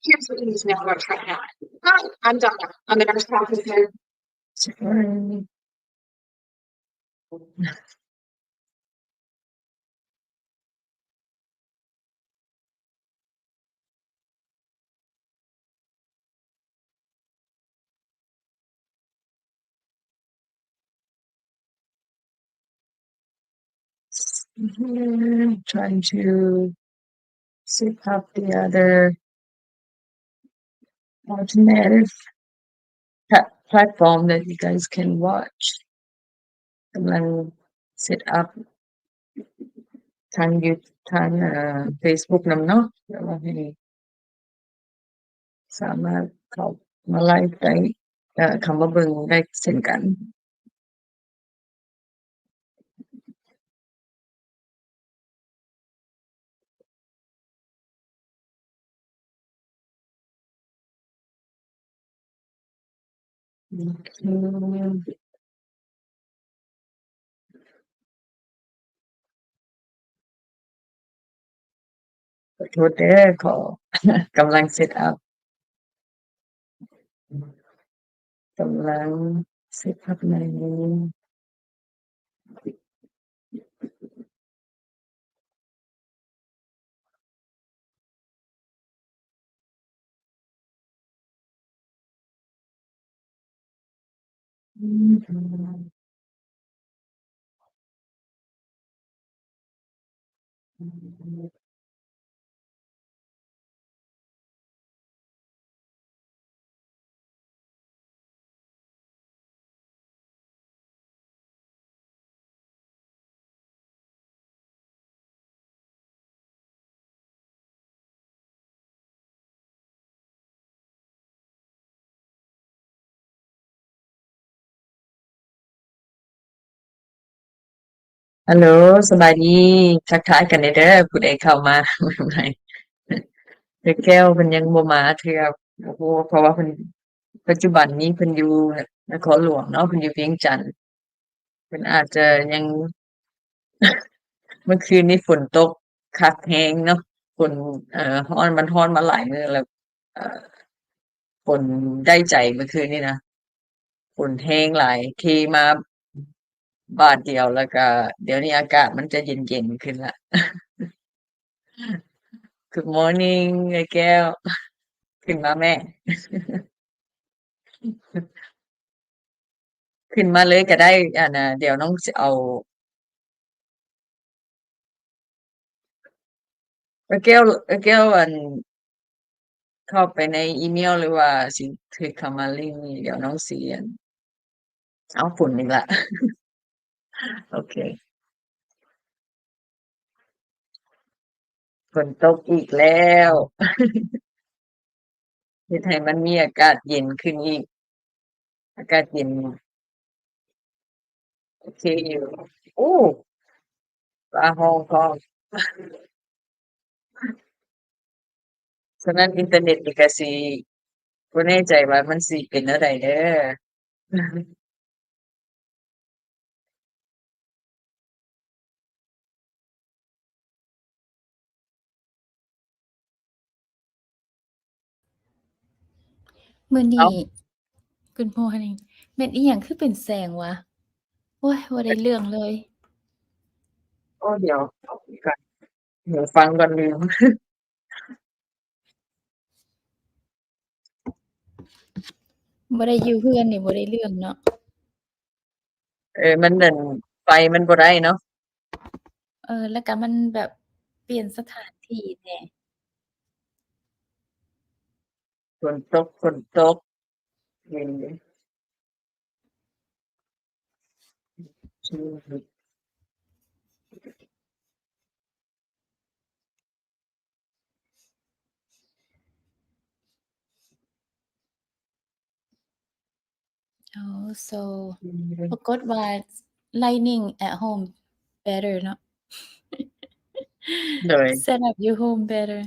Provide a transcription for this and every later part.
Here's what you know about right now. Hi, I'm Donna. I'm the nurse practitioner. Trying to set up the other alternative platform that you guys can watch กำลัง set up ทางFacebook นำเนาะแล้วก็ให้สามารถเข้ามาไลฟ์ได้เข้ามาเบิ่งได้เช่นกันขอโทษเด้อขอกำลัง set up กำลัง set up ในนี้ฮัลโหลสบายดีทักทายกันเด้อผู้ใดเข้ามาใหม่ๆแก้วเพิ่นยังบ่มาเทื่อโอ้โหเพราะว่าเพิ่นปัจจุบันนี้เพิ่นอยู่นครหลวงเนาะเพิ่นอยู่เวียงจันทน์เพิ่นอาจจะยังเมื่อคืนนี้ฝนตกคักแฮงเนาะฝนร้อนมันร้อนมาหลายมื้อแล้วเอ่อฝนได้ใจเมื่อคืนนี้นะฝนแฮงหลายเทมาบาดเดียวแล้วก็เดี๋ยวนี้อากาศมันจะเย็นๆขึ้นแล้ว Good morning ยายแก้วขึ้นมาแม่ ขึ้นมาเลยก็ได้น่ะเดี๋ยวน้องสิเอาแก้วเข้าไปในอีเมลหรือว่าสิคลิกเข้ามาลิงก์นี้เดี๋ยวน้องสิเอาฝุ่นอีกละ โอเคฝนตกอีกแล้วเฮ็ดให้มันมีอากาศเย็นขึ้นอีกอากาศเย็นโอเคอยู่โอ้ฟ้าร้องพร้อมฉะนั้นอินเทอร์เน็ตนี่ก็สิบ่แน่ใจว่ามันสิเป็นแนวใดเด้อ มื้อ เอ้า นี้ Good morning แม่นอิหยังคือเป็นแสงวะ โอ๊ยบ่ได้เรื่องเลย โอ้เดี๋ยวเอาอีกก่อนเดี๋ยวฟังก่อนลืม บ่ได้อยู่เรือนนี่บ่ได้เรื่องเนาะ มันนั่นไฟมันบ่ได้เนาะ แล้วก็มันแบบเปลี่ยนสถานที่แหน่ ฝนตกเย็นเด้ชื่อ Oh so ปรากฏว่า lighting at home better เนาะ โดย Set up your home better.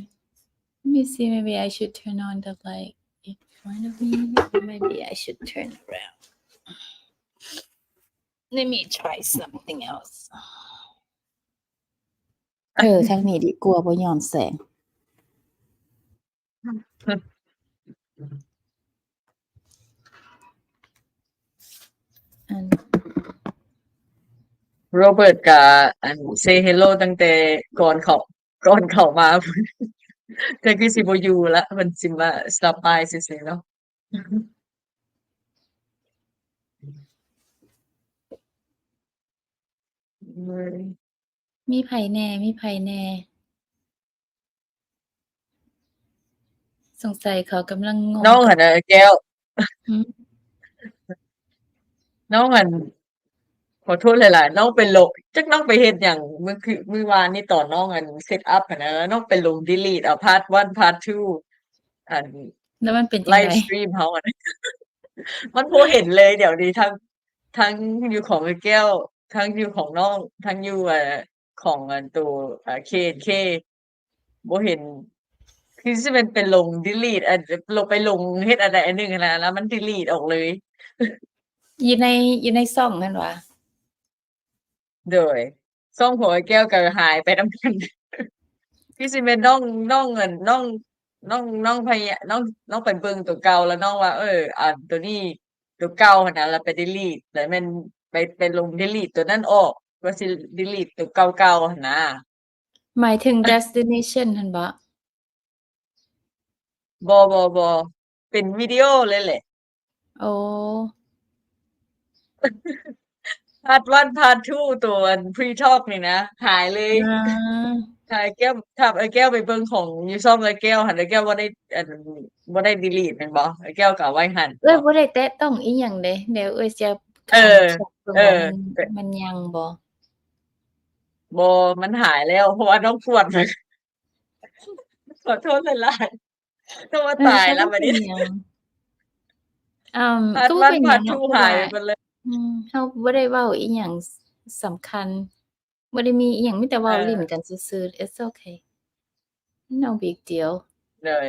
Let me see, maybe I should turn on the light in front of me, or maybe I should turn around. Let me try something else. ทางนี้ดีกว่าบ่ย้อนแสง อัน โรเบิร์ตก็อัน say hello ตั้งแต่ก่อนเข้ามา พุ่นแต่คือสิบ่อยู่แล้วเพิ่นสิมา stop by ซื่อๆเนาะ มีไผแหน่สงสัยเขากำลังงง น้องหั่นน่ะแก้ว หือ น้องหั่นขอโทษหลายๆน้องไปลงจักน้องไปเฮ็ดหยังมื้อวานนี้ตอนน้องอัน set up หั่นน่ะน้องไปลง delete เอา part 1 part 2 อัน แล้วมันเป็นจัง ไล ได๋ ฟ์สตรีมเฮาอะ มันบ่เห็นเลยเดี๋ยวนี้ทั้งอยู่ของไอ้แก้วทั้งอยู่ของน้องทั้งอยู่ของอันตัวเคบ่เห็นคือสิเป็นลง delete ลงไปลงเฮ็ดอันใดอันหนึ่งหั้นน่ะแล้วมัน delete ออกเลย อยู่ในช่องนั่นวะ โดยช่องของไอ้แก้วก็หายไปนำกัน คือสิแม่นน้องอันน้องพยน้องไปเบิ่งตัวเก่าแล้วน้องว่าอันตัวนี้ตัวเก่าหั่นน่ะแล้วไป delete แล้วแม่นไปลง delete ตัวนั้นออกว่าสิ delete ตัวเก่าๆหั่นน่ะ หมายถึง destination หั่นบ่ บ่เป็นวิดีโอเลยแหละ โอ้ part 1 part 2 ตัวอัน pre talk นี่นะ หายเลย อา ถ้าไอ้แก้วถ้าไอ้แก้วไปเบิ่งของอยู่ช่องไอ้แก้วหั่นไอ้แก้วบ่ได้อันบ่ได้ delete แม่นบ่ไอ้แก้วก็เอาไว้หั่น เอ้ยบ่ได้แตะต้องอิหยังเดะเดี๋ยวเอ้ยจะ เออ เช็กเบิ่ง เอ ว่า อ มันยังบ่ บ่มันหายแล้วเพราะว่าน้องปวด มัน ขอโทษหลายๆนึกว่าตายแล้วบัดนี้ ก็บ่เป็นหยัง part ก็บ่ 1 เป็นหยั part งเนาะ 2 เพราะ หา ว่าย ไปหมดเลย เฮาบ่ได้เว้าอิหยังสำคัญบ่ได้มีอิหยังมีแต่ เอ เว้าเล่น อ กันซื่อๆ It's okay no big deal เลย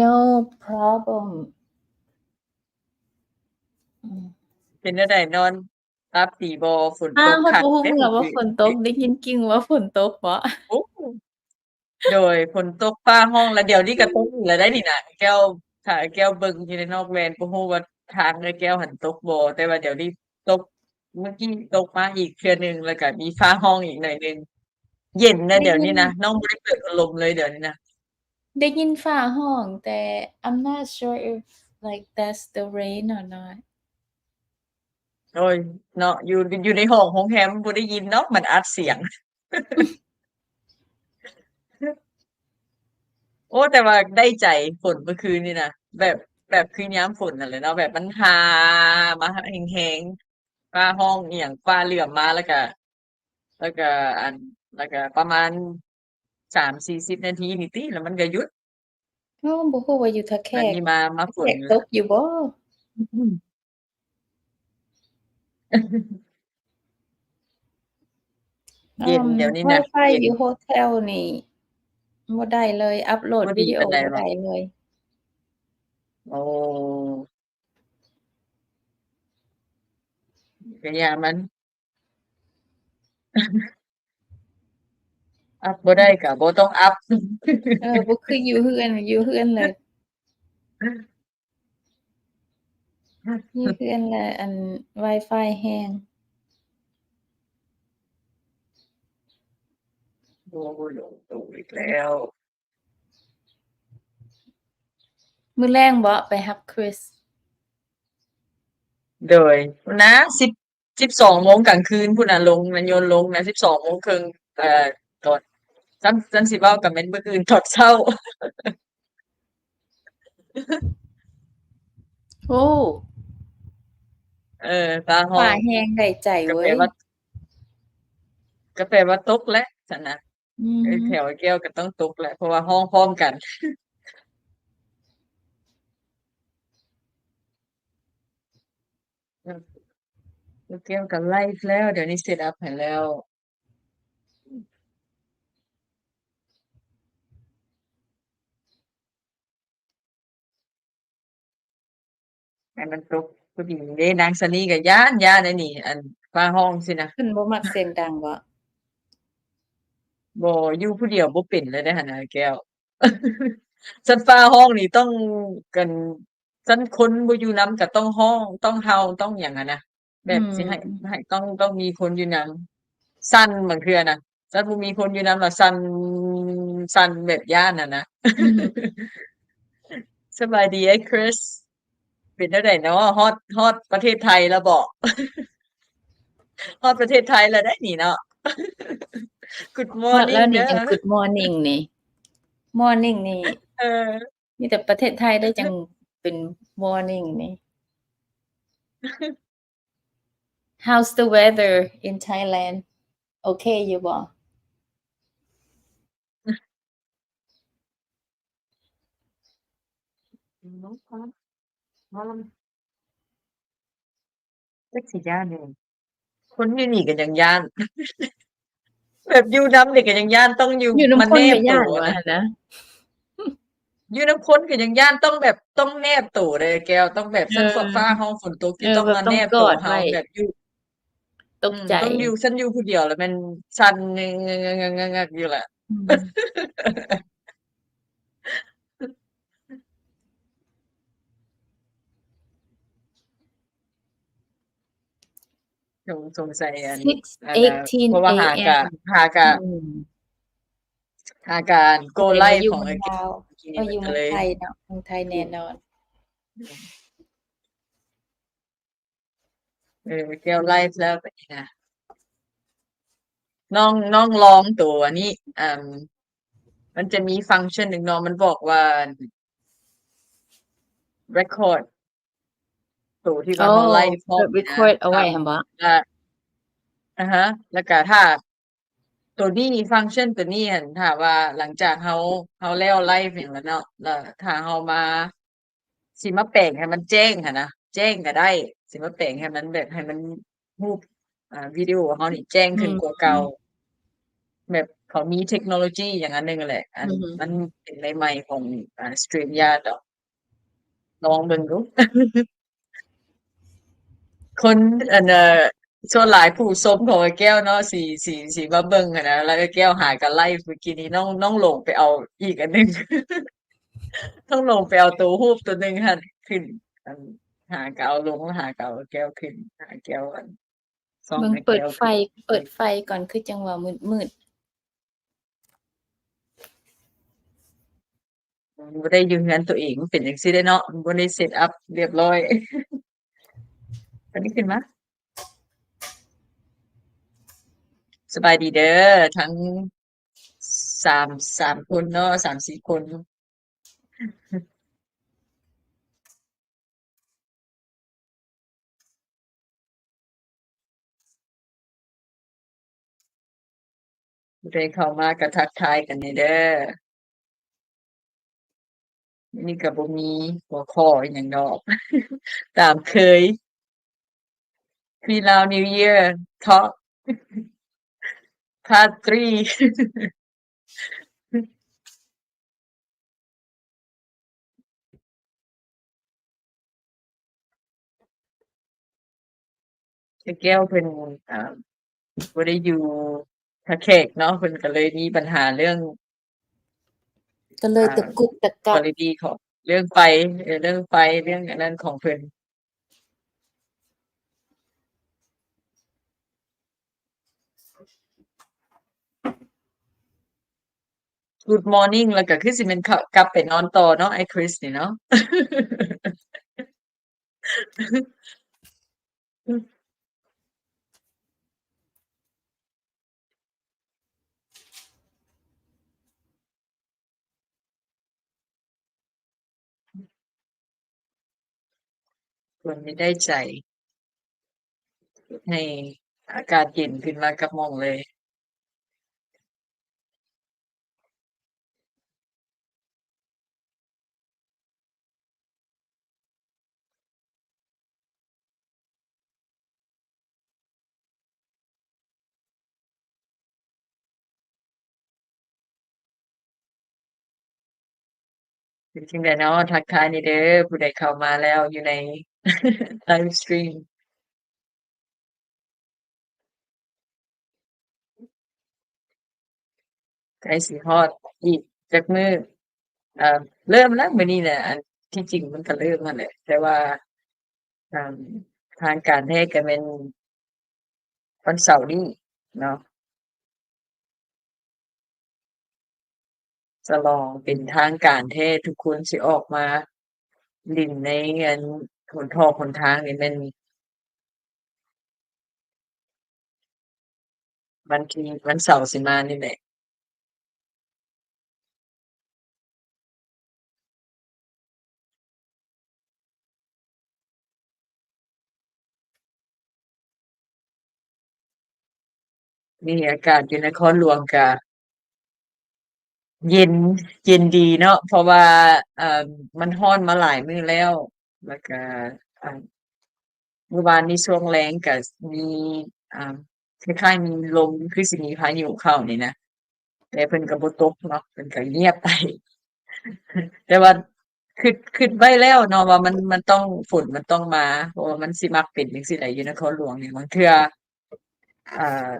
no problem อืม เป็นจั่งใดนอนรับดีบ่ฝน อ้า ต ว ก เฮา คัก บ่ฮู้ เด้ เมื่อ เมื่อ ว่า คื ฝ น นตกได้ยินกิ้งว่าฝนตกบ่ โอ้ โดยฝนตกฟ้าห้องแล้วเดี๋ยวนี้ก็ตกอีกแล้วได้นี่น่ะแก้วถ้าแก้วเบิ่งอยู่ในนอกแว่นบ่ฮู้ว่าทางเอ้ยแก้วหั้นตกบ่แต่ว่าเดี๋ยวนี้ตกเมื่อกี้ตกมาอีกเทื่อหนึ่งแล้วก็มีฟ้าห้องอีกหน่อยหนึ่งเย็นนะ ได้ เดี๋ยว ยิ นี้ น นะน้องบ่ได้เปิดพัดลมเลยเดี๋ยวนี้นะ ได้ยินฟ้าร้องแต่ I'm not sure if like that's the rain or not โอ้ยเนาะอยู่ในห้องโรงแรมบ่ได้ยินเนาะมันอัดเสียง โอ้แต่ว่าได้ใจฝนเมื่อคืนนี่นะแบบคือยามฝนนั่นแหละเนาะแบบมันหามาแฮงๆฟ้าห้องอิหยังฟ้าเหลื่อมมาแล้วก็อันแล้วก็ประมาณ30-40 นาทีนี่ติแล้วมันก็หยุด อ้าวบ่ฮู้ว่าอยู่ท่าแข บัด ก นี้มาฝ แข น ก แล้ ต ว กอยู่บ่ เย็นเดี๋ยวนี้นะ Wi-Fi เย็ อน ยู่โฮเทลนี่บ่ได้เลยอัปโหลด บ่ วิ ดี ดีโอ ปานใด บ่ บ่ ได้เลย โอ้ก็อย่ามัน อัปบ่ได้ก็บ่ต้องอัป บ่คืออยู่เรือนอยู่เรือนเลยอยู่เรือนแล้วอัน Wi-Fi แรง โอ้ลงตู่อีกแล้ว มื้อแรงบ่ไปรับคริส โดยนะ12โมงกลางคืนพุ่นน่ะลงนะโยนลงนะ12โมงครึ่งตอนจั่งสิเว้าก็แม่นมื้ออื่นตอนเช้า โอ้ ฟ้าห้อ ฟ้าง แรงได้ใจ ก็ เว้ แปล ย ว่าตกแล้วซั่นน่ะ อือ แถ ฮึ วไอ้แก้วก็ต้องตกแหละเพราะว่าห้องพร้อมกัน ไอ้แก้วก็ไลฟ์แล้วเดี๋ยวนี้ set up ให้แล้ว ให้มันตกพอดีเด้นางสะนีก็ย้านๆอันนี้อันฟ้าห้องสินะ เพิ่นบ่มักเสียงดังบ่ บ่อยู่ผู้เดียวบ่เป็นเลยเด้อหั่นน่ะแก้ว ซันฟ้าห้องนี่ต้องกันซันคนบ่อยู่นำก็ต้องฮ้องต้องเห่าต้องหยังอะนะแบ อื บ ม สิให้ต้องมีคนอยู่นำสั่นบางเทื่อน่ะซันบ่มีคนอยู่นำแล้วสั่นแบบย้านอะนะ อือฮึ สบายดีไอ้คริส เป็นจั่งใดเนาะฮอดประเทศไทยแล้วบ่ ฮอดประเทศไทยแล้วได้นี่เนาะ Good ฮอดแล้ morning วนี่ เด้อ จัง Good morning นี่ Morning นี่ เออ มีแต่ประเทศไทยได้จังเป็น Morning นี่ How's the weather in Thailand โอเคอยู่บ่ น้องฟ้ามาลจักสิย้านแหน่คนอยู่นี่ก็ยังย้าน แบบอยู่นำนี่ก็ยังย้านต้องอยู่ อยู่นำ มา คน แน ก็ บ ย้า ตั น ว ว่า นะ หั่นนะ อยู่นำคนก็ยังย้านต้องแบบต้องแนบตัวเด้แก้วต้องแบบ เอ ซัน อ ฟ้าห้องฝนตก เอ ที่ อ ต้อง แบบ มา ต้ แน อง บ ก ตั อ ว ด เฮา ไว้ แบบอยู่ ตกใจ ต้องอยู่ซันอยู่ผู้เดียวแล้วมันสั่นงักๆๆๆอยู่แหละ อืม สงสัยอันน่ะ 6:18 เพราะว่าหากะ AM อืม หาการ แส go ดงว่า live อยู่ ของ เมื ไอ้ อง แก้ ลาว วเมื่อกี้นี้มัน อยู่ ก็ เมือ เล ง ย ไทยเนาะเมืองไทยแน่นอน แก้วไลฟ์แล้วบัดนี้นะน้องร้องตัวนี้มันจะมีฟังก์ชันหนึ่งเนาะมันบอกว่า record ตัวที่ อ๋ ว่า อ เราไลฟ์พร้อ แบ ม บ นี่นะ record เอาไว้หั่นบ่ ว่าอะฮะ แล้วก็ถ้าตัวนี้ฟังก์ชันตัวนี้หั้นถ้าว่าหลังจากเราแล้วไลฟ์หยังแล้วเนาะแล้วถ้าเรามาสิมาแปลงให้มันแจ้งหั้นนะแจ้งก็ได้สิมาแปลงให้มันแบบให้มันรูปวิดีโอเรานี่แจ้ง อื ขึ้น ม กว่าเก่า แบบเขามีเทคโนโลยีอย่างอันหนึ่งแหละ อือฮึ มันเป็นใหม่ๆของStreamYard ดอกลองเบิ่งดู คนอันส่วนหลายผู้ชมของไอ้แก้วเนาะสิมาเบิ่งหั้นนะแล้วไอ้แก้วหาก็ไลฟ์เมื่อกี้นี้น้องหลงไปเอาอีกอันหนึ่ง ต้องลงไปเอาตัวรูปตัวหนึ่งหั้นขึ้นอันหาก็เอาลงหาก็เอาแก้วขึ้นหาแก้วอันส่อง เบิ่ง ให้ เปิ แก้ ด ว ไฟ ขึ้น เปิดไฟก่อนคือจังว่ามืด บ่ได้อยู่เรือนตัวเองมันเป็นจังซี่เด้เนาะบ่ได้เซตอัปเรียบร้อย อันนี้ขึ้นมา สบายดีเด้อทั้ง3คนเนาะ3-4 คน ผู้ใดเข้ามาก็ทักทายกันแหน่เด้อมื้อนี้ก็บ่มีหัวข้ออิหยังดอก ตามเคย Lao New Year Talk Part 3 ไอ้แก้วเพิ่นบ่ได้อยู่พระแขกเนาะเพิ่นก็เลยมีปัญหาเรื่อง ๆ ก็เลยตะกุกตะกัก quality ของเรื่องไฟเรื่องไฟเรื่องอันนั้นของเพิ่น Good morning แล้วก็คือสิแม่นกลับไปนอนต่อเนาะไอ้คริสนี่เนาะ ควรไม่ได้ใจให้อากาศเย็นขึ้นมากับหม้องเลยเป็นจั่งใดเนาะทักทายหน่อยเด้อผู้ใดเข้ามาแล้วอยู่ใน ไลฟ์สตรีม ใกล้สิฮอดอีกจักมื้อเริ่มแล้วมื้อนี้แหละอันที่จริงมันก็เริ่มนั่นแหละแต่ว่าอ่าทางการแท้ก็แม่นวันเสาร์นี้เนาะจะลองเป็นทางการแท้ทุกคนสิออกมาลิ้นในอันหนหนทางนี่แม่นวันที่วันเสาร์สิมานี่แหละนี่อากาศอยู่นครหลวงก็เย็นเย็นดีเนาะเพราะว่าเอ่อมันร้อนมาหลายมื้อแล้วแล้วก็อ่า เมื่อวานนี้ช่วงแล้งก็มีอ่าคล้ายๆมีลมคือสิมีพายุเข้านี่นะแต่เพิ่นก็บ่ตกเนาะเพิ่นก็เงียบไปแต่ว่าคิดไว้แล้วเนาะว่ามันต้องฝนมันต้องมาเพราะว่ามันสิมักเป็นจังซี่แหละอยู่นครหลวงนี่บางเทื่ออ่า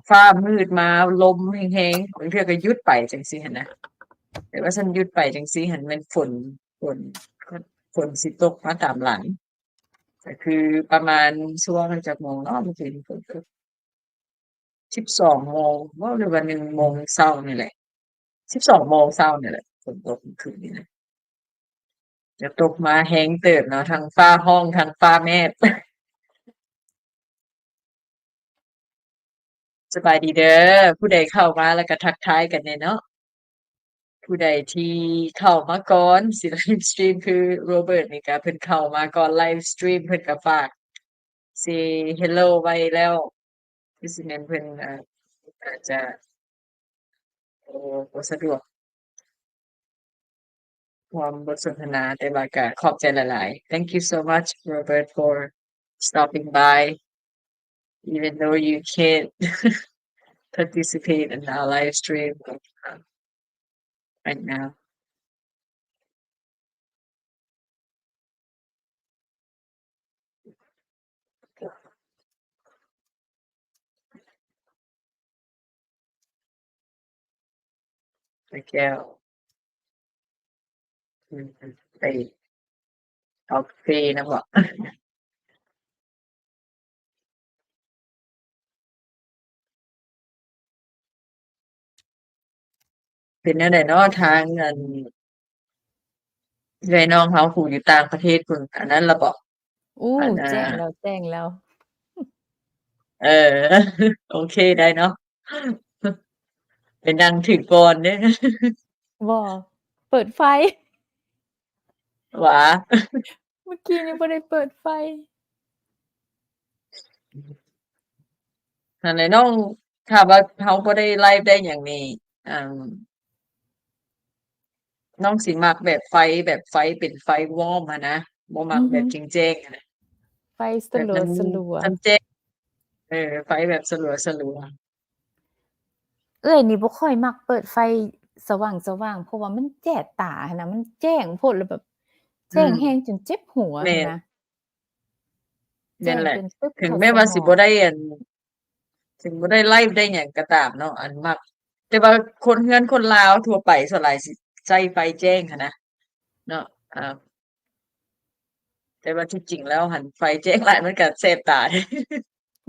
ฟ้ามืดมาลมแรงๆบางเทื่อก็หยุดไปจังซี่หั้นนะแต่ว่าคันหยุดไปจังซี่หั้นแม่นฝนฝนสิตกมาตามหลัง ก็คือประมาณช่วงจักโมงเนาะเมื่อคืนฝนตก12โมงบ่หรือว่า1โมงเช้านี่แหละ12โมงเช้านี่แหละฝนตกเมื่อคืนนี้นะจะตกมาแรงเติบเนาะทั้งฟ้าร้องทั้งฟ้าแมบสบายดีเด้อผู้ใดเข้ามาแล้วก็ทักทายกันแหน่เนาะผู้ใดที่เข้ามาก่อนสิไลฟ์สตรีมคือโรเบิร์ตนี่ก็เพิ่นเข้ามาก่อนไลฟ์สตรีมเพิ่นก็ฝาก say hello ไว้แล้วคือสิแม่นเพิ่นอาจจะบ่สะดวก ความบทสนทนาแต่ว่าก็ขอบใจหลายๆ Thank you so much Robert for stopping by even though you can't participate in our live stream right nowไปแก้วไปเอากาแฟนำบ่เป็นแนวใดเนาะทางอันเอื้อยน้องเราผู้อยู่ต่างประเทศพู้นอันนั้นล่ะบ่อู้อันแจ้งแล้วแจ้งแล้ว เออโอเคได้เนาะไปนั่งถือก่อนเด้อ บ่เปิดไฟ หวา เมื่อกี้นี่บ่ได้เปิดไฟ นั่นแหละน้องถ้าว่าเราบ่ได้ไลฟ์ได้หยังนี่อ่า น้องสิมักแบบไฟเป็นไฟวอร์มอะนะบ่มัอือฮึกแบบแจ้งๆอะนะไฟสแบบมันลัวมันแจ้งไฟแบบสลัวๆเอื้อยนี่บ่ค่อยมักเปิดไฟสว่างๆเพราะว่ามันแจ้ตาหั้นน่ะมันแจ้งโพดแล้วแบบๆแจ้งแรงจนเจ็บหัวแม่นหั้นนะแจ้งแม่นแหละจนตึ๊บถึงเข้าสแม้ว่าสิมองถึงบ่ได้ไลฟ์ได้หยังก็ตามเนาะอันมักแต่ว่าคนเรือนคนลาวทั่วไปส่วนหลายสิใช้ไฟแจ้งหั้นนะเนาะแต่ว่าที่จริงแล้วหั้นไฟแจ้งหลายมันก็แสบตาเดะ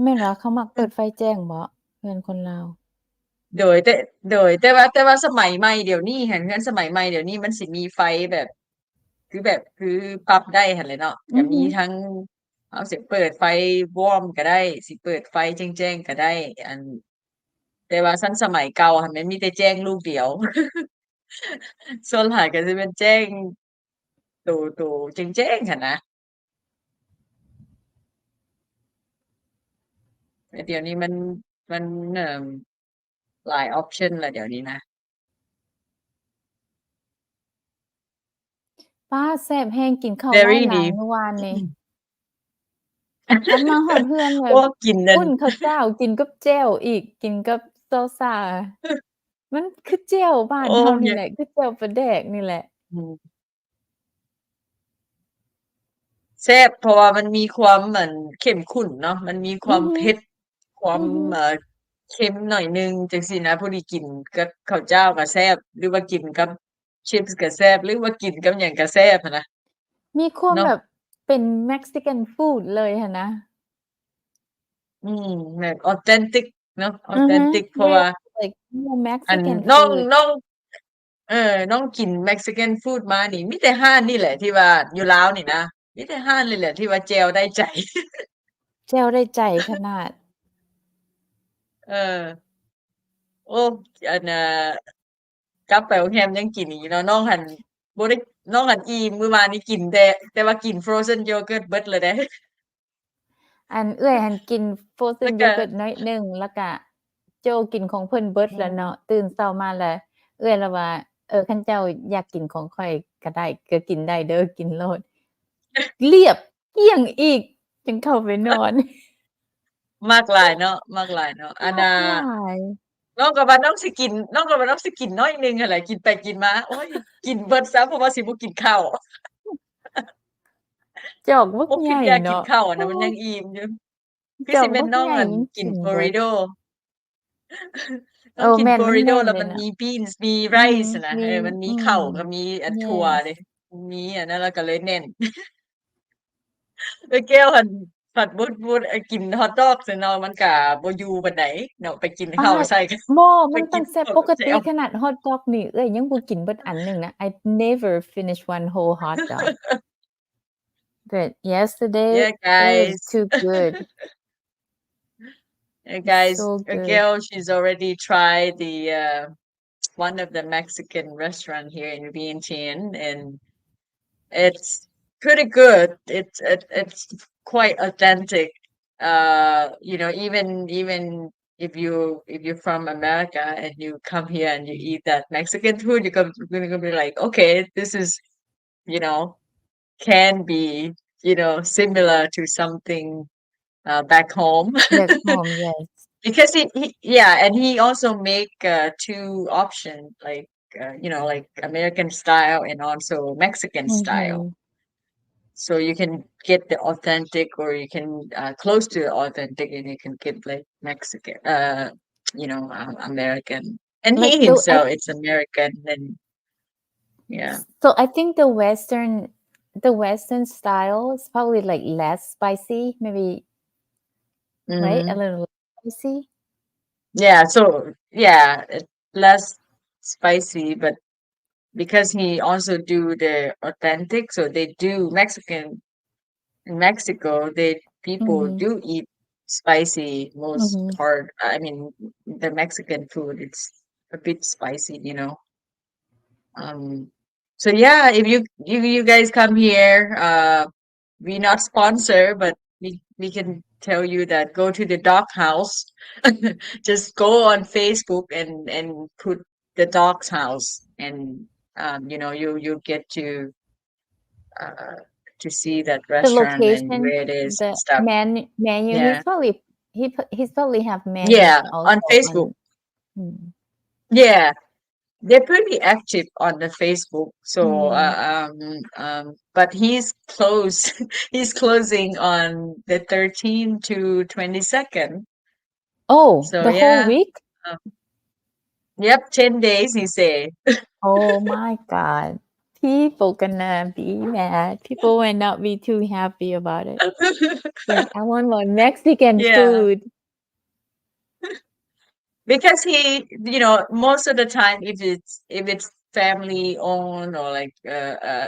แม่นว่าเขามักเปิดไฟแจ้งบ่เรือนคนลาวโดยแต่โดยแต่ว่าสมัยใหม่เดี๋ยวนี้หั้นเรือนสมัยใหม่เดี๋ยวนี้มันสิมีไฟแบบคือปรับได้หั้นแหละเนาะก็อือฮึมีทั้งเอาสิเปิดไฟวอร์มก็ได้สิเปิดไฟแจ้งๆก็ได้อันแต่ว่าซั้นสมัยเก่าหั้นมันมีแต่แจ้งลูกเดียวส่วนหลายก็สิเป็นแจ้งตัวแจ้งๆหั้นนะแต่เดี๋ยวนี้มันเอ่อหลายออปชันแล้วเดี๋ยวนี้นะ ป๊าแซ่บแรงกินข้าวห very ลายดีๆเมื่อวานนี่กลับมาฮอดเรือนแบโอ้บกินนั่นอุ่นข้าวเจ้ากินกับแจ่วอีกกินกับเซาซ่ามันคือแจ่วบ้านโอ้เฮานี่ยแหละคือแจ่วปลาแดกนี่แหละอืม แซ่บเพราะว่ามันมีความเหมือนเข้มข้นเนาะมันมีความอือฮึเผ็ดความอือฮึ เค็มหน่อยนึงจังซี่นะพอดีกินกับข้าวเจ้าก็แซ่บหรือว่ากินกับชิปส์ก็แซ่บหรือว่ากินกับหยังก็แซ่บหั้นนะ มีความ เนาะ แบบเป็น Mexican food เลยหั่นนะ แบบ authentic เนาะ อือฮึ authentic เพราะว่า like more อัน Mexican น้อง food น้องกิน Mexican food มานี่มีแต่ร้านนี่แหละที่ว่าอยู่ลาวนี่นะมีแต่ร้านนี่แหละที่ว่าแจ่วได้ใจ แจ่วได้ใจขนาด เออ โอ้อันน่ะกลับไปโรงแรมยังกินอีกเนาะน้องหั้นบ่ได้น้องหั้นอิ่มมื้อวานนี้กินแต่ว่ากิน frozen yogurt เบิดเลยเด้ อันเอื้อยหั้นกิน แล้ frozen วก็ yogurt น้อยหนึ่งแล้วก็โจกินของเพิ่นเบิดแล้วเนาะตื่นเช้ามาแล้วเอื้อยแล้วว่าคันเจ้าอยากกินของข้อยก็ได้ก็กินได้เด้อกินโลดเรียบเกลี้ยงอีกจึงเข้าไปนอน มากหลายเนาะมากหลายเนาะอันน่ะ หลาย น้องก็ว่าน้องสิกินน้อยหนึงหั่นแหละกินไปกินมาโอ๊ยกินเบิดซะเพราะว่าสิบ่กินข้าว จอกบัก บ่ ให คิด ญ่ อยากกิน เนาะ ข้าวอะนะมันยังอิ่มอยู่คือ จอ สิ ก แม่ บั น ก น้อง ใหญ่ อั่น ยัง กิน เบิด burrito น้ เอ อง อ กิน แม่นมัน burrito แน่น แล้ว เล มั ย น น่ะ มี beans มี อืม rice อะนะ มี มันมี อื ข้าว ม ก็มีถั่ว yes เดะมีอันนั้นแล้วก็เลยแน่น แล้วแก้วหั่นผัดบุดกินฮอตดอกซั้นเนาะมันก็บ่อยู่ปานใดเนาะไปกิน ปา ข้าว ด ใส่กัน บ่ ไป มัน กิ ต้อน งแซ่บ ข้าว ปก ใส่ ติ เอา ขนาดฮอตดอกนี่เอื้อยยังบ่กินเบิดอันหนึ่งนะ I never finish one whole hot dog but yesterday Yeah, it was guys. too good Yeah, it's guys, so good Gail, she's already tried the one of the Mexican restaurant here in Vientiane, and it's pretty good. It's quite authentic. Even if you're from America and you come here and you eat that Mexican food, you're gonna be like, okay, this is, can be, similar to something back home. back home yes Because and he also make two option like like American style and also Mexican style. อือฮึ So you can get the authentic or you can close to the authentic and you can get like Mexican American. And he like himself it's American and yeah. so I think the western style is probably like less spicy maybe right a Mhm. little spicy Yeah, so yeah, it's less spicy but because he also do the authentic, so they do Mexican in Mexico, people อือฮึ do eat spicy อือ most ฮึ part. I mean, the Mexican food, it's a bit spicy, So yeah, if you guys come here, we not sponsor, but we can tell you that go to the dog house. Just go on Facebook and put the dog's house, and you'll get uh to see that the restaurant and location where it is and the stuff. menu Yeah. he's probably have menus Yeah, also on Facebook. on Yeah, they're pretty active on the Facebook. So, but he's close. He's closing on the 13th to 22nd. oh So the whole yeah, week um, yep, 10 days, he say. oh my god people gonna be mad people will not be too happy about it like I want more Mexican Yeah, food because most of the time, if it's family owned or like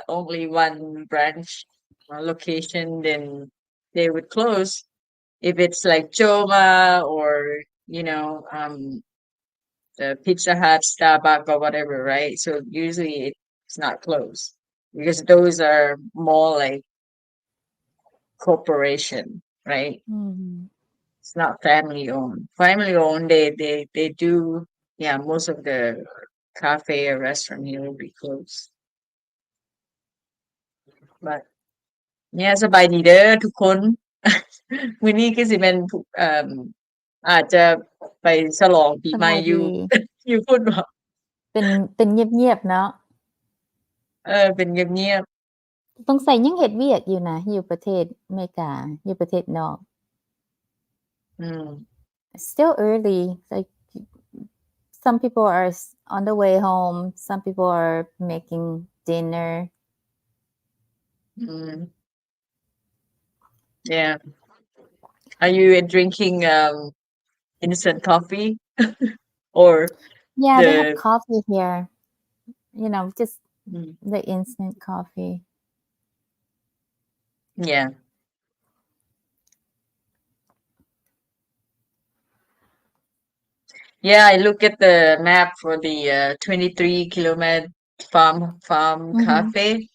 only one branch location, then they would close. If it's like Joma or the Pizza Hut, Starbucks, or whatever, right? So usually it's not closed because those are more like corporation, right? Mhm. It's not family owned. Family owned, they do, yeah. Most of the cafe or restaurant here will be closed. But yeah, สบายดีเด้อทุกคน มื้อนี้คือสิเป็นอาจจะไปฉลองปี ส ใหม่ บาย อยู่ ดี อยู่พุ่นบ่ เป็นเงียบๆเนาะ เป็นเงียบ สงสัยยังเฮ็ดเวียกอยู่นะอยู่ประเทศอเมริกาอยู่ประเทศนอก ๆอืม Still early. Like some people are on the way home. Some people are making dinner. Yeah. Are you drinking instant coffee or Yeah, they have the coffee here. Just mm, the instant coffee. yeah. Yeah, I look at the map for the 23-kilometer farm cafe.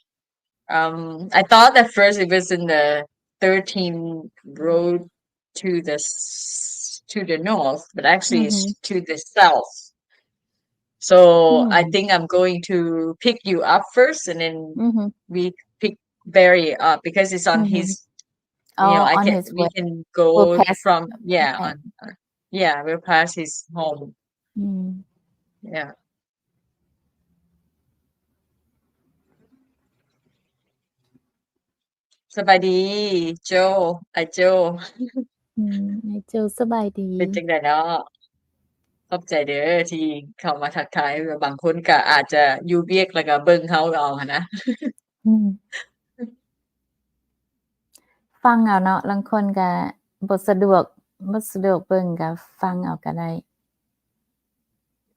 I thought at first it was in the 13 road to the north, but actually it's to the south. So I think I'm going to pick you up first, and then we pick Barry up because it's on his. Oh, on his way. We can We'll go pass. from Okay. we'll pass his home. Mm. Yeah. สบายดีโจไอโจ ให้เจอสบายดี เป็นจังไดเนาะขอบใจเด้อที่เข้ามาทักทายบางคนก็อาจจะอยู่เวียกแล้วก็เบิ่งเฮาเอาหั้นนะ อืมฟังเอาเนาะลางคนก็บ่สะดวกเบิ่งก็ฟังเอาก็ได้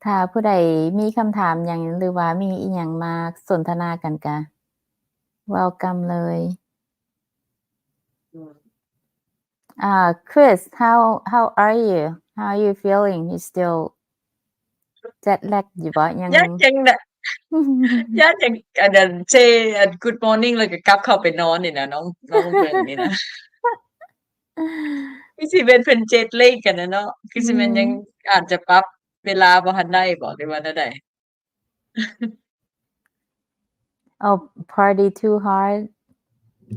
ถ้าผู้ใดมีคำถามหยังหรือว่ามีอิหยังมาสนทนากันก็ welcome เลย Chris, how are you? How are you feeling? You still jet lag อยู่บ่ยัง ยากจังน่ะยากจังอันนั้นเซ good morning แล้วก็กลับเข้าไปนอนนี่นะน้องเบิ่งนี่นะ คือสิเป็นเพิ่นเจ็ตเลกกันนะเนาะคือสิแม่นยังอาจจะปรับเวลาบ่ทันได้บ่หรือว่าแนวใด Oh, party too hard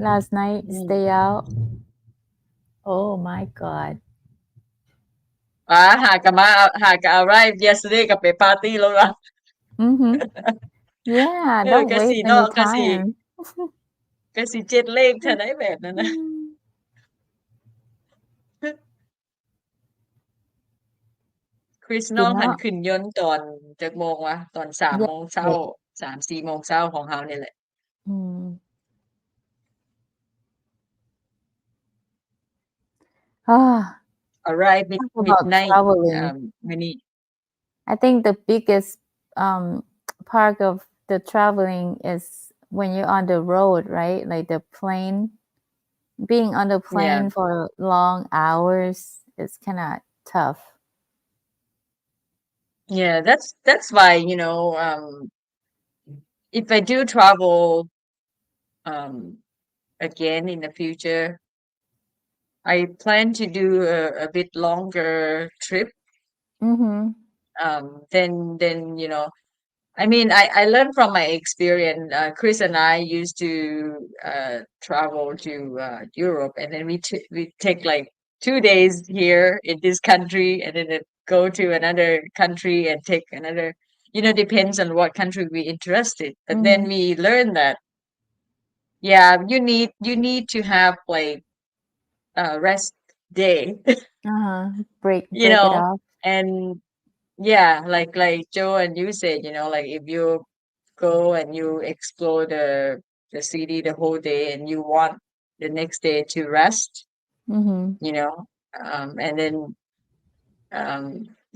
last night, stay out. Oh my god. หากะ arrive yesterday ก็ไปปาร์ตีแล้วล่ะ Yeah, เออ don't ก็สิ waste เนาะ any ก็สิ time. เจ็ตเลกเท่าใดแบบนั้นนะ คริสน้องหันขึ้นยนต์ตอนจักโมงวะตอน3โมงเช้า 3-4 โมงเช้าของเฮานี่แหละ arrive Talk about midnight traveling. มื้อนี้ I think the biggest part of the traveling is when you're on the road, right? Like the plane, being on the plane for long hours is kind of tough. Yeah, that's why, if I do travel again in the future, I plan to do a bit longer trip. Then I mean, I learned from my experience. Chris and I used to travel to Europe, and then we take like 2 days here in this country, and then go to another country and take another. Depends on what country we interested. But then we learned that, yeah, you need to have like rest day, Break you it know, off. and yeah, like Joe and you said, like if you go and you explore the city the whole day and you want the next day to rest, and then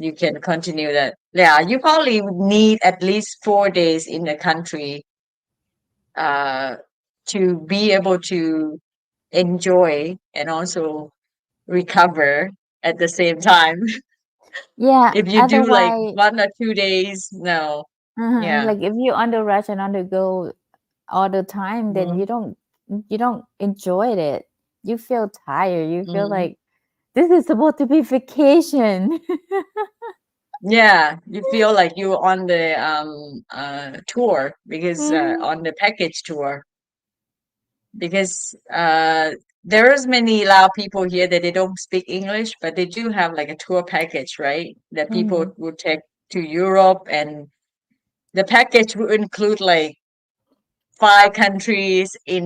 you can continue that. Yeah, you probably need at least 4 days in the country to be able to enjoy and also recover at the same time. Yeah, If you do like otherwise 1 or 2 days, no. Yeah. like if you on the rush and on the go all the time, then you don't enjoy it. You feel tired. You feel like this is supposed to be vacation. Yeah, you feel like you're on the tour because on the package tour, because there's many Lao people here that they don't speak English, but they do have like a tour package, right? That people would take to Europe, and the package would include like 5 countries in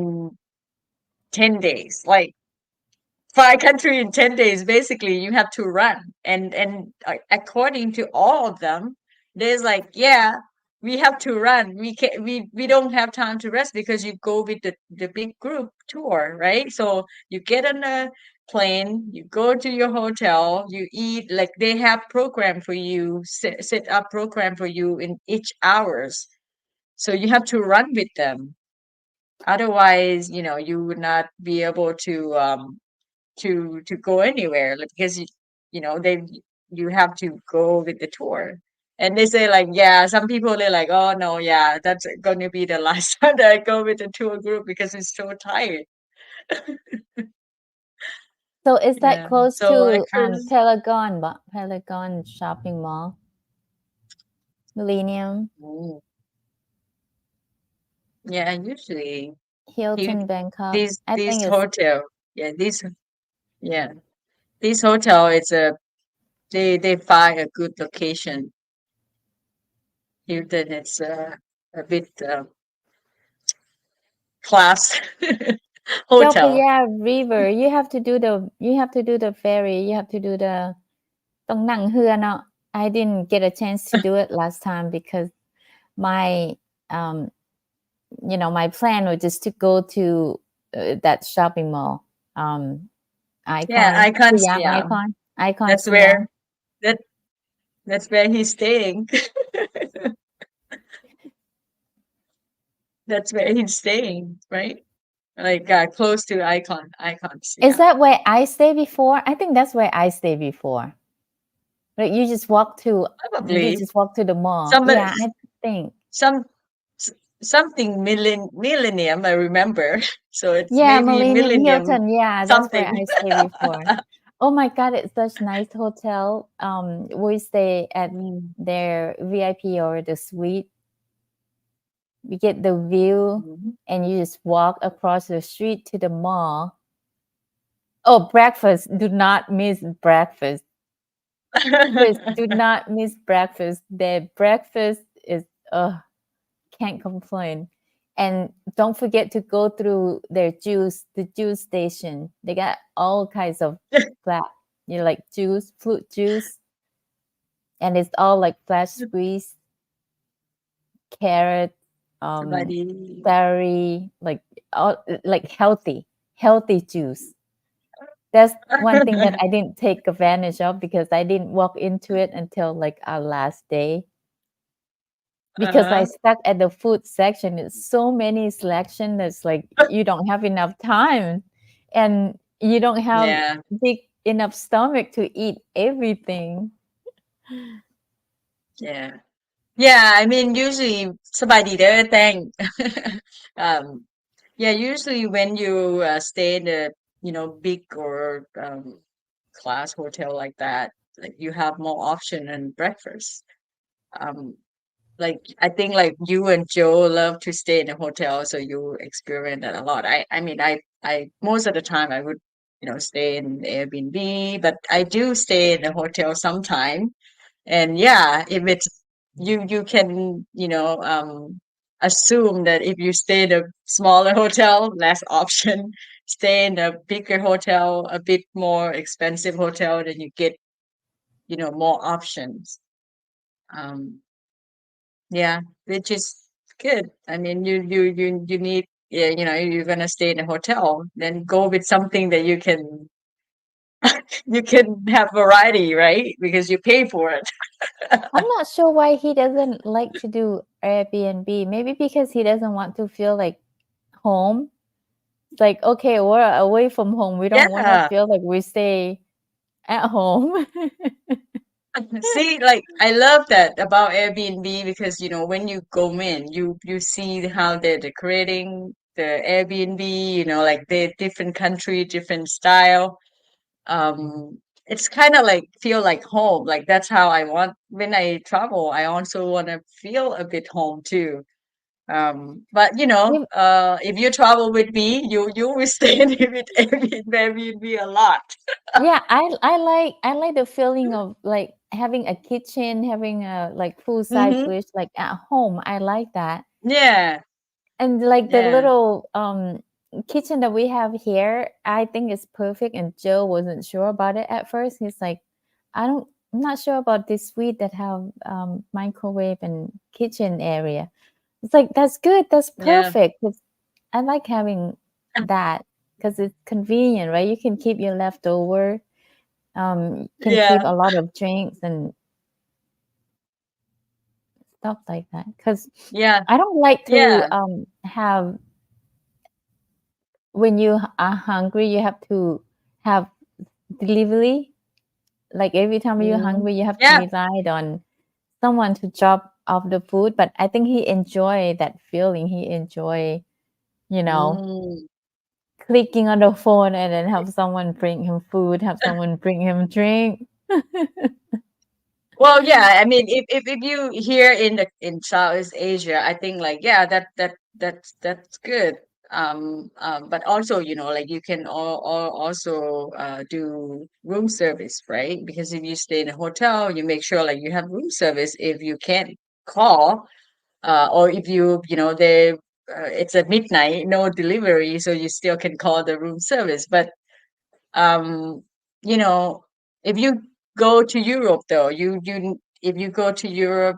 10 days. Like 5 country in 10 days. Basically, you have to run, and according to all of them, there's like, yeah, we have to run. We don't have time to rest because you go with the big group tour, right? So you get on a plane, you go to your hotel, you eat. Like they have program for you, set up program for you in each hours. So you have to run with them. Otherwise, you would not be able to go anywhere, like, because you have to go with the tour. And they say like, yeah, some people they're like, oh no, yeah, that's going to be the last time that I go with the tour group because it's so tired. So is that Yeah. close So I to cruise. Paragon shopping mall? Millennium, Yeah, usually Hilton, Bangkok. these I these think it's hotel, yeah, this hotel, they find a good location. Hilton, it's a bit class Chao hotel. Phraya River. You have to do the ferry. You have to do the ต้องนั่งเรือเนาะ I didn't get a chance to do it last time because my my plan was just to go to that shopping mall. Yeah, Icon, Icon Siam Siam. Icon That's Siam. where that's where he's staying. That's where he's staying, right? Like close to Icon Siam. Is that where I stayed before? I think that's where I stayed before. Like you just walk to Probably the mall. somebody Yeah, I think. something millennium, I remember. So it's Yeah, maybe Millennium Hilton. Yeah, that's where something. I stayed before. Oh my God, it's such nice hotel. We stay at their VIP or the suite. We get the view and you just walk across the street to the mall. Oh, breakfast. Do not miss breakfast. Please do not miss breakfast. Their breakfast is can't complain. And don't forget to go through the juice station. They got all kinds of like fruit juice, and it's all like flash squeeze, carrot, celery, like healthy juice. That's one thing that I didn't take advantage of because I didn't walk into it until like our last day. Because I stuck at the food section. It's so many selection that's like you don't have enough time and you don't have big enough stomach to eat everything. Yeah, I mean usually สบายดีเด้อ thank yeah, usually when you stay in a big or class hotel like that, like you have more option and breakfast. Like I think like you and Joe love to stay in a hotel, so you experience that a lot. I mean I most of the time I would stay in Airbnb, but I do stay in a hotel sometime. And yeah, if it's you can assume that if you stay in a smaller hotel, less option. Stay in a bigger hotel, a bit more expensive hotel, then you get more options. Yeah, which is good. I mean, you need, yeah, you're gonna stay in a hotel, then go with something that you can have variety, right? Because you pay for it. I'm not sure why he doesn't like to do Airbnb. Maybe because he doesn't want to feel like home. It's like, okay, we're away from home. We don't want to feel like we stay at home. See, like I love that about Airbnb because when you go in, you see how they're decorating the Airbnb, like the different country, different style. It's kind of like feel like home. Like that's how I want when I travel. I also want to feel a bit home too. But if you travel with me, you will stay with Airbnb a lot. Yeah, I like the feeling of like having a kitchen, having a like poolside fridge, like at home. I like that. Yeah. And like the little kitchen that we have here, I think is perfect. And Joe wasn't sure about it at first. He's like, I'm not sure about this suite that have microwave and kitchen area. It's like, that's good. That's Yeah. perfect. 'Cause I like having that because it's convenient, right? You can keep your leftover. Can Yeah. keep a lot of drinks and stuff like that. Because Yeah. I don't like to Yeah. have when you are hungry, you have to have delivery. Like every time you're hungry, you have to Yeah. rely on someone to drop off the food. But I think he enjoy that feeling. He enjoy, Mm. clicking on the phone and then have someone bring him food, have someone bring him drink. Well, yeah, I mean, if you here in Southeast Asia, I think like yeah, that's good. But also, like you can also do room service, right? Because if you stay in a hotel, you make sure like you have room service if you can't call, or if they it's at midnight, no delivery, so you still can call the room service. But um, you know, if you go to Europe though, if you go to Europe,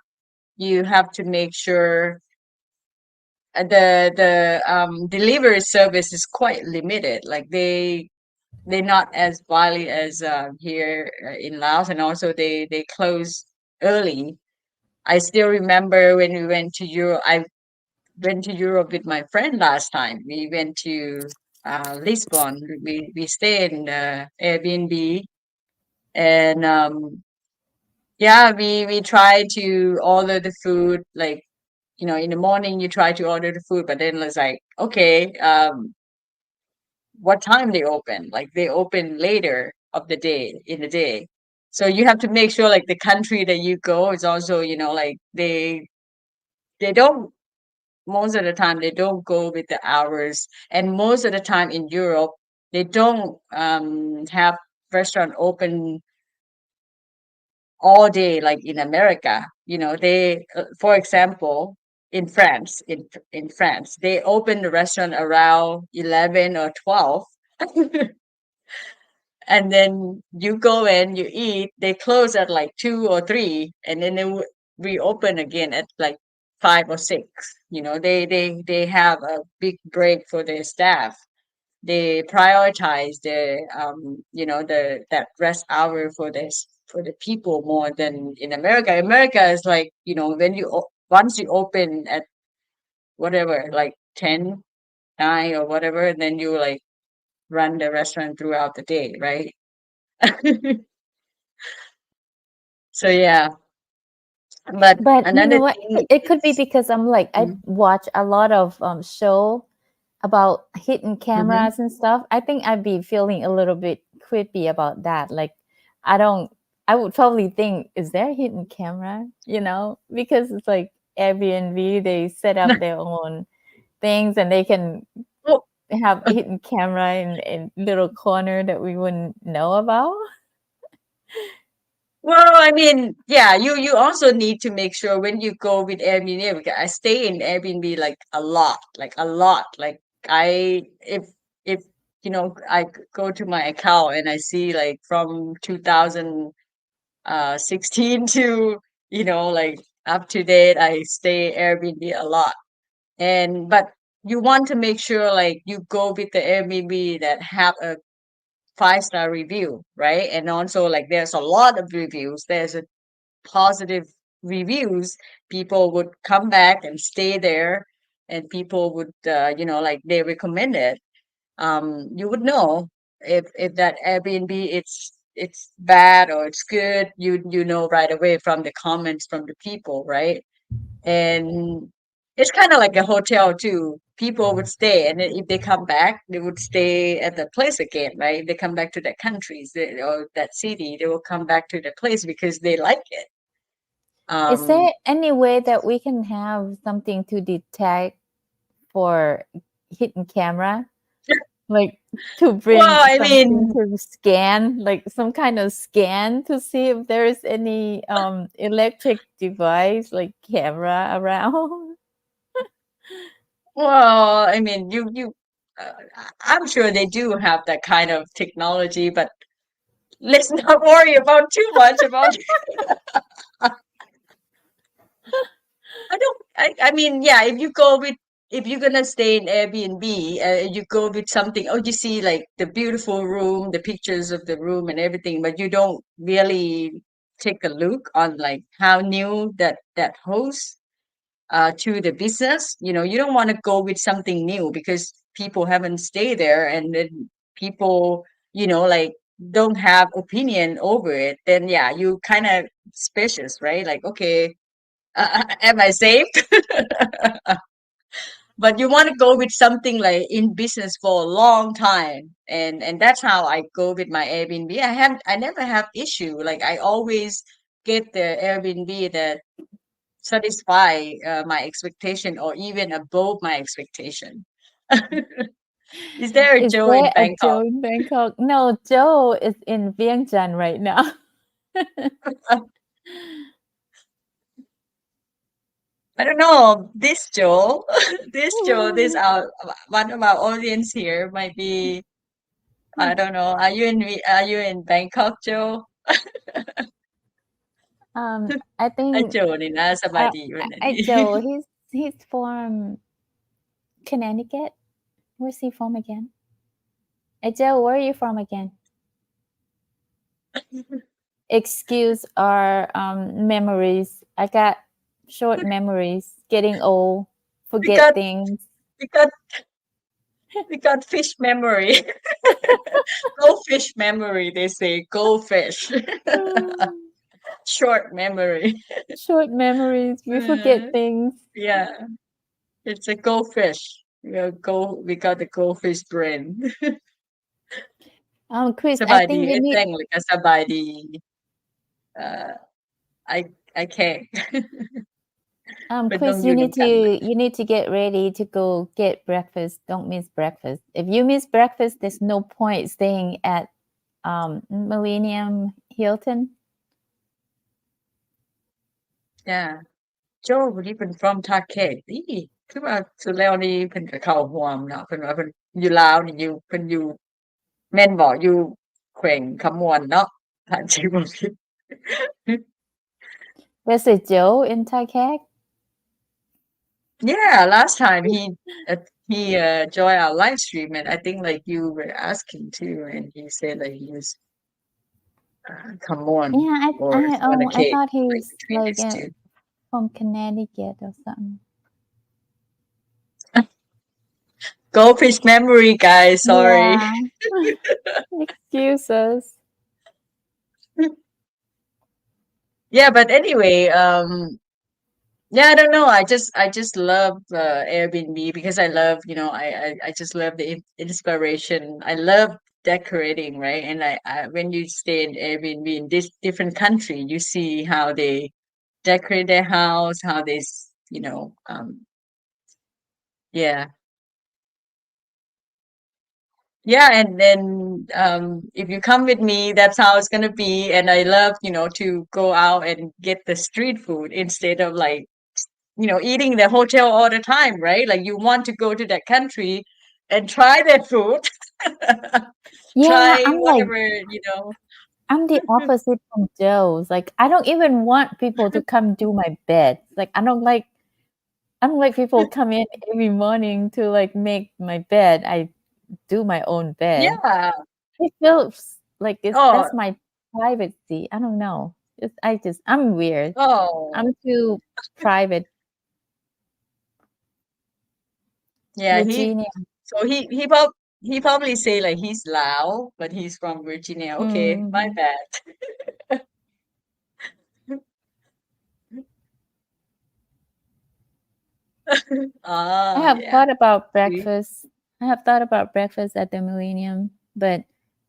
you have to make sure the delivery service is quite limited. Like they're not as widely as here in Laos, and also they close early. I still remember when we went to Europe. I went to Europe with my friend last time. We went to Lisbon. We stayed in the Airbnb, and yeah, we try to order the food. Like in the morning you try to order the food, but then it's like, okay, what time they open? Like they open later of the day in the day. So you have to make sure like the country that you go is also, like they don't most of the time they don't go with the hours, and most of the time in Europe they don't have restaurant open all day like in America. They for example, in France they open the restaurant around 11 or 12. And then you go in, you eat, they close at like 2 or 3, and then they reopen again at like 5 or 6. They have a big break for their staff. They prioritize that rest hour for the people more than in America. America is like, when once you open at whatever, like 10, 9 or whatever, then you like run the restaurant throughout the day, right? So yeah, but But you another know what? thing It could be is, because I'm like, I watch a lot of show about hidden Mhm. cameras and stuff. I think I'd be feeling a little bit creepy about that. Like, I don't, I would probably think, is there a hidden camera? Because it's like Airbnb, they set up their own things and they can Well, have a hidden camera in little corner that we wouldn't know about. well, I mean, yeah, you also need to make sure when you go with Airbnb, because I stay in Airbnb like a lot, like a lot. Like if I go to my account and I see like from 2016 to like up to date, I stay Airbnb a lot. But you want to make sure like you go with the Airbnb that have a 5-star review, right? And also like there's a lot of reviews. There's a positive reviews. People would come back and stay there, and people would like they recommend it. You would know if that Airbnb it's bad or it's good. You know right away from the comments from the people, right? And it's kind of like a hotel too. People would stay, and then if they come back, they would stay at the place again, right? They come back to their countries or that city. They will come back to the place because they like it. Is Um, there any way that we can have something to detect for hidden camera? Like to well, bring I something mean, to scan, like some kind of scan to see if there is any electric device like camera around. well, I mean, you I'm sure they do have that kind of technology, but let's not worry about too much about I mean, yeah, if you're gonna stay in Airbnb, you go with something, you see like the beautiful room, the pictures of the room and everything, but you don't really take a look on like how new that host to the business. You don't want to go with something new because people haven't stayed there, and then people, like don't have opinion over it. Then yeah, you kind of suspicious, right? Like, okay, am I safe? But you want to go with something like in business for a long time, and that's how I go with my Airbnb. I never have issue. Like I always get the Airbnb that satisfy my expectation or even above my expectation. Is there a Is Joe in there a Joe Bangkok? in Bangkok? No, Joe is in Vientiane right now. I don't know. This Joe, this Joe, this our one of our audience here might be. I don't know. Are you in Bangkok, Joe? I ไอ้ think โจนี่นะสบายดีวันนี้ Joe, he's from Connecticut. Where's he from again? Joe, where are you from again? Excuse our memories. I got short memories. Getting old. Forget got- things. we got fish memory. Goldfish memory, they say. Goldfish. Short memory. Short memories. We forget things. Yeah. It's a goldfish. We got the goldfish brain. Chris, สบาย I ดี think ไอ้ you แจ้ need งเลยก็สบายดี I can't. But Chris, don't you you need know you need to get ready to go get breakfast. Don't miss breakfast. If you miss breakfast, there's no point staying at Millennium Hilton. Yeah. Joe วันนี้เป็น from ท่าแขกนี่คือว่าสุดแล้วนี่เพิ่นก็เข้าร่วมเนาะเพิ่นว่าเพิ่นอยู่ลาวนี่เพิ่นอยู่แม่นบ่อยู่แขวงคำม่วนเนาะถ้าชื่อบ่ผิด There's a Joe in Thai Kek. Yeah, last time he joined our live stream, and I think like you were asking too, and he said like he was come on Yeah, or on a I cake thought he like was between like these two. from Connecticut or something. Goldfish memory, guys. Sorry. Yeah. Excuse us. Yeah, but anyway, yeah, I don't know. I just love Airbnb because I love, I just love the inspiration. I love decorating, right? And when you stay in Airbnb in this different country, you see how they decorate their house, how they, yeah. Yeah, and then if you come with me, that's how it's gonna be. And I love, to go out and get the street food instead of like, eating in the hotel all the time, right? Like you want to go to that country and try their food. Yeah, Try I'm like whatever, I'm the opposite from Joe's. Like I don't even want people to come do my bed. Like I don't like people come in every morning to like make my bed. I do my own bed. Yeah. It feels like Oh, that's my privacy. I don't know. I'm weird. oh, I'm too private. yeah. Virginia. So he probably say like he's Lao, but he's from Virginia. Okay, my Mhm. bad. I have Yeah. thought about See? breakfast. I have thought about breakfast at the Millennium, but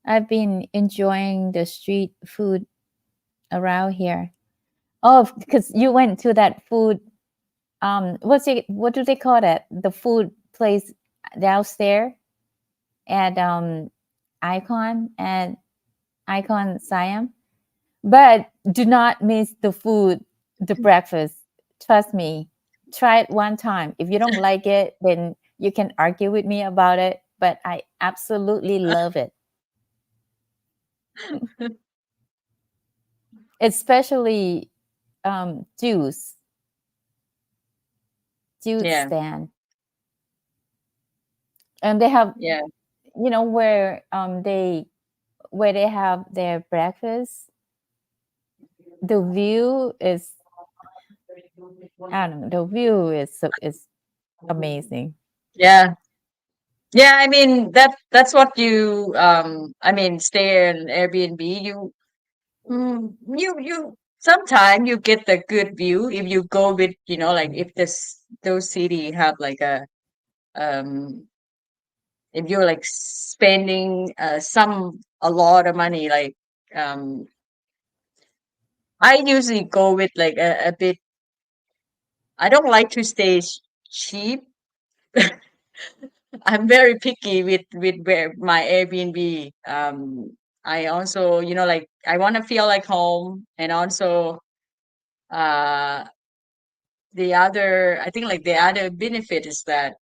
I've been enjoying the street food around here. Oh, because you went to that food. What do they call that? The food place downstairs at Icon Siam. But do not miss the food, the breakfast. Trust me. Try it one time. If you don't like it, then you can argue with me about it. but I absolutely love it. Especially juice Yeah. stand. And they have, Yeah. where they have their breakfast. The view is, I don't know, the view is amazing. Yeah. Yeah, I mean that's what you I mean stay in Airbnb, you sometimes you get the good view if you go with, like if those city have like a if you're like spending a lot of money, like I usually go with like a bit. I don't like to stay cheap. I'm very picky with where my Airbnb. I also, like I want to feel like home, and also uh I think like the other benefit is that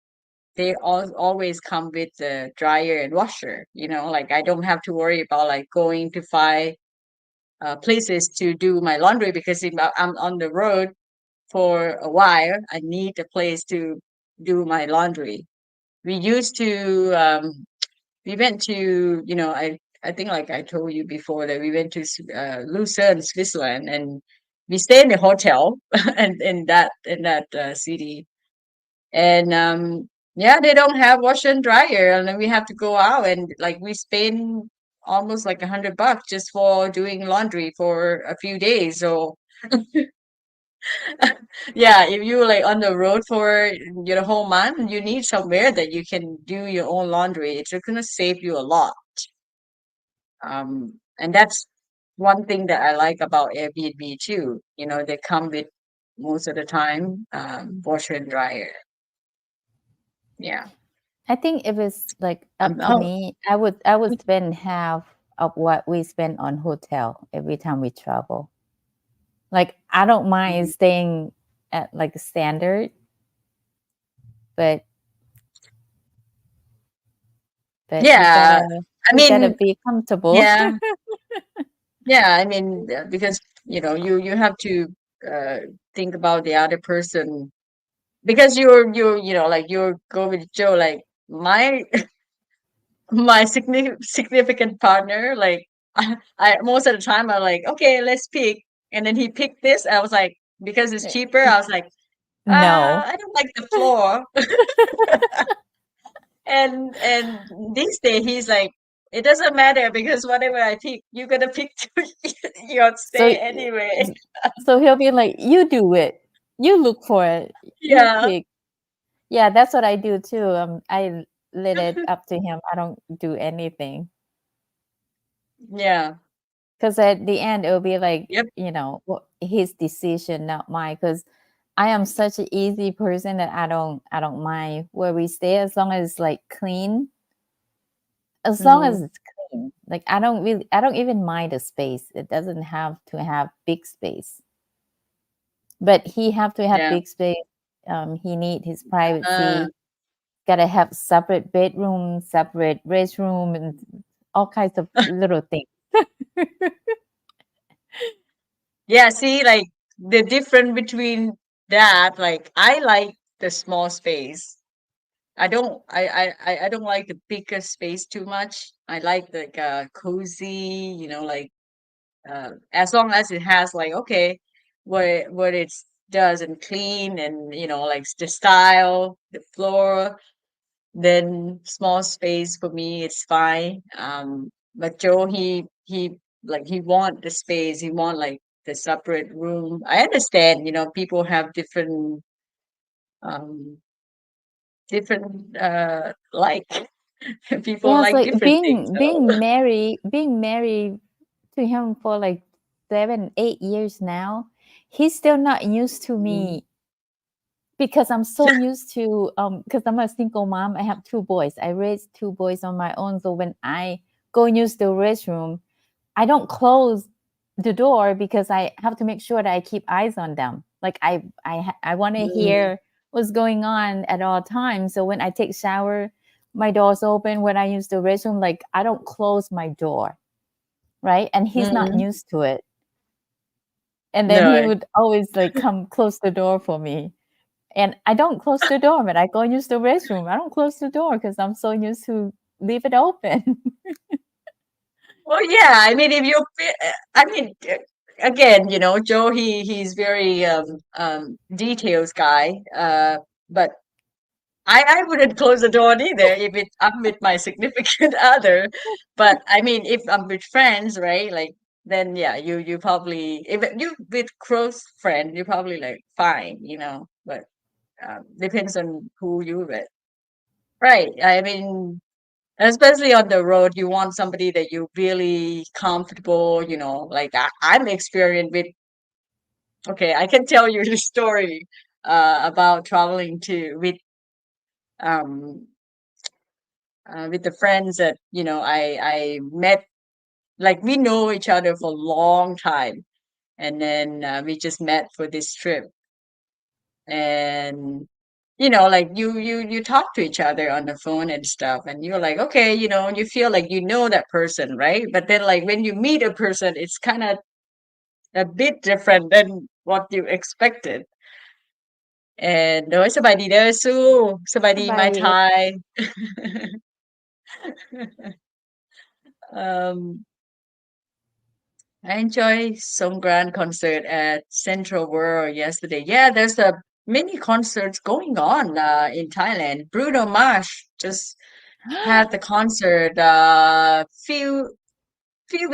they always come with the dryer and washer. Like I don't have to worry about like going to find places to do my laundry, because if I'm on the road for a while, I need a place to do my laundry. We used to we went to, I think like I told you before that we went to Lucerne, Switzerland, and we stayed in a hotel and in that city. And yeah, they don't have washer and dryer, and then we have to go out, and like we spend almost like $100 just for doing laundry for a few days. So yeah, if you like on the road for your whole month, you need somewhere that you can do your own laundry. It's gonna save you a lot. And that's one thing that I like about Airbnb too. They come with most of the time washer and dryer. Yeah. I think if it's like up to Oh, me, I would spend half of what we spend on hotel every time we travel. Like I don't mind staying at like a standard, but yeah. I you gotta mean, be comfortable. yeah, yeah. I mean, because you have to uh, think about the other person, because you're like you're go with Joe, like my my significant partner, like I most of the time I'm like, okay, let's pick, and then he picked this. I was like, because it's cheaper. I was like, No. I don't like the floor. And this day he's like, it doesn't matter, because whatever I pick, you're gonna pick to your So stay anyway. so he'll be like, you do it. You look for it. You Yeah, pick. Yeah, that's what I do too. I let it up to him. I don't do anything. yeah, Because at the end, it'll be like, yep. his decision, not mine. Because I am such an easy person that I don't mind where we stay as long as it's like clean. As long as it's clean, like I don't even mind the space. It doesn't have to have big space, but he have to have Yeah. big space. He need his Uh, privacy. Gotta have separate bedroom, separate restroom, and all kinds of little things. yeah, see, like the difference between that, like I like the small space. I don't like the bigger space too much. I like cozy, like as long as it has like, okay, what it does and clean, and like the style, the floor, then small space for me it's fine. But Joe, he like he want the space, he want like the separate room. I understand, people have um different like people Yeah, it's like like different things. being So being married to him for like 7-8 years now. He's still not used to Mhm. me because I'm so used to because I'm a single mom. I have 2 boys. I raised 2 boys on my own. So when I go use the restroom, I don't close the door because I have to make sure that I keep eyes on them. Like I want to Mm, hear what's going on at all times. So when I take shower, my door's open when I use the restroom. Like I don't close my door, right? And he's not used to it. And then he No. would always like come close the door for me. And I don't close the door when I go use the restroom. I don't close the door because I'm so used to leave it open. Well, yeah. I mean, if you, I mean, again, Joe, he's very details guy. But I wouldn't close the door either if I'm with my significant other. But I mean, if I'm with friends, right? Like then, yeah, you probably if you with close friend, you're probably like fine, But depends on who you with, right? I mean, especially on the road, you want somebody that you really comfortable. Like I'm experienced with. Okay, I can tell you the story about traveling to um with the friends that I met. Like we know each other for a long time, and then we just met for this trip. And like you talk to each other on the phone and stuff, and you're like, okay, you feel like that person, right? But then like when you meet a person, it's kind of a bit different than what you expected. And โดยสบายดีเด้อสู้สบายดี my Bye. Thai um I enjoyed Songkran concert at Central World yesterday. Yeah, there's a many concerts going on in Thailand. Bruno Mars just had the concert few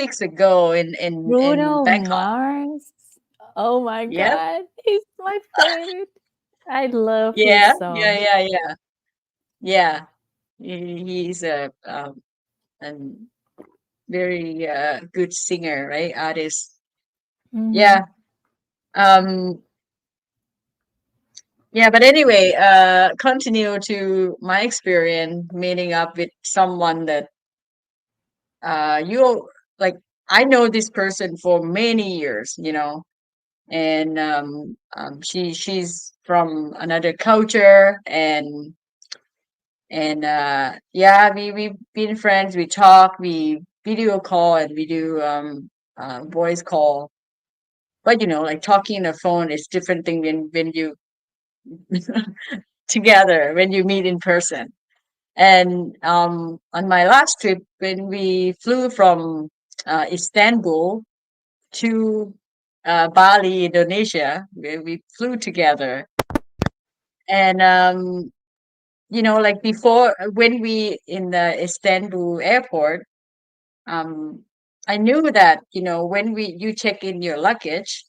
weeks ago in Bruno Bangkok. Mars. Oh my Yep. God. He's my favorite. I love Yeah, his song. yeah. He's a very good singer, right? Artist. Yeah. Um Yeah, but anyway, continue to my experience meeting up with someone that you like. I know this person for many years, and she's from another culture, and yeah, we've been friends. We talk, we video call, and we do voice call. But like talking on the phone is different thing when you together when you meet in person. And on my last trip, when we flew from Istanbul to Bali, Indonesia, where we flew together, and like before, when we in the Istanbul airport, um, I knew that when you check in your luggage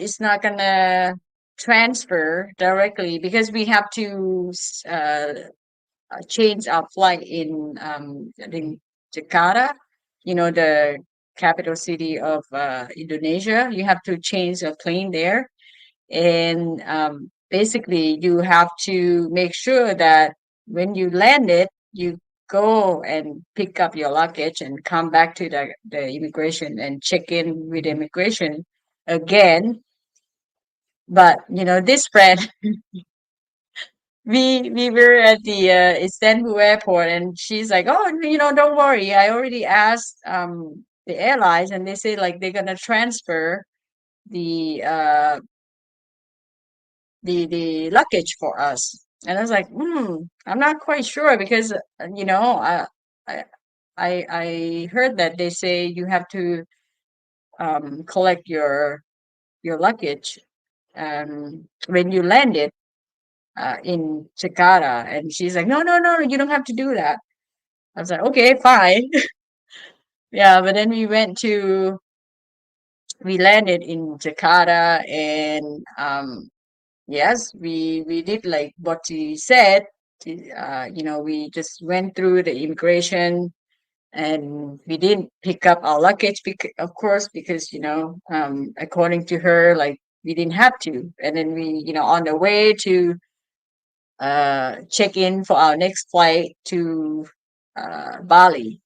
is not gonna transfer directly because we have to change our flight in I think Jakarta, the capital city of Indonesia. You have to change a plane there, and basically you have to make sure that when you land it, you go and pick up your luggage and come back to the immigration and check in with immigration again. But this friend, we were at the Istanbul airport, and she's like, "Oh, don't worry. I already asked the airlines, and they say like they're gonna transfer the the luggage for us." And I was like, I'm not quite sure because I I heard that they say you have to collect your luggage when you land it in Jakarta. And she's like, no, no, no, you don't have to do that. I was like, okay, fine. Yeah, but then we landed in Jakarta, and yes, we did like what she said. We just went through the immigration, and we didn't pick up our luggage, of course, because according to her, like we didn't have to. And then we, on the way to check in for our next flight to Bali.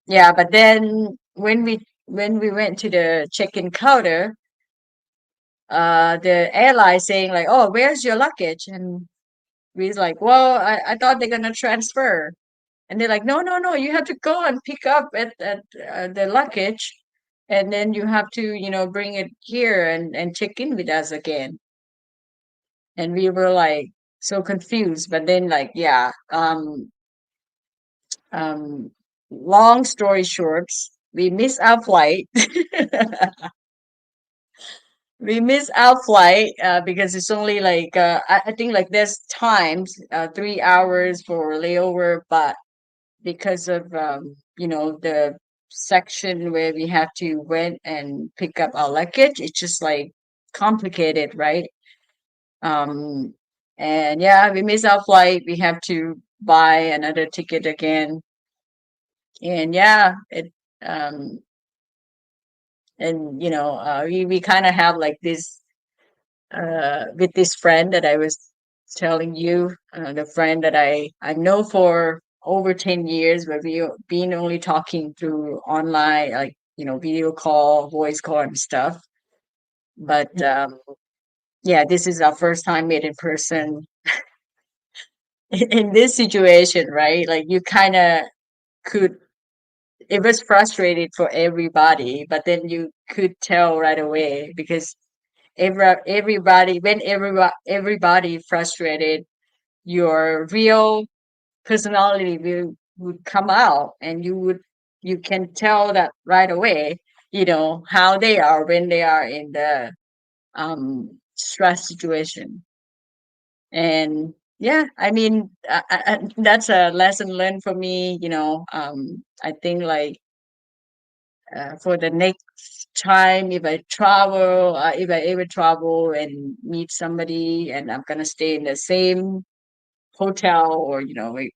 Yeah, but then when we went to the check-in counter, the airline saying like, "Oh, where's your luggage?" And we's like, "Well, I thought they're gonna transfer." And they're like, "No, no, no, you have to go and pick up at the luggage, and then you have to, bring it here and check in with us again." And we were like so confused, but then like, yeah, long story short, we missed our flight. We missed our flight because it's only like I think like there's times 3 hours for layover, but because of the section where we have to went and pick up our luggage, it's just like complicated, right? Um, and yeah, we missed our flight. We have to buy another ticket again, and yeah, it um and we kind of have like this with this friend that I was telling you, the friend that I know for over 10 years, but we been only talking through online, like, video call, voice call and stuff. But yeah, this is our first time meet in person in this situation, right? Like you kind of could, it was frustrated for everybody, but then you could tell right away because everybody frustrated, your real personality would come out, and you can tell that right away, how they are when they are in the stress situation. And yeah, I mean, that's a lesson learned for me. I think like for the next time, if I ever travel and meet somebody, and I'm gonna stay in the same hotel, or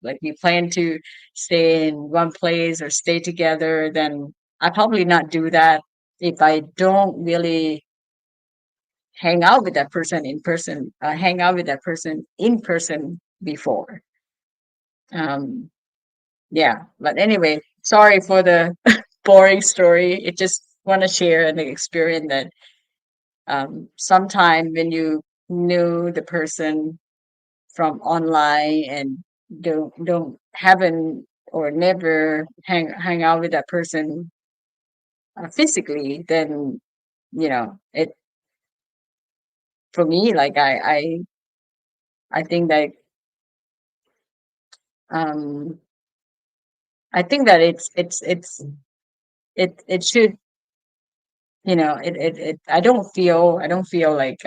like we plan to stay in one place or stay together, then I probably not do that if I don't really hang out with that person in person before. um yeah, but anyway, sorry for the boring story. It just want to share an experience that sometime when you knew the person from online and don't haven't or never hang out with that person physically, then it for me, like I think that um I think that it should, I don't feel like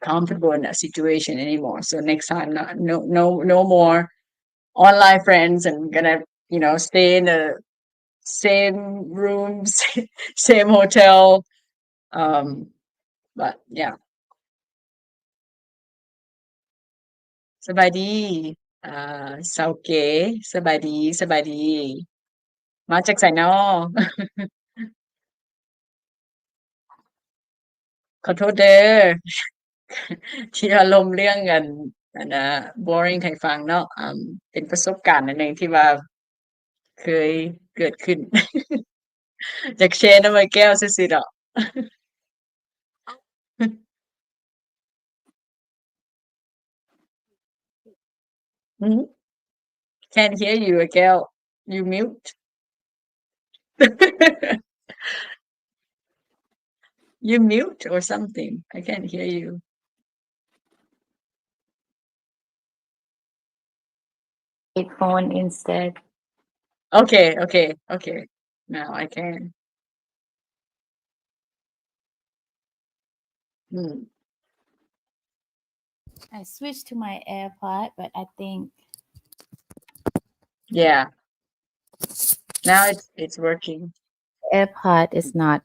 comfortable in that situation anymore. So next time, no more online friends, and gonna stay in the same rooms, same hotel. But yeah, สบายดีเซาเก๋สบายดีสบายดีมาจากไสน้อขอโทษเด้อที่อารมณ์เรื่องอันน่ะ boring ให้ฟังเนาะเป็นประสบการณ์อันหนึ่งที่ว่าเคยเกิดขึ้นอยากแชร์นำไอ้แก้วซื่อๆดอก Mhm. Can't hear you, ไอ้แก้ว You mute. You mute or something. I can't hear you. Phone instead. Okay. Now I can. Hmm. I switched to my AirPod, but I think Yeah. Now it's working. AirPod is not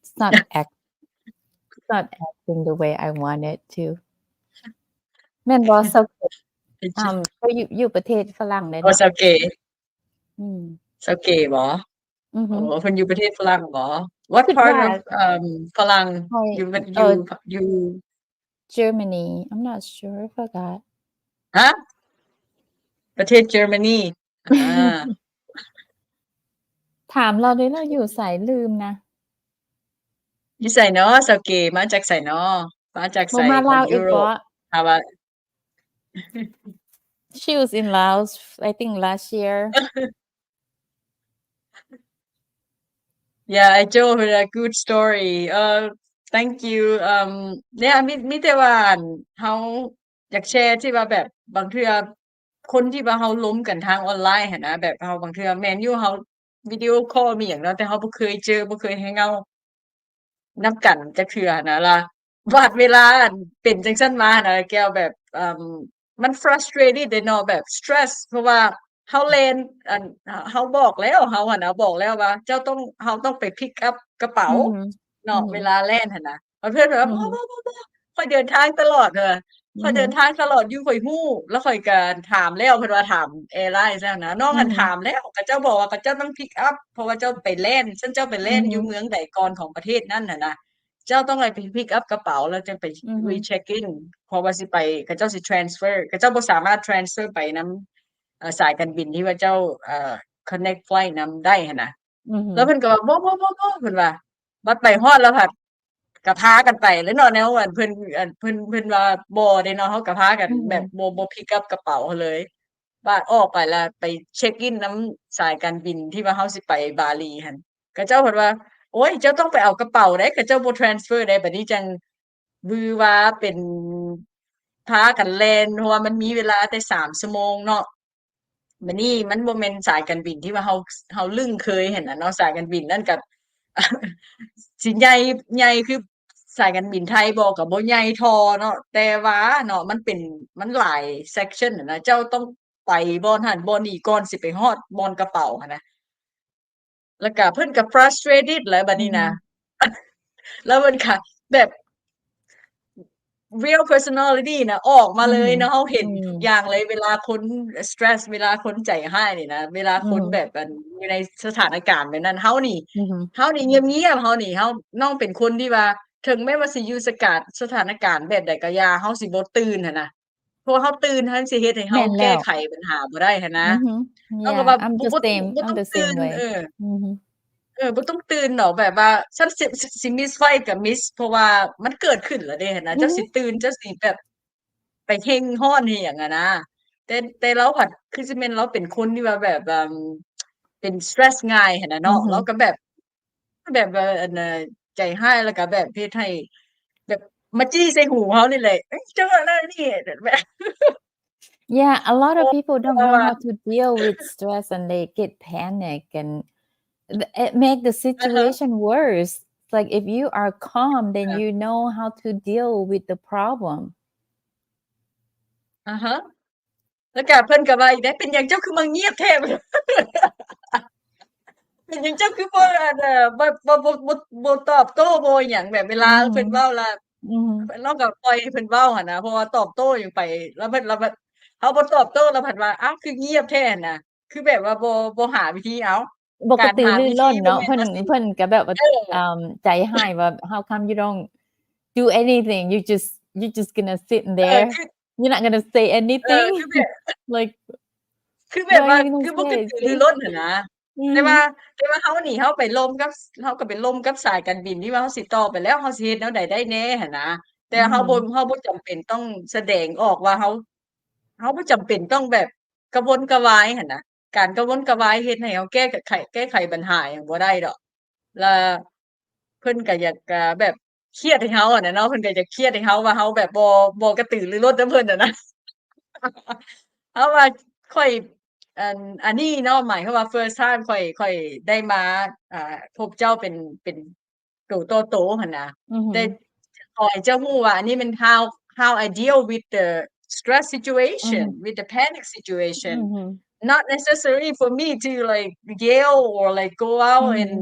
it's not act it's not acting the way I want it to. แม่นบ่เซา It's just เขาอยู่ประเทศฝรั่งเลย oh เนาะ เซาเก๋ อืม เซาเก๋บ่อือฮึ อ๋อเพิ่นอยู่ประเทศฝรั่งบ่ What คิด part ว่า of ฝรั่ง ค่อย you Germany I'm not sure forgot ฮะประเทศเยอรมนีอา ถามเราด้วยเราอยู่ไสลืมนะ อยู่ไสเนาะเซาเกมาจากไสเนาะมาจากไสบ่มา ของ ลาว ยุ อีก โร บ่ ปถ้าว่า She was in Laos I think last year Yeah, I told her a good story. Thank you. เนี่ยมีแต่ว่าอั่นเฮาอยากแชร์ที่ว่าแบบบางเทื่อคนที่ว่าเฮาล้มกันทางออนไลน์หั้นนะแบบเฮาบางเทื่อแม่นอยู่เฮาวิดีโอคอลมีหยังเนาะแต่เฮาบ่เคยเจอบ่เคย hang out นำกันจักเทื่อหั้นนะล่ะวาดเวลาอั่นเป็นจังซั่นมาหั้นนะแก้วแบบมัน frustrated เดะเนาะแบบ stress เพราะว่าเฮาแล่นอั่นเฮาบอกแล้วเฮาหั้นน่ะบอกแล้วว่าเจ้าต้องเฮาต้องไป pick up กระเป๋า อือฮึ เนาะ อือฮึ เวลาแล่นหั้นน่ะแล้วเพิ่นแบบ อื ว่า อฮึ บ่ๆๆๆข้อยเดินทางตลอดข้ อื อย อฮึ เดินทางตลอดอยู่ข้อยฮู้แล้วข้อยก็ถามแล้วเพิ่นว่าถามแอร์ไลน์แล้วนะน้องอื หั อน ฮึ ถามแล้วก็เจ้าบอกว่าก็เจ้าต้อง pick up เพราะว่าเจ้าไปแล่นซั่นเจ้าไป อื แล่ อน ฮึ อยู่เมืองใดก่อนของประเทศนั้นน่ะนะเจ้าต้องไป pick up กระเป๋าแล้วจังไป อือฮึ recheck in เพราะว่าสิไปเขาเจ้าสิ transfer เขาเจ้าบ่สามารถ transfer ไปนำสายการบินที่ว่าเจ้าconnect flight นำได้หั้นน่ะ อือฮึ แล้วเพิ่นก็ว่าบ่ๆๆๆเพิ่นว่าบัดไปฮอดแล้วผัดก็พากันไปเลยเนาะแนวอันเพิ่นเพิ่นว่าบ่เดะเนาะเฮาก็พากัน อือฮึ แบบบ่ pick up กระเป๋าเลยว่าออกไปแล้วไปเช็กอินนำสายการบินที่ว่าเฮาสิไปบาหลีหั่นเขาเจ้าเพิ่นว่าโอ๊ยเจ้าต้องไปเอากระเป๋าเด้เขาเจ้าบ่ transfer ได้บัดนี้จังหวือหวาเป็นพากันแล่นเพราะว่ามันมีเวลาแต่3ชั่วโมงเนาะบัดนี้มันบ่แม่นสายการบินที่ว่าเฮาลึ่งเคยหั้นน่ะเนาะสายการบินนั้นก็ สิใหญ่คือสายการบินไทยบ่ก็บ่ใหญ่เท่าเนาะแต่ว่าเนาะมันหลาย section อะนะเจ้าต้องไปบ่อนหั้นบ่อนนี้ก่อนสิไปฮอดบ่อนกระเป๋าหั้นนะแล้วก็เพิ่นก็ frustrated แหล้วบัด อื นี้ อฮึ นะ แล้วมันก็แบบ real personality น่ะออกมา อือ เล ฮึ ยเนาะเฮาเห็น อื ทุก ม อย่างเลยเวลาคนstress เวลาคนใจร้ายนี่นะเวลา อื ค อน ฮึ แบบอยู่ในสถานการณ์แบบนั้นเฮานี่ อือฮึ เงียบๆเฮานี่น้องเป็นคนที่ว่าถึงแม้ว่าสิอยู่สถานการณ์แบบใดก็อย่าเฮาสิบ่ตื่นหั้นน่ะเพราะว่าเฮาตื่นมันสิเฮ็ดให้เฮาแม่นแแก้ล้ว ไขปัญหาบ่ได้หั้นนะ อือฮึ เราก็ Yeah ว่า I'm บ่ the บ่ same บ่ I'm ต้อง the ตื่ same น way อือฮึ บ่ต้องตื่นดอกแบบว่าฉันสิมิสไฟลต์ก็มิสเพราะว่ามันเกิดขึ้นแล้วเด้หั้นนะ อือ เจ้า ฮึ สิตื่นเจ้าสิแบบไปเร่งร้อนอิหยังอะนะแต่เราผัดคือสิแม่นเราเป็นคนที่ว่าแบบเป็น stress ง่ายหั้นน่ะ อื เนาะ อฮึ เราก็แบบว่าอันน่ะใจร้ายแล้วก็แบบเฮ็ดให้แบบมาจี้ใส่หูเฮานี่แหละเฮ้ยเจ้าอันนั้นนี่แบบ Yeah a lot of people เพ don't ราะ know ว่า how to deal with stress and they get panic and it make the อะฮะ situation worse like if you are calm then ค่ะ you know how to deal with the problem อะฮะ แล้วก็เพิ่นก็ว่าอีกเด้เป็นหยังเจ้าคือมาเงียบแท้ เป็นหยังเจ้าคือบ่อันบ่ตอบโต้บ่หยังแบบเว อื ลา อฮึ เพิ่นเว้าแล้ว อือฮึ เราก็ปล่อยให้เพิ่นเว้าหั้นนะเพราะว่าตอบโต้หยังไปแล้วมันเฮาบ่ตอบโต้เราผัดว่าอ้าวคือเงียบแท้หั้นน่ะคือแบบว่าบ่หาวิธีอ้าวป กา ก ร ติ หา ลื่ วิ น ธ รี้ ี น บ่ เนาะ แม่ เพิ่ น น ว่าสิ เพิ่นก็แบบว่า เออ ใจร้ายว่า how come you don't do anything you just gonna sit เออ there คือ you're not gonna say คือ anything แบบ like คือแบบ what ว่า are you gonna คือบ่กระ say ตือรือร้นหั้นนะ อื แต่ อ ว่า ฮึ เฮานี่เฮาไปล่มกับสายการบินที่ว่าเฮาสิต่อไปแล้วเฮาสิเฮ็ดแนวใดได้แหน่หั้นนะแต่ อือ เฮา ฮึ เฮาบ่จำเป็นต้องแสดงออกว่าเฮาบ่จำเป็นต้องแบบกระวนกระวายหั้นนะการกระวนกระวายเฮ็ดให้เฮาแก้ไขปัญหาหยังบ่ได้ดอกแล้วเพิ่นก็อยากแบบเครียดให้เฮาอะนะเนาะเพิ่นก็อยากเครียดให้เฮาว่าเฮาแบบบ่กระตือรือร้นนำเพิ่นอะนะ เพราะว่าค่อยอันนี้เนาะหมายความว่า first time ค่อยได้มาพบเจ้าเป็นตัวโตๆหั่นน่ะอือฮึ แต่ขอให้เจ้ารู้ว่าอันนี้มัน how I deal with the stress อือ situation ฮึ with the panic อื situation อฮึ not necessary for me to like yell or like go อื out อฮึ and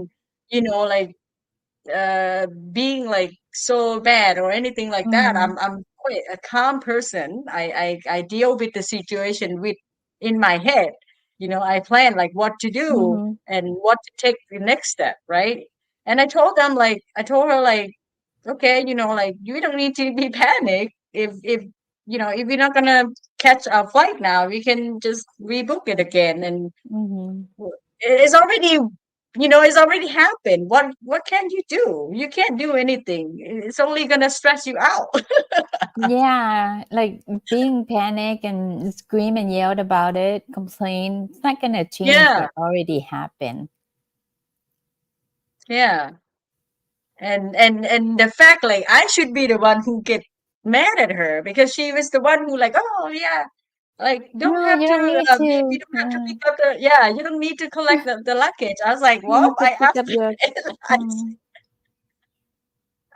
like uh being like so bad or anything อื like อ that ฮึ I'm quite a calm person I deal with the situation with in my head I plan like what to อือ do ฮึ and what to take the next step right and I told her like okay like you don't need to be panicked if if we're not gonna catch our flight now we can just rebook it again and อือฮึ it's already it's already happened. What can you do? You can't do anything. It's only gonna stress you out. Yeah, like being panic and scream and yelled about it, complain, it's not gonna change Yeah. what already happened. Yeah. And the fact like I should be the one who get mad at her because she was the one who like, oh yeah, like don't No, have you to don't need you to. don't have to pick up you don't need to collect the luggage. I was like, You well, have to I pick asked up your. I,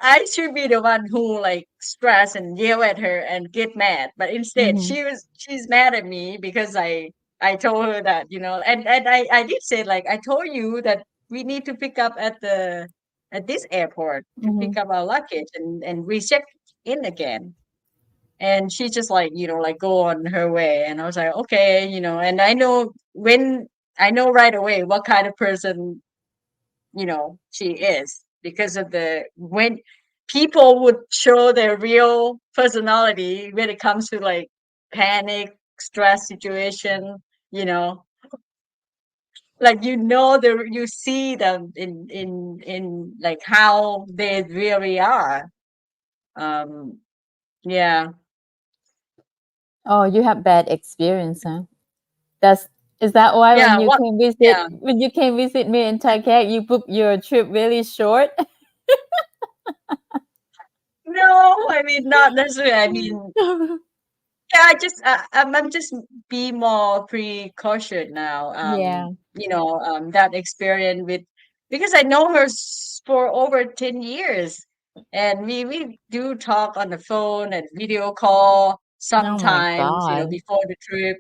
I should be the one who like stress and yell at her and get mad, but instead Mhm. she's mad at me because I told her that and I did say like I told you that we need to pick up at this airport to pick Mhm. up our luggage and recheck in again. And she just like like go on her way, and I was like okay, and I know right away what kind of person she is because of when people would show their real personality when it comes to like panic, stress situation, you know, like you see them in like how they really are. Um, yeah, Oh, you have bad experience, huh? Is that why yeah, what? Yeah, when you came visit me in Taipei, you booked your trip really short? no, I mean not necessarily. I mean, yeah, I'm just be more precaution now. Yeah. That experience with because I know her for over 10 years, and we do talk on the phone and video call Oh my sometimes, God. before the trip.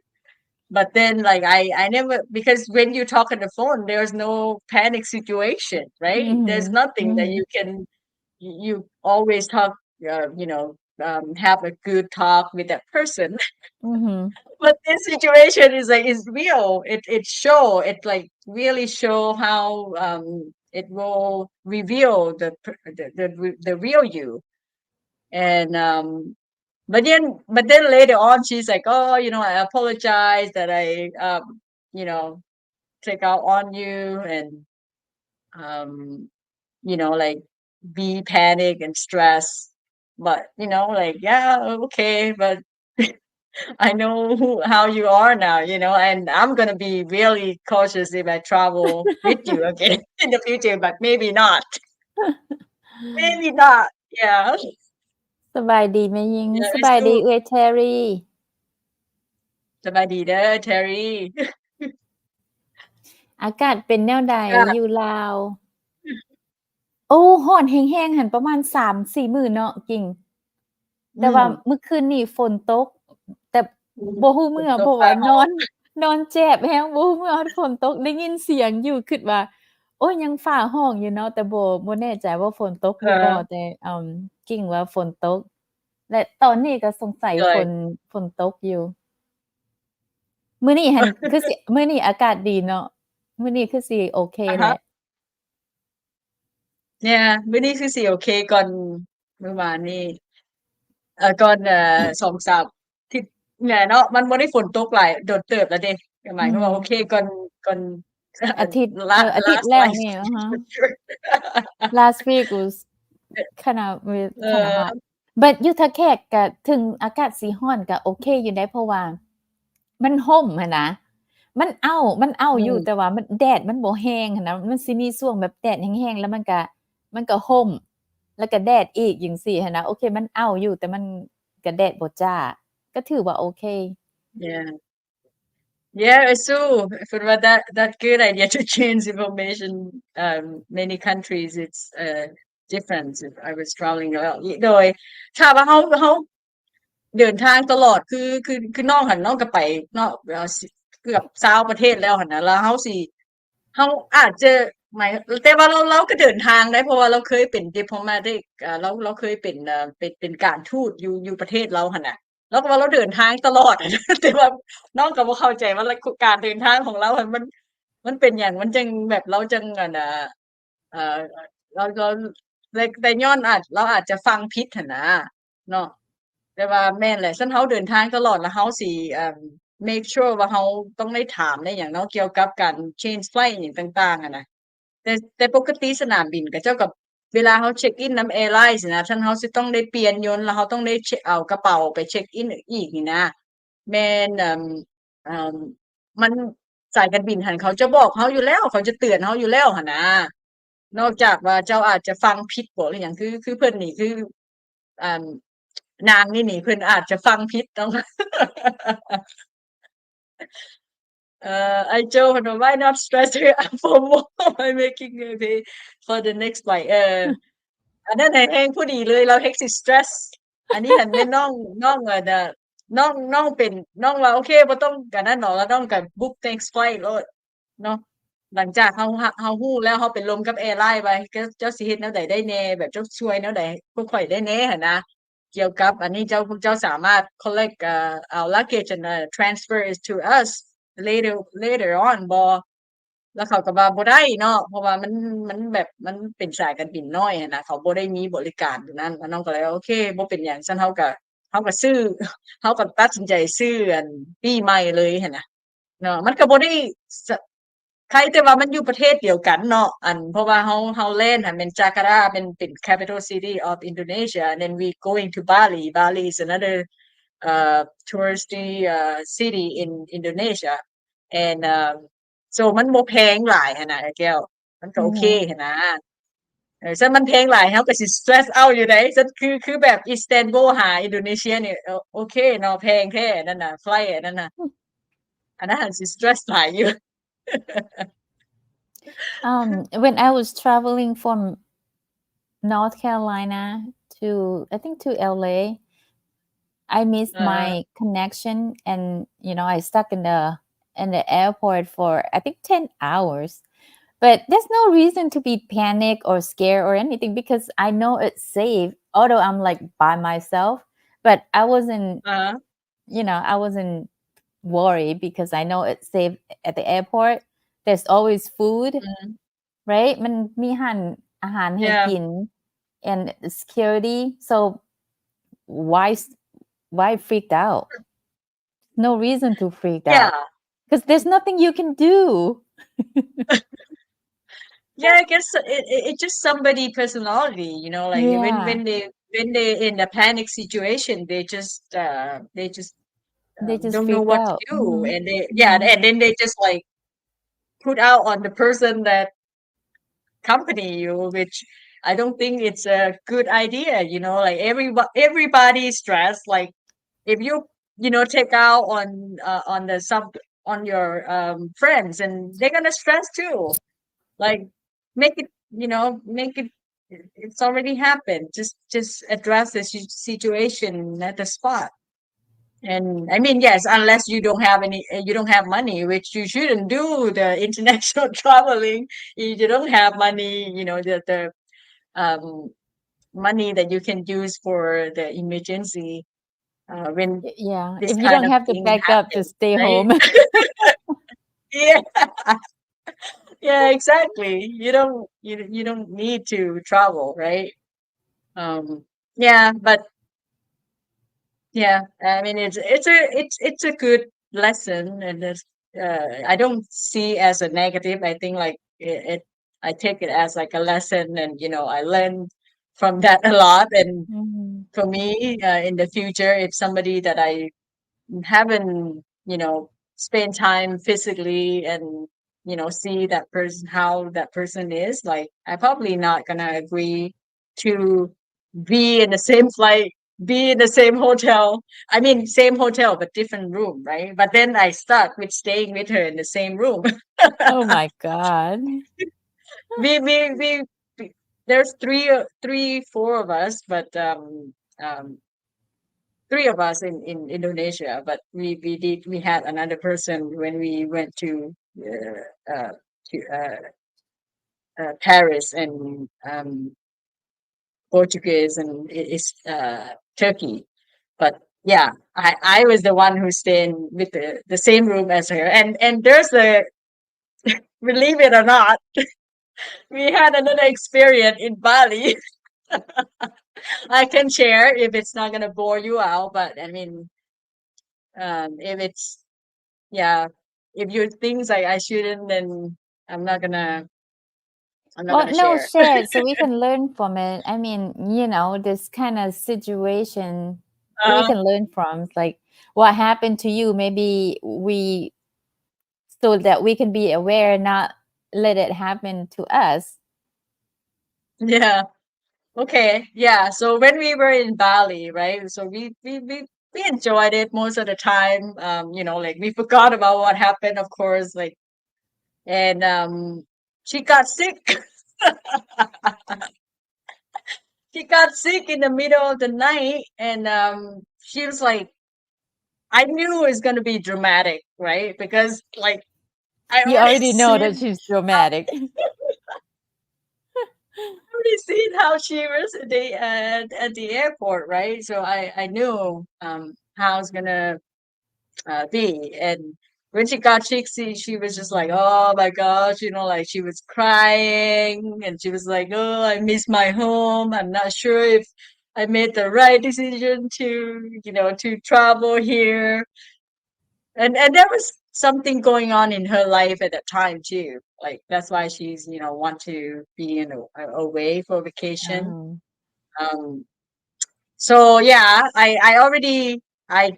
But then, like I never because when you talk on the phone, there's no panic situation, right? There's Mhm. nothing that Mhm. you always talk, have a good talk with that person. Mhm. But this situation is like is real. It like really show how it will reveal the real you. And but then later on she's like, oh, I apologize that I you know take out on you and like be panic and stress. But like yeah, okay, but I know how you are now, and I'm gonna be really cautious if I travel with you again in the future, but maybe not. Maybe not. Yeah. สบายดีแม่หญิง Yeah, ส it's บายดี too เอื้อย Terry สบายดีเด้อ Terry อากาศเป็นแนวใด ค่ะ อยู่ลาว โอ้ร้อนแรงๆหั้นประมาณ 3-4 มื้อเนาะกิ่ง อืแต่ว่าม มื้อคืนนี้ฝนตก แต่ อืม บ่ฮู้ ฝ เมื่ น อ ต เพ ก ราะ บ้า ว่าน เฮา นอนแจบแรงบ่ฮู้เมื่อว่าฝนตก ได้ยินเสียงอยู่คิดว่า โอ๊ย ยังฟ้าร้องอยู่เนาะ แต่บ่แน่ใจว่าฝนตกหรือบ่ แต่กิ่งว่าฝนตก และตอนนี้ก็สงสัยGood. ฝนตกอยู่ มื้อนี้หั้น คือสิ มื้อนี้อากาศดีเนาะ มื้อนี้คือสิโอเคแหละ อะฮะ Yeah มื้อนี้คือสิโอเคก่อนมื้อวานนี้ ก่อน 2-3 ที่เนี่ยเนาะ มันบ่ได้ฝนตกหลายโดนเติบแล้วเดะ ก็หมายความว่าโอเคก่อน อาทิตย์ อาทิตย์ last แล้ว like นี่ อะฮะ for sure Last week was kinda เอ kinda อ hot but อยู่ทะแขกก็ถึงอากาศสิร้อนก็โอเคอยู่เดะ เพราะว่ามันร่มหั้นนะ มันอ้าวอือยู่ ม แต่ว่าแดดมันบ่แรงหั้นนะ มันสิมีช่วงแบบแดดแรงๆ แล้วมันก็ร่ม แล้วก็แดดอีกจังซี้หั้นนะ โอเค มันอ้าวอยู่ แต่มันก็แดดบ่จ้า ก็ถือว่าโอเค Yeah. Yeah, so for that good idea to change information. Many countries it's different. If I was traveling โดยถ้าว่าเฮาเดินทางตลอดคือน้องหั้นน้องก็ไปเนาะเกือบ20ประเทศแล้วหั่นน่ะแล้วเฮาอาจจะหมายแต่ว่าเราก็เดินทางได้เพราะว่าเราเคยเป็น diplomatic เราเคยเป็นเป็นการทูตอยู่ประเทศเราหั่นน่ะเราก็ว่าเราเดินทางตลอดอะ แต่ว่าน้องก็บ่เข้าใจว่าการเดินทางของเราอะมันเป็นหยังมันจังแบบเราจังอั่นน่ะเอ่อเราแต่ย้อนเราอาจจะฟังผิดหั่นนะเนาะแต่ว่าแม่นแหละคันเฮาเดินทางตลอดแล้วเฮาสิmake sure ว่าเฮาต้องได้ถามได้หยังเนาะเกี่ยวกับการ change flight หยังต่างๆอะนะ แต่ปกติสนามบินก็เจ้าก็เวลาเขาเช็คอินนำแอร์ไลน์สินะท่านเขาสิต้องได้เปลี่ยนยนต์แล้วเขาต้องได้เอากระเป๋าไปเช็คอินอีกนี่นะแม่นมันสายการบินหั้นเขาจะบอกเราอยู่แล้วเขาจะเตือนเราอยู่แล้วหั่นนะนอกจากว่าเจ้าอาจจะฟังผิดบ่หรือหยังคือเพิ่นนี่คืออ่านางนี่เพิ่นอาจจะฟังผิดต้อง I told her, why not stress her out for more by making her pay for the next flight อันนั้นแฮงผู้ดีเลยเราเฮ็ดสิ stress อันนี้หั้นแม่นน้องน้องเป็นน้องว่าโอเคบ่ต้องกันนั้นดอกแล้วน้องก็ book next flight โลดเนาะหลังจากเฮาฮู้แล้วเฮาเป็นลมกับแอร์ไลน์ไปก็เจ้าสิเฮ็ดแนวใดได้แหน่แบบเจ้าช่วยแนวใดพวกข้อยได้แหน่หั้นนะเกี่ยวกับอันนี้พวกเจ้าสามารถ collect our luggage and transfer it to us later on บ่แล้วเขาก็ว่าบ่ได้เนาะเพราะว่ามันแบบมันเป็นสายการบินน้อยหั้นนะเขาบ่ได้มีบริการตรงนั้นแล้วน้องก็เลยโอเคบ่เป็นหยังซั้นเฮาก็ซื้อเฮาก็ตัดสินใจซื้ออันปีใหม่เลยหั้นน่ะเนาะมันก็บ่ได้สใครแต่ว่ามันอยู่ประเทศเดียวกันเนาะเพราะว่าเฮาแล่นหั้นเป็นจาการ์ตาเป็น capital city of Indonesia and then we going to Bali is another touristy city in Indonesia and so มันบ่แพงหลายหั้นน่ะไอ้แก้วมันก็โอเคหั้นนะซั้นมันแพงหลายเฮาก็สิ stress out อยู่ได้ซั้นคือแบบอิสตันบูลหาอินโดนีเซียนี่โอเคเนาะแพงแท้นั่นน่ะไฟลต์อันนั้นน่ะอันนั้นหั้นสิ stress หลายอยู่ When I was traveling from North Carolina to I think to LA, I missed my connection and I stuck in the airport for I think 10 hours. But there's no reason to be panic or scared or anything because I know it's safe. Although I'm like by myself, but I wasn't I wasn't worried because I know it's safe at the airport. There's always food, right? มันมีอาหารให้กิน and security. So why freaked out? No reason to freak out because there's nothing you can do. Yeah, I guess it's just somebody personality, like when they in a panic situation, they just don't know freak what out. to do, and and then they just like put out on the person that accompany you, which I don't think it's a good idea. Like everybody's stressed. Like if you take out on the on your friends, and they're gonna stress too. Like make it make it it's already happened, just address the situation at the spot. And I mean, yes, unless you don't have money, which you shouldn't do the international traveling. You don't have money, the money that you can use for the emergency when this if you kind don't of have the thing backup to happens, stay right? home. Yeah. Yeah, exactly. You don't need to travel, right? Yeah, but yeah, I mean it's a good lesson, and I don't see as a negative. I think like I take it as like a lesson, and I learned from that a lot. And for me, in the future, if somebody that I haven't spend time physically and see that person, how that person is, like I probably not gonna agree to be in the same flight, be in the same hotel. I mean same hotel but different room, right? But then I stuck with staying with her in the same room. Oh my god. we there's four of us, but three of us in Indonesia, but we had another person when we went to Paris and Portuguese and Turkey. But yeah, I was the one who stayed with the same room as her, and there's believe it or not, we had another experience in Bali. I can share if it's not gonna bore you out, but I mean, if it's if you think like I shouldn't, then I'm not gonna I'm not Oh, gonna no, share. share it so we can learn from it. I mean, this kind of situation we can learn from. Like what happened to you, maybe so that we can be aware, not let it happen to us. Yeah. Okay. Yeah. So when we were in Bali, right? So we enjoyed it most of the time. Like we forgot about what happened, of course. Like, and she got sick. She got sick in the middle of the night, and she was like, I knew it was gonna be dramatic, right? Because like I You already know that seen she's dramatic. already seen how she was at the airport, right? So I knew how it's gonna be. And when she got sick, she was just like, oh my gosh, like she was crying, and she was like, oh, I miss my home. I'm not sure if I made the right decision to travel here. And there was something going on in her life at that time too. Like that's why she's want to be away for vacation. Oh. Um, so yeah, I already I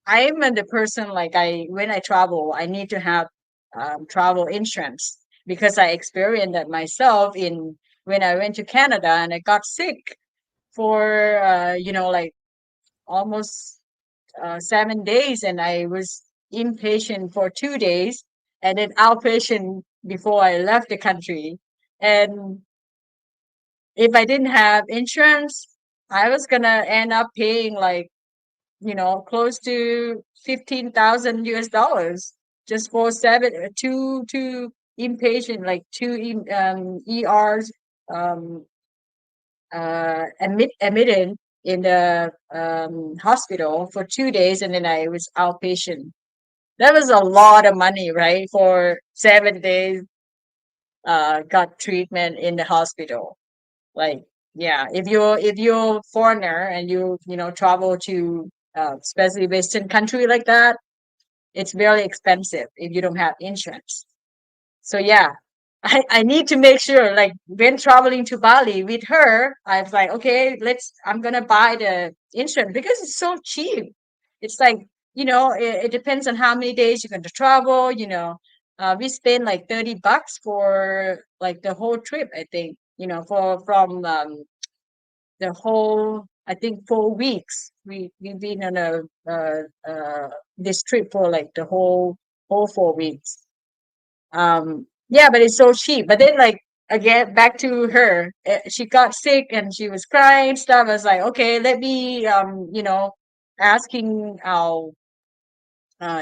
I'm the person, like, when I travel, I need to have travel insurance, because I experienced that myself in when I went to Canada and I got sick for like almost 7 days, and I was inpatient for 2 days, and then outpatient before I left the country. And if I didn't have insurance, I was gonna end up paying like close to 15,000 US dollars just for two inpatient, like ERs, um, admitted in the hospital for 2 days, and then I was outpatient. That was a lot of money, right? For 7 days, got treatment in the hospital. Like, yeah, if you're foreigner and you travel to especially Western country like that, it's very expensive if you don't have insurance. So yeah, I need to make sure, like when traveling to Bali with her, I was like, okay, I'm gonna buy the insurance because it's so cheap. It's like, it depends on how many days you're going to travel, we spend like $30 for like the whole trip, I think, for from the whole, I think, 4 weeks. We've been on this trip for like the whole 4 weeks. Yeah, but it's so cheap. But then, like, again, back to her, she got sick and she was crying stuff. I was like, okay, let me asking our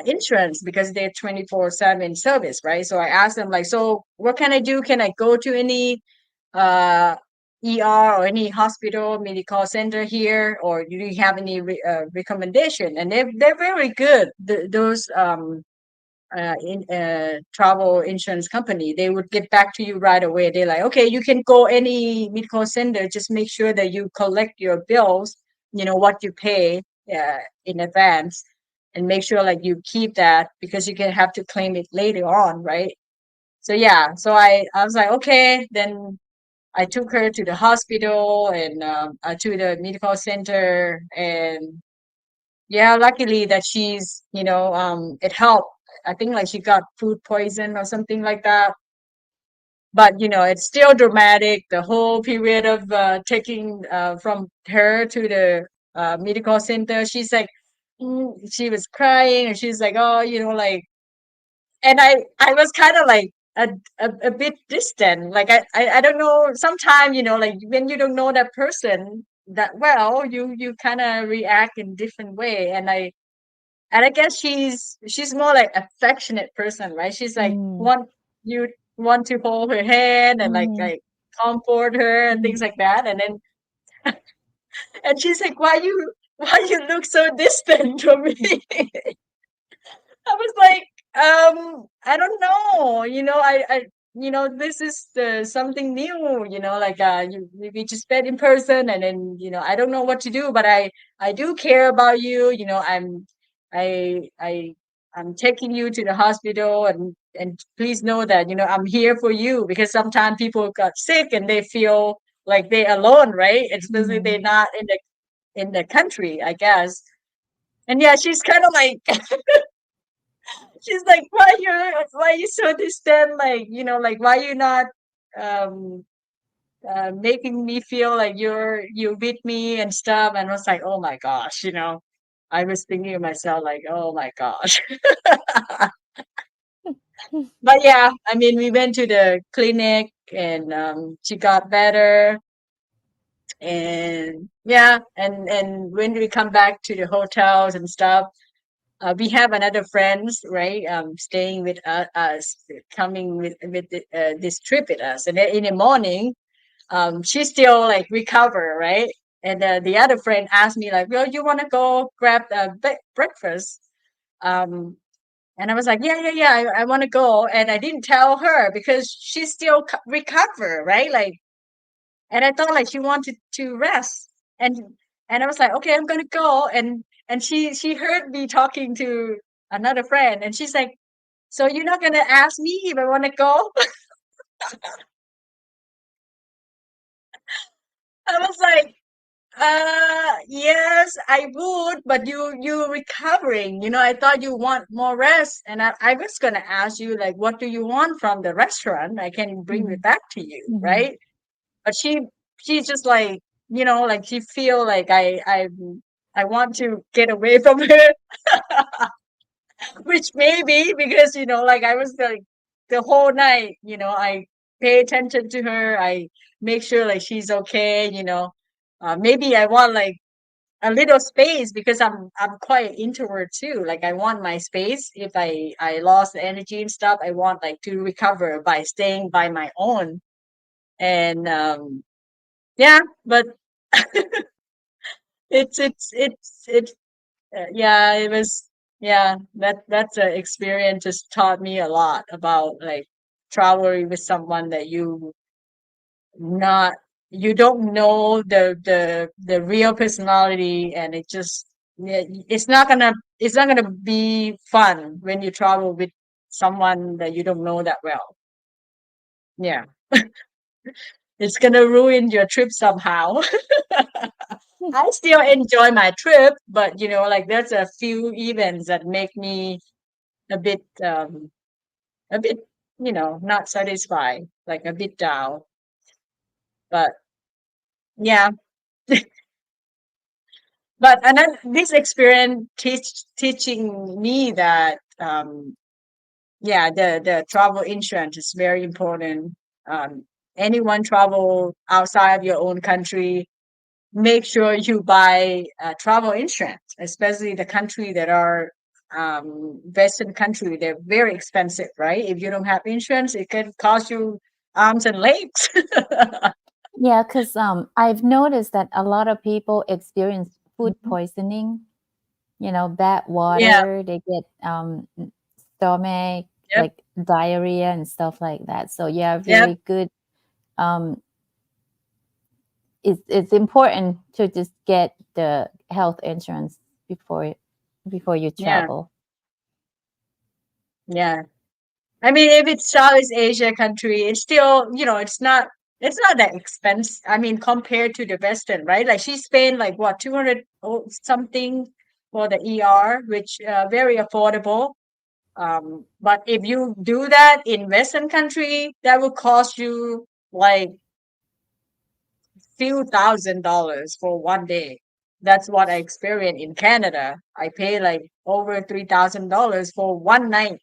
insurance, because they're 24/7 service, right? So I asked them, like, so what can I do? Can I go to any uh ER or any hospital medical center here, or do you have any recommendation? And they're very good. Those travel insurance company, they would get back to you right away. They're like, okay, you can go any medical center, just make sure that you collect your bills, what you pay in advance, and make sure like you keep that, because you can have to claim it later on, right? So yeah, so I was like, okay, then I took her to the hospital, and to the medical center, and yeah, luckily that it helped. I think like she got food poison or something like that. But it's still dramatic. The whole period of taking from her to the medical center, she's like, she was crying, and she's like, oh, like, and I was kind of like a bit distant. Like I don't know. Sometimes like when you don't know that person that well, you kind of react in different way, and I guess she's more like affectionate person, right? She's like Mm. you want to hold her hand and like Mhm. like comfort her and things Mm. like that. And then and she's like, why you look so distant from me? I was like, I don't know. This is something new. Like we just met in person, and then I don't know what to do, but I do care about you. I I'm taking you to the hospital, and please know that I'm here for you, because sometimes people got sick and they feel like they're alone, right? Especially they're not in the country, I guess. And yeah, she's kind of like she's like, why you so distant, like like why you not um making me feel like you're with me and stuff. And I was like, oh my gosh, I was thinking to myself like, oh my gosh. But yeah, I mean, we went to the clinic, and she got better. And yeah, and when we come back to the hotels and stuff, we have another friends, right? Staying with us, coming with this trip with us. And then in the morning, she still like recover, right? And the other friend asked me like, well, you want to go grab breakfast? Um, and I was like, yeah, I want to go. And I didn't tell her because she still recover, right? Like, and I thought like she wanted to rest. And I was like, okay, I'm gonna go. And she heard me talking to another friend, and she's like, so you're not gonna ask me if I want to go? I was like, yes, I would, but you recovering. I thought you want more rest, and I was gonna ask you like, what do you want from the restaurant? I can bring it back to you, right? But she's just like, like she feel like I want to get away from her, which maybe because like I was like the whole night, I pay attention to her, I make sure like she's okay, maybe I want like a little space because I'm quite introvert too. Like I want my space. If I lost the energy and stuff, I want like to recover by staying by my own. And yeah, but it's yeah, it was, yeah, that's an experience just taught me a lot about like traveling with someone that not you don't know the real personality, and it just, yeah, it's not gonna be fun when you travel with someone that you don't know that well. Yeah, it's gonna ruin your trip somehow. I still enjoy my trip, but like there's a few events that make me a bit a bit not satisfied, like a bit down. But yeah, but another this experience teaching me that yeah, the travel insurance is very important. Um, anyone travel outside of your own country, make sure you buy travel insurance, especially the country that are Western country. They're very expensive, right? If you don't have insurance, it can cost you arms and legs. Yeah, because I've noticed that a lot of people experience food Mhm. poisoning, bad Yeah. water, they get stomach, Yep. like diarrhea and stuff like that. So yeah, Yep. very good. Um, it's important to just get the health insurance before you Yeah. travel. Yeah. I mean, if it's Southeast Asia country, it's still, it's not that expensive. I mean, compared to the Western, right? Like she spent like what 200 something for the ER, which very affordable. But if you do that in Western country, that will cost you like few $1,000s for one day. That's what I experienced in Canada. I pay like over $3,000 for one night.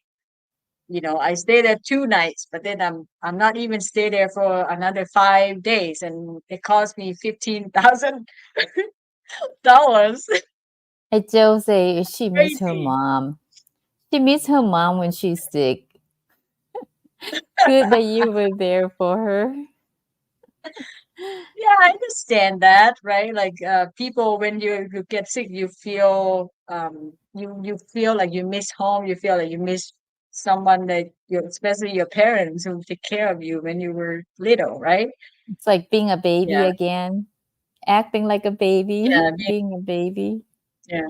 I stayed there 2 nights, but then I'm not even stay there for another 5 days, and it cost me $15,000. I Jill say she miss her Crazy. mom. She miss her mom when she's sick. Good that you were there for her. Yeah, I understand that, right? Like people, when you get sick, you feel you feel like you miss home. You feel like you miss someone that especially your parents who take care of you when you were little, right? It's like being a baby Yeah, again, acting like a baby, yeah, being a baby. yeah,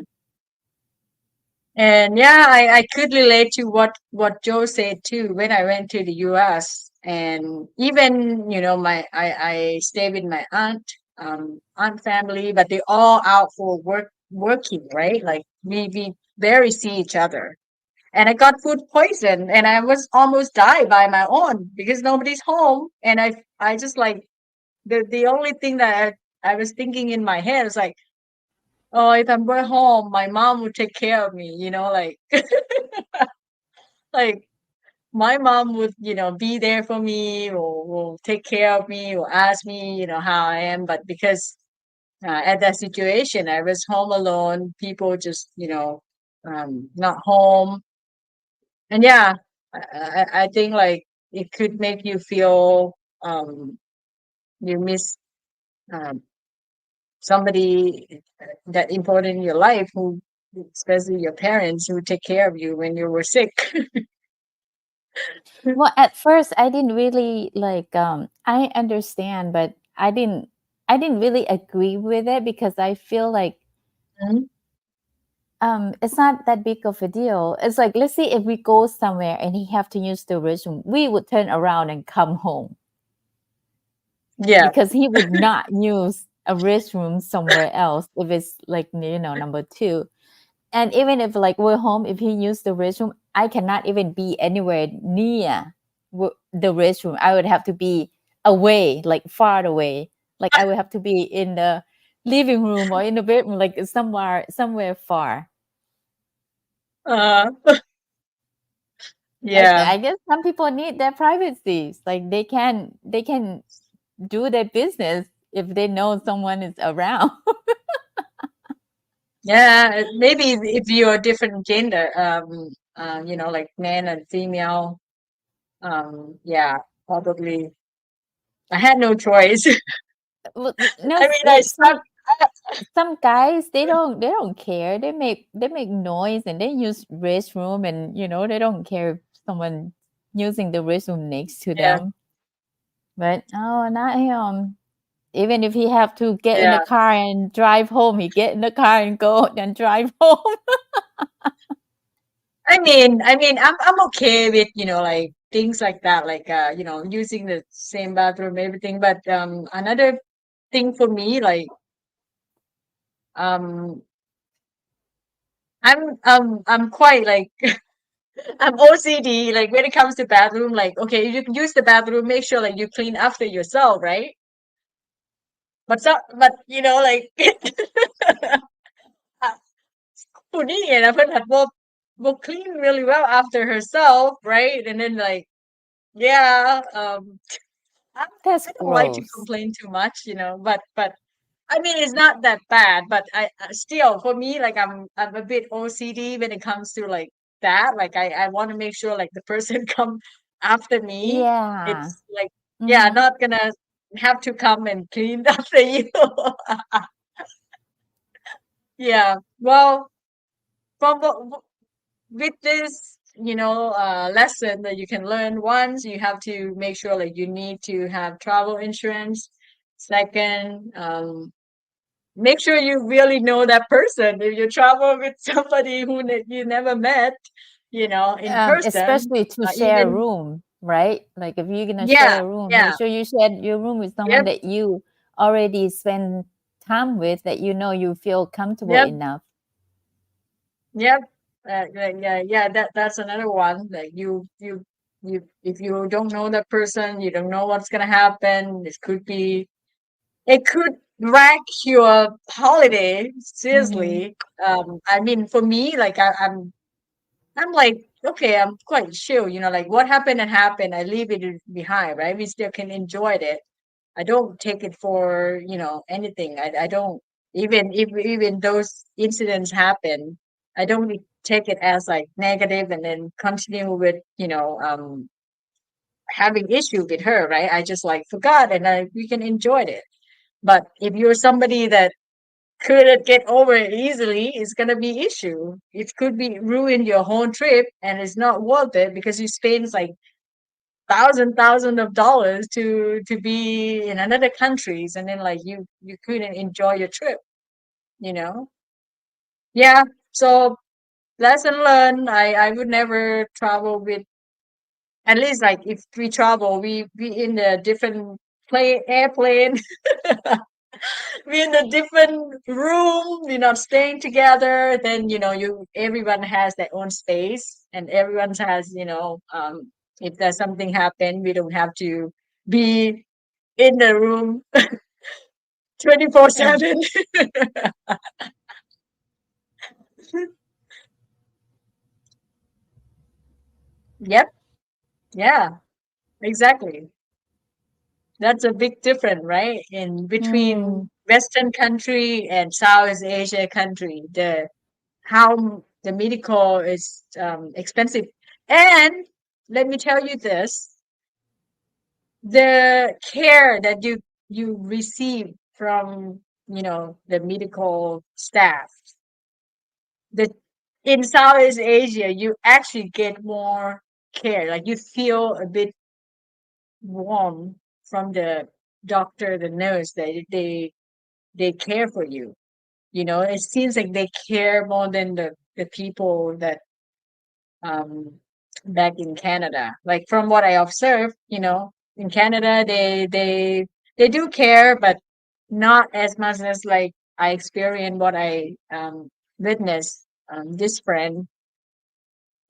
And yeah, I could relate to what Joe said too when I went to the US. And even, I stay with my aunt family, but they all out for working, right? Like we barely see each other. And I got food poison and I was almost died by my own because nobody's home. And I just like the only thing that I was thinking in my head was like, oh, if I'm going home, my mom would take care of me, like like my mom would, be there for me or will take care of me or ask me, how I am. But because at that situation, I was home alone, people just, not home. And yeah, I think like it could make you feel you miss um, somebody that important in your life who, especially your parents, who take care of you when you were sick. Well, at first I didn't really like I understand, but I didn't really agree with it because I feel like Mhm. it's not that big of a deal. It's like, let's say if we go somewhere and he have to use the restroom, we would turn around and come home Yeah. because he would not use a restroom somewhere else if it's like, number two. And even if like we're home, if he used the restroom, I cannot even be anywhere near the restroom. I would have to be away, like far away. Like I would have to be in the living room or in the bedroom, like somewhere far. Uh, Like yeah. I guess some people need their privacy. Like they can do their business if they know someone is around. Yeah. Maybe if you're a different gender, like man and female, yeah, probably. I had no choice. Well, no, I mean, I like stuck. some guys they don't care. They make noise and they use restroom, and they don't care if someone using the restroom next to Yeah, them. But oh, not him. Even if he have to get in the yeah. car and drive home, he get in the car and go and drive home. I mean, I'm okay with like things like that, like using the same bathroom, everything. But another thing for me, like um, I'm quite like I'm OCD. Like when it comes to bathroom, like okay, you can use the bathroom, make sure like you clean after yourself, right? But like ผู้นี้นะเพิ่นหัดบ่ clean really well after herself, right? And then like yeah, I, That's I don't like to gross. complain too much, but I mean it's not that bad, but I still for me like I'm a bit OCD when it comes to like that. Like I want to make sure like the person come after me. Yeah. It's like yeah, Mhm. not gonna have to come and clean after you. Yeah. Well, from with this lesson that you can learn, once you have to make sure like you need to have travel insurance. Second, make sure you really know that person. If you travel with somebody who you never met, in person, Especially to share a even room, right? Like if you're gonna yeah, share a room, make yeah, sure you share your room with someone yep, that you already spend time with, that you feel comfortable yep, enough. yep. Yeah. That's another one. Like you, if you don't know that person, you don't know what's gonna happen. It could wreck your holiday, Mhm. seriously. I mean, for me, like I'm like, okay, I'm quite chill, like what happened and happened. I leave it behind, right? We still can enjoy it. I don't take it for, anything. I don't even those incidents happen. I don't take it as like negative and then continue with, having issue with her, right? I just like forgot and we can enjoy it. But if you're somebody that couldn't get over it easily, it's gonna be issue. It could be ruin your whole trip, and it's not worth it because you spend like thousand of dollars to be in another countries, and then like you couldn't enjoy your trip. You know? Yeah. So lesson learned. I would never travel with, at least like if we travel, we in a different airplane. We in a different room. We're not staying together. Then everyone has their own space, and everyone has if there's something happen, we don't have to be in the room 24/7. Yep. Yeah. Exactly. That's a big difference, right? In between Mm. Western country and Southeast Asia country, how the medical is expensive. And let me tell you this, the care that you receive from the medical staff, the in Southeast Asia, you actually get more care. Like you feel a bit warm from the doctor, the nurse. They care for you. It seems like they care more than the people that um back in Canada. Like from what I observed, in Canada they do care, but not as much as like I experienced what I witnessed. This friend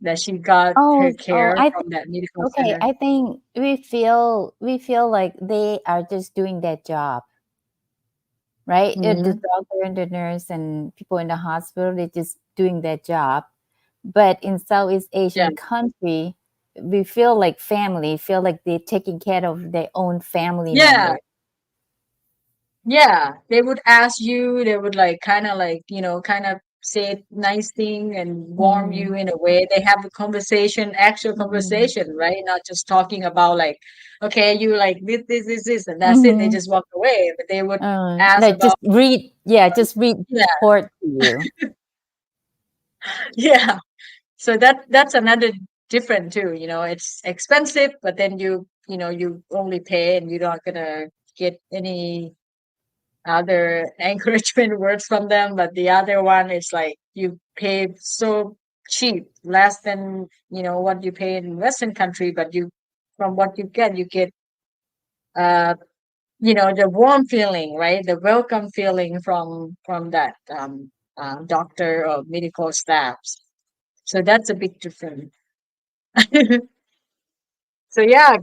that she got her Oh, care from that medical okay, center. I think we feel like they are just doing their job, right? The Hmm. doctor and the nurse and people in the hospital, they're just doing their job. But in Southeast Yeah. Asian country, we feel like family, feel like they're taking care of their own family Yeah. members. Yeah, they would ask you, they would like kind of say nice thing and warm you Mm. in a way. They have a conversation, actual Mm. conversation, right? Not just talking about like, okay, you like this, and that's it. They Mhm. just walk away. But they would ask Like about, just read yeah, report to you. yeah. So that's another different too. It's expensive, but then you only pay and you're not gonna get any other encouragement words from them, but the other one is like you pay so cheap, less than what you pay in Western country, but from what you get uh the warm feeling, right? The welcome feeling from that doctor or medical staffs. So that's a big difference. So yeah,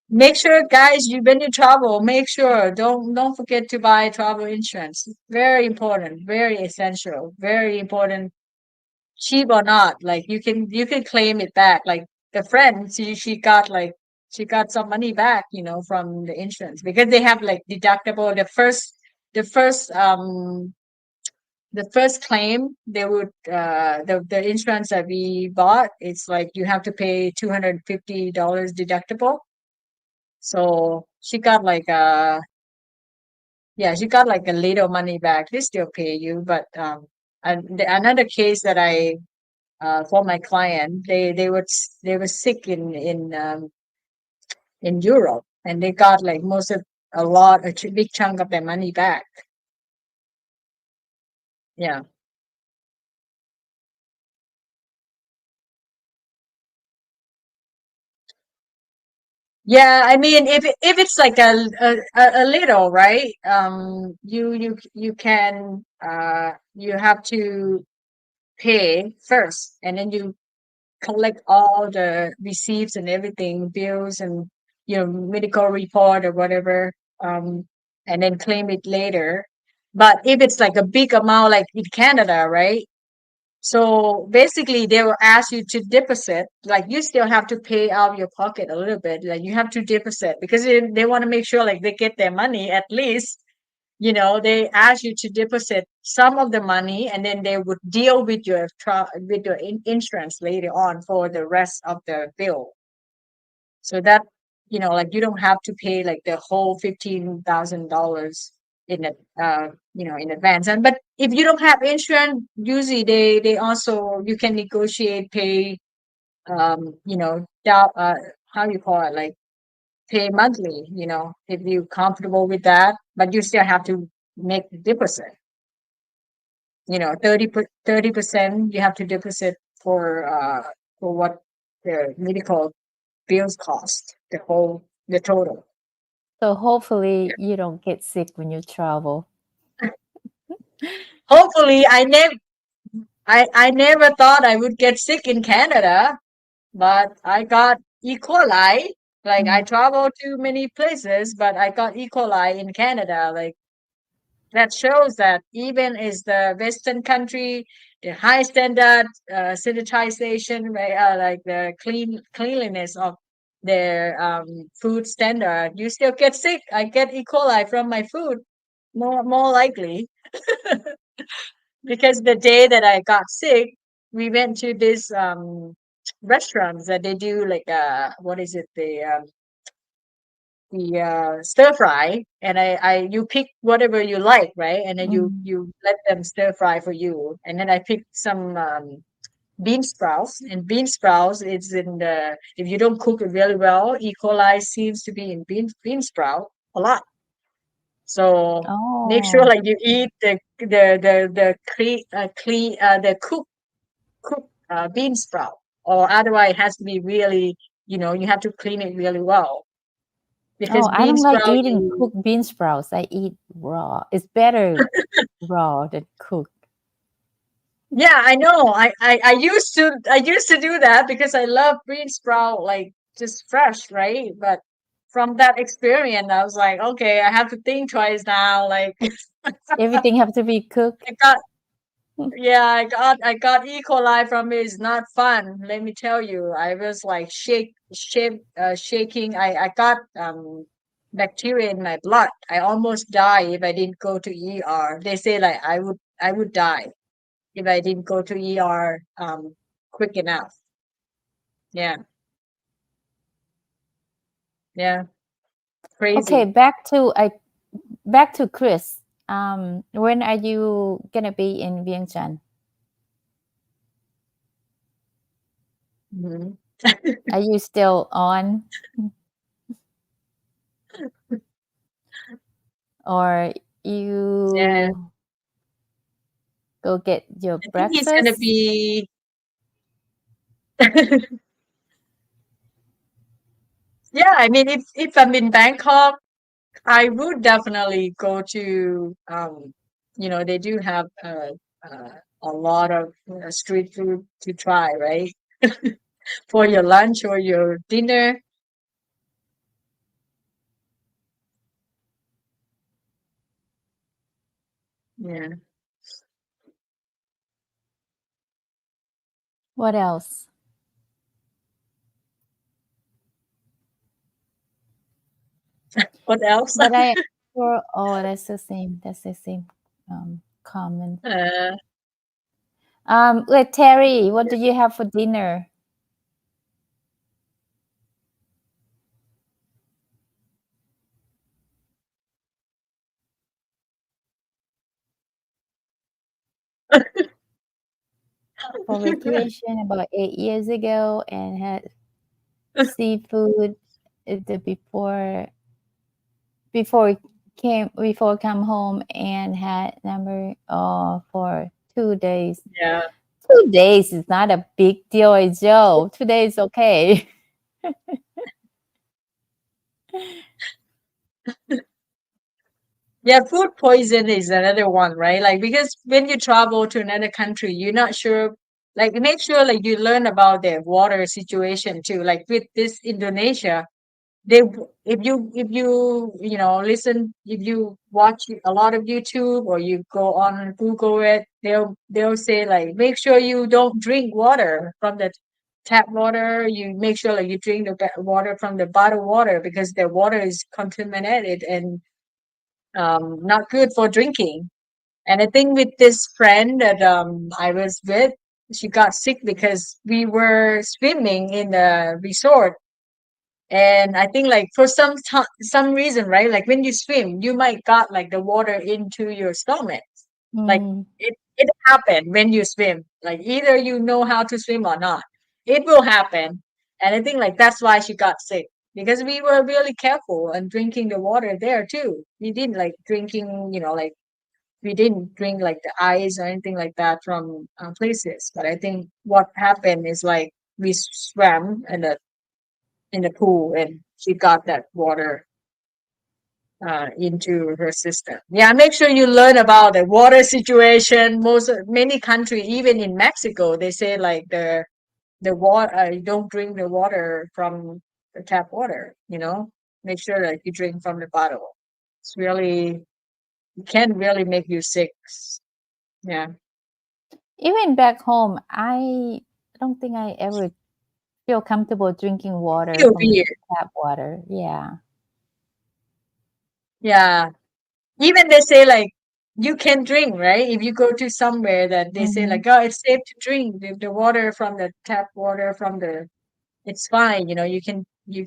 make sure, guys, when you travel, make sure don't forget to buy travel insurance. Very important, very essential, very important. Cheap or not, like you can claim it back. Like the friend, she got some money back, from the insurance because they have like deductible. The first claim they would the insurance that we bought, it's like you have to pay $250 deductible. So she got like a little money back. They still pay you, but another case that I for my client, they were sick in Europe, and they got like a big chunk of their money back. Yeah, yeah. I mean, if it's like a little, right? You can you have to pay first, and then you collect all the receipts and everything, bills and medical report or whatever, um, and then claim it later. But if it's like a big amount, like in Canada, right? So basically, they will ask you to deposit. Like you still have to pay out of your pocket a little bit. Like you have to deposit because they want to make sure like they get their money at least. They ask you to deposit some of the money, and then they would deal with your insurance later on for the rest of the bill. So that like you don't have to pay like the whole $15,000 in advance. And but if you don't have insurance, usually they also you can negotiate pay down, how you call it, like pay monthly, if you're comfortable with that, but you still have to make the deposit. 30% you have to deposit for what the medical bills cost, the total. So hopefully you don't get sick when you travel. Hopefully, I never thought I would get sick in Canada, but I got E. coli. Like I traveled to many places, but I got E. coli in Canada. Like that shows that even is the Western country, the high standard sanitization, right, like the cleanliness of their food standard, you still get sick. I get E. coli from my food, more likely. Because the day that I got sick, we went to this restaurants that they do like what is it, the stir fry, and I you pick whatever you like, right? And then you let them stir fry for you, and then I picked some bean sprouts, and bean sprouts is in the, if you don't cook it really well, E. coli seems to be in bean sprout a lot. So make sure Oh. like you eat the cook bean sprout, or otherwise it has to be really, you have to clean it really well, because Oh, I bean don't like sprout eating cooked bean sprouts. I eat raw. It's better raw than cooked. Yeah, I know. I used to do that because I love bean sprout like just fresh, right? But from that experience, I was like, okay, I have to think twice now. Like Everything have to be cooked. I got yeah, I got E. coli from it. It's not fun. Let me tell you. I was like shaking. I got bacteria in my blood. I almost die if I didn't go to ER. They say like I would die if I didn't go to ER quick enough. Yeah. Yeah. Okay, Crazy. back to Chris. When are you gonna be in Vientiane? Mhm. Are you still on? Or you Yeah. go get your I think he's gonna breakfast? be yeah, I mean if I'm in Bangkok, I would definitely go to they do have a lot of street food to try, right? For your lunch or your dinner. Yeah. What else? What else? But I oh, that's the same. That's the same comment. Uh, Wait, Terry, what do you have for dinner? For vacation about 8 years ago, and had seafood the before come home, and had number for 2 days. yeah. 2 days is not a big deal, Joe. 2 days okay. Yeah, food poison is another one, right? Like because when you travel to another country, you're not sure. Like make sure like you learn about their water situation too. Like with this Indonesia, if you listen, if you watch a lot of YouTube or you go on Google it, they'll say like make sure you don't drink water from the tap water. You make sure like you drink the water from the bottled water, because the water is contaminated and not good for drinking. And I think with this friend that I was with, she got sick because we were swimming in the resort. And I think like for some reason, right? Like when you swim, you might got like the water into your stomach. Like Mm. it happened when you swim. Like either you know how to swim or not. It will happen. And I think like that's why she got sick. Because we were really careful and drinking the water there too. We didn't like drinking, like we didn't drink like the ice or anything like that from places. But I think what happened is like we swam in the pool and she got that water into her system. Yeah, make sure you learn about the water situation. Many countries, even in Mexico, they say like the water, you don't drink the water from the tap water. Make sure that you drink from the bottle. It's really it can really make you sick. Yeah. Even back home, I don't think I ever feel comfortable drinking water Feel from weird. tap water. Yeah. Yeah. Even they say like you can drink, right? If you go to somewhere that they say Mhm. like, oh, it's safe to drink the water from the tap water from it's fine, you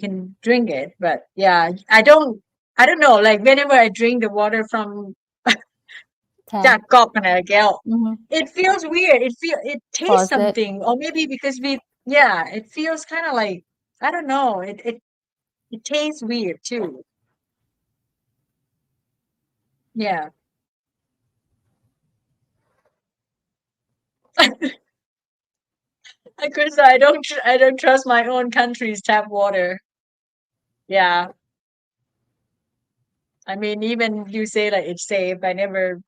can drink it. But yeah, I don't know, like whenever I drink the water from จาก Tap. ก๊อกนะแก้ว Mhm. it feels weird. It tastes Faucet. something, or maybe because yeah, it feels kind of like I don't know. It tastes weird too. Yeah. Because I don't trust my own country's tap water. Yeah. I mean, even you say like it's safe. I never.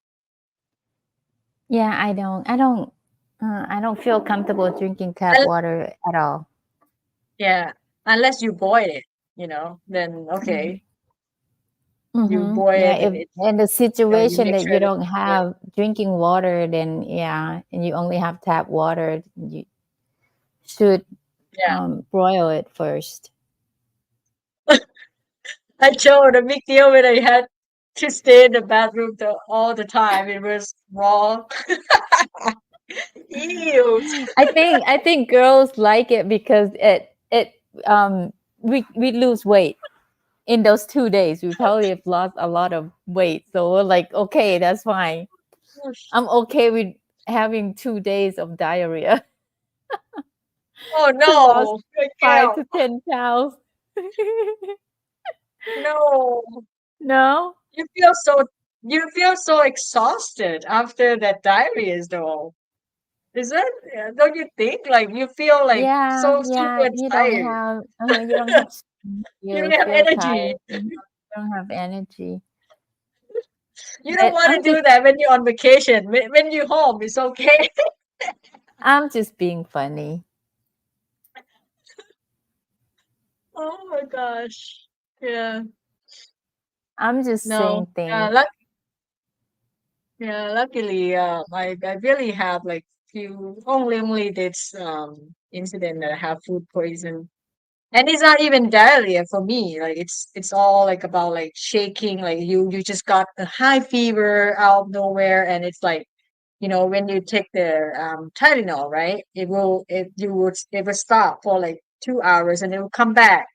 Yeah, I don't feel comfortable drinking tap un- water at all. Yeah, unless you boil it, then okay, you boil Yeah, it and if it's in the you situation make that sure you that don't have drinking water, then yeah, and you only have tap water, you should yeah. broil it first. I showed a big deal when I had to stay in the bathroom all the time. It was raw. Ew. I think girls like it because we lose weight in those 2 days. We probably have lost a lot of weight. So we're like, okay, that's fine. I'm okay with having 2 days of diarrhea. Oh Lost no, good 5 girl. to 10 pounds. No, No? you feel so you feel so exhausted after that diarrhea, though. Is it? Don't you think? Like you feel like Yeah, so yeah, super tired. you don't have You you don't have feel energy. tired. You don't have energy. You don't But want to do that when you're on vacation. When you're home, it's okay. I'm just being funny. Oh my gosh. Yeah. I'm just No. saying things. Luckily, I really have like few only this incident that I have food poison. And it's not even diarrhea for me. Like it's all like about like shaking, like you just got a high fever out of nowhere, and it's like, when you take the Tylenol, right? It will stop for like 2 hours and it will come back.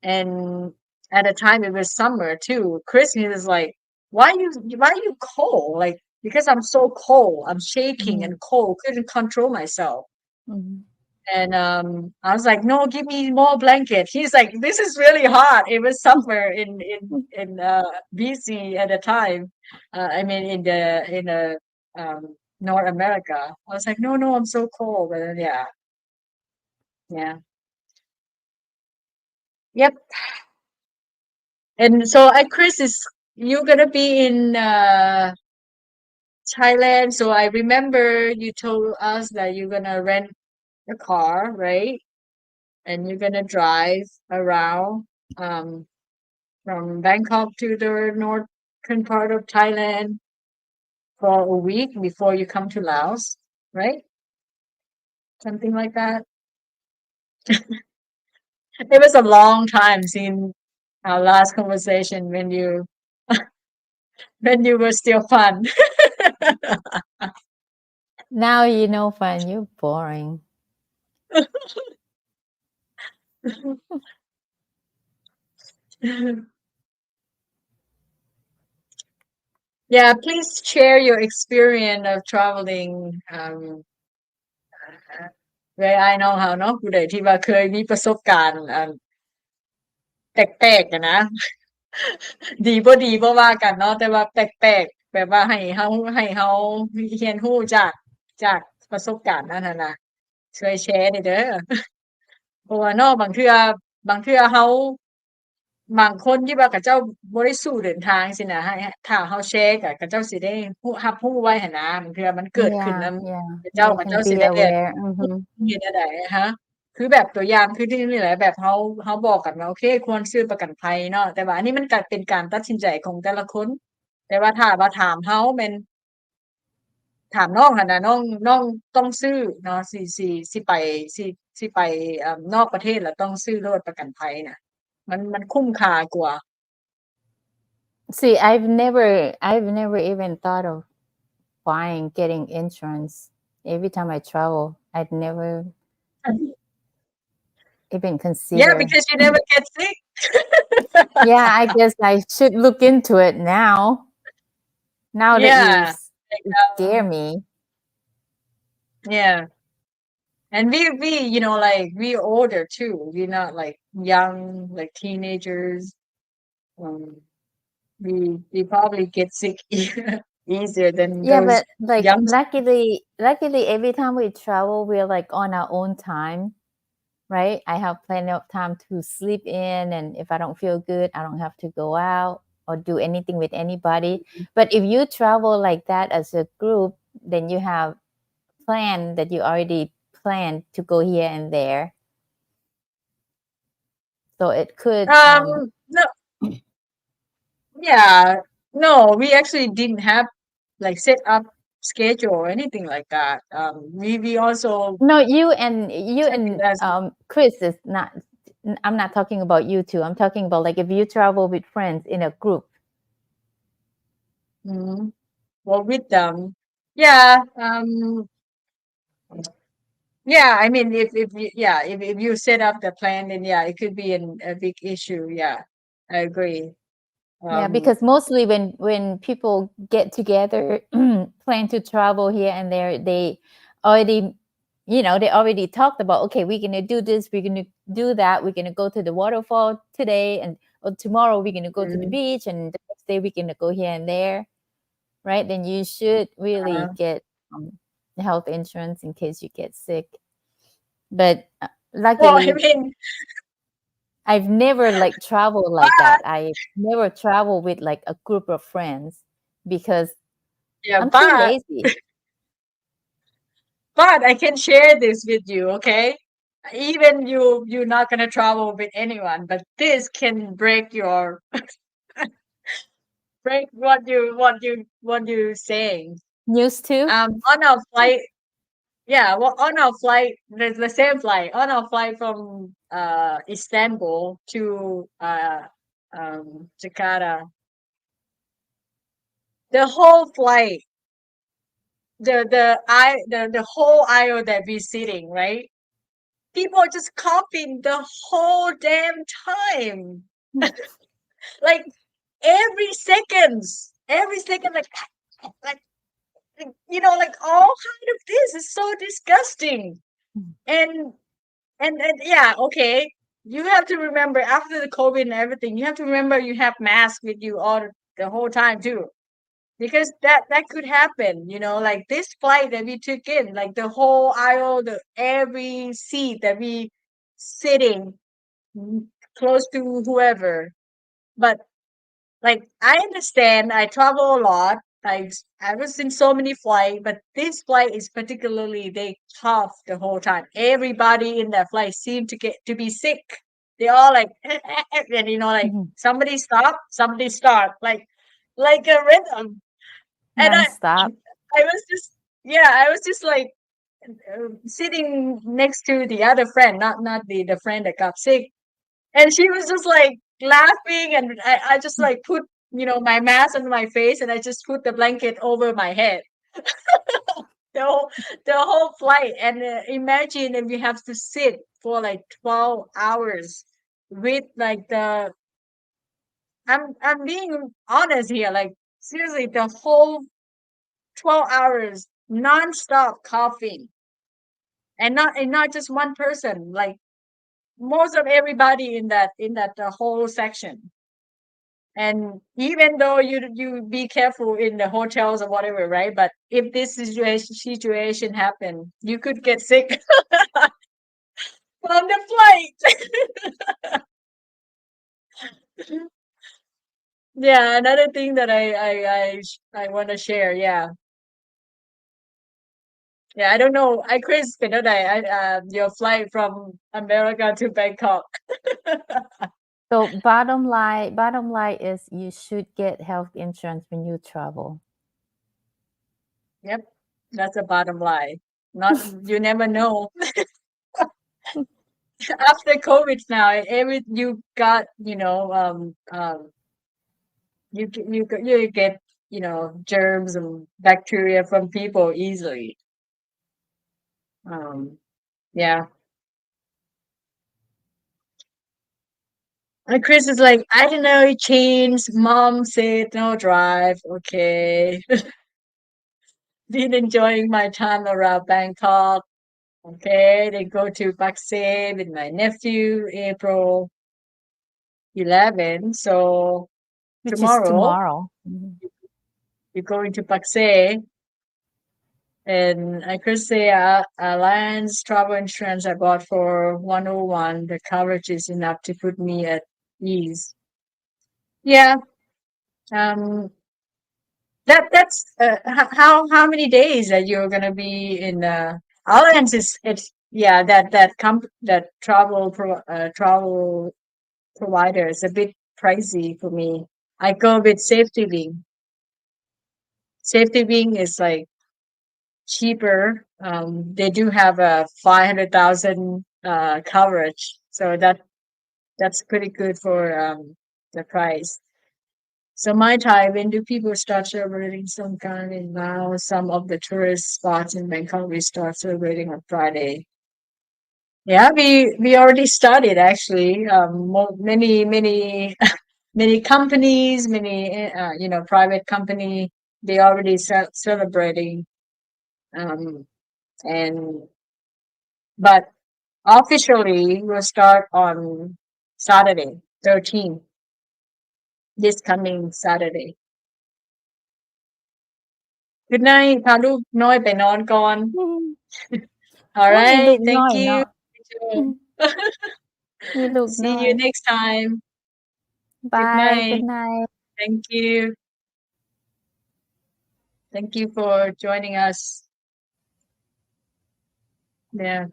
And at the time it was summer too. Christmas is like, why you cold? Like, because I'm so cold, I'm shaking Mhm, and cold, couldn't control myself. mhm. And I was like, no, give me more blanket. He's like, this is really hot. It was summer in BC at the time. I mean in the North America. I was like, no, no, I'm so cold. But then, yeah, yeah, yep. And so, Chris, is you gonna be in Thailand? So I remember you told us that you're gonna rent a car, right? And you're gonna drive around from Bangkok to the northern part of Thailand for a week before you come to Laos, right? Something like that. It was a long time since our last conversation when you were still fun. Now you know, fun, you're boring. Yeah, please share your experience of traveling where I know how เนาะผู้ใดที่ว่าเคยมีประสบการณ์แปลกๆอะนะ ดีบ่ดีบ่ว่ากันเนาะแต่ว่าแปลก แบบว่าให้เฮาเรียนรู้จากประสบการณ์นั้นน่ะนะช่วยแชร์หน่อยเด้อ เพราะว่าเนาะบางเทื่อเฮาบางคนที่ว่าเขาเจ้าบ่ได้สู้เดินทางจังซี้น่ะให้ถ้าเฮาแชร์ก็เขาเจ้าสิได้รู้ไว้หั้นนะบางเทื่อมันเกิดขึ้น Yeah, นำ yeah. เขาเจ้า They เขาเจ้า can สิ be ได้แบบ aware. เฮ็ดแนวใดอะฮะคือแบบตัวอย่างคือที่นี่แหละแบบเฮาบอกกันว่าโอเคควรซื้อประกันภัยเนาะแต่ว่าอันนี้มันก็เป็นการตัดสินใจของแต่ละคน แต่ว่าถ้าว่าถามเฮาแม่นถามน้องหั่นน่ะน้องต้องซื้อเนาะสิไปสิไปนอกประเทศแล้วต้องซื้อโลดประกันภัยน่ะมันคุ้มค่ากว่า See, I've never even thought of getting insurance. Every time I travel, I'd never even Yeah, consider. because you never get sick. Yeah, I guess I should look into it now. Now that you Yeah, like, scare me. yeah. And we like we older too. We're not like young, like teenagers. We probably get sick easier than Yeah, those but like young. luckily every time we travel, we're like on our own time, right? I have plenty of time to sleep in, and if I don't feel good, I don't have to go out or do anything with anybody. But if you travel like that as a group, then you have planned that you already planned to go here and there. So it could No, yeah, no, we actually didn't have like set up schedule or anything like that. We also no, you took it and as Chris is not. I'm not talking about you two. I'm talking about like if you travel with friends in a group. well with them. Yeah, yeah, I mean if you set up the plan then yeah, it could be a big issue. Yeah, I agree. Yeah, because mostly when people get together, plan to travel here and there, they already, they already talked about, okay, we're gonna do this, we're gonna do that, we're gonna go to the waterfall today, and or tomorrow we're gonna go to the beach, and the next day we're gonna go here and there, right? Then you should really get health insurance in case you get sick. But well, luckily, I mean, I've never like traveled like that. I never travel with like a group of friends because yeah, I'm too lazy. but I can share this with you, okay? Even you're not gonna travel with anyone, but this can break break what you saying. Used to? On our flight, yeah, well, on our flight, the same flight, on our flight from Istanbul to Jakarta, the whole flight, the whole aisle that we're sitting, right? People are just coughing the whole damn time. Like every second, like like all kind of this is so disgusting. And yeah, okay. You have to remember after the COVID and everything, you have to remember you have masks with you all the whole time too. Because that could happen, like this flight that we took in, like the whole aisle, every seat that we sitting close to whoever. But like I understand, I travel a lot. I was in so many flights, but this flight is particularly they cough the whole time. Everybody in that flight seemed to be sick. They all like and like somebody stop, somebody start, like a rhythm. And Non-stop. I was just like sitting next to the other friend, not the friend that got sick, and she was just like laughing, and I just like put my mask on my face, and I just put the blanket over my head the whole flight, and imagine if we have to sit for like 12 hours with like I'm being honest here, like seriously, the whole 12 hours non-stop coughing, and not just one person, like most of everybody in that whole section. And even though you be careful in the hotels or whatever, right? But if this situation happen, you could get sick from the flight. Yeah, another thing that I want to share. Yeah, I don't know. Chris, can your flight from America to Bangkok. So bottom line is you should get health insurance when you travel. Yep, that's the bottom line. Not you never know. After COVID now, you got you get germs and bacteria from people easily. Yeah. And Chris is like, I don't know, it changed. Mom said no drive. Okay. Been enjoying my time around Bangkok. Okay. Then go to Pakse with my nephew, April 11. So Which is tomorrow tomorrow. you're going to Pakse. And I could say Alliance travel insurance I bought for 101. The coverage is enough to put me at ease. Yeah. Um, that's how many days that you're gonna be in Alliance is it's yeah that travel provider is a bit pricey for me. I go with Safety Wing. Safety Wing is like cheaper. They do have a 500,000 coverage, so that's pretty good for the price. So my time, when do people start celebrating some kind in Laos? Some of the tourist spots in Bangkok we start celebrating on Friday. Yeah, we already started actually. Many many companies, many private company, they already celebrating. Um, and but officially we'll start on Saturday, 13th, this coming Saturday. Good night พาลูกน้อยไปนอนก่อน All โอ้มีลู right, กน้อ thank ย you. เนาะ มีลูก See น้อย you next time. Good Bye. night. Good night. Thank you. Thank you for joining us. Yeah.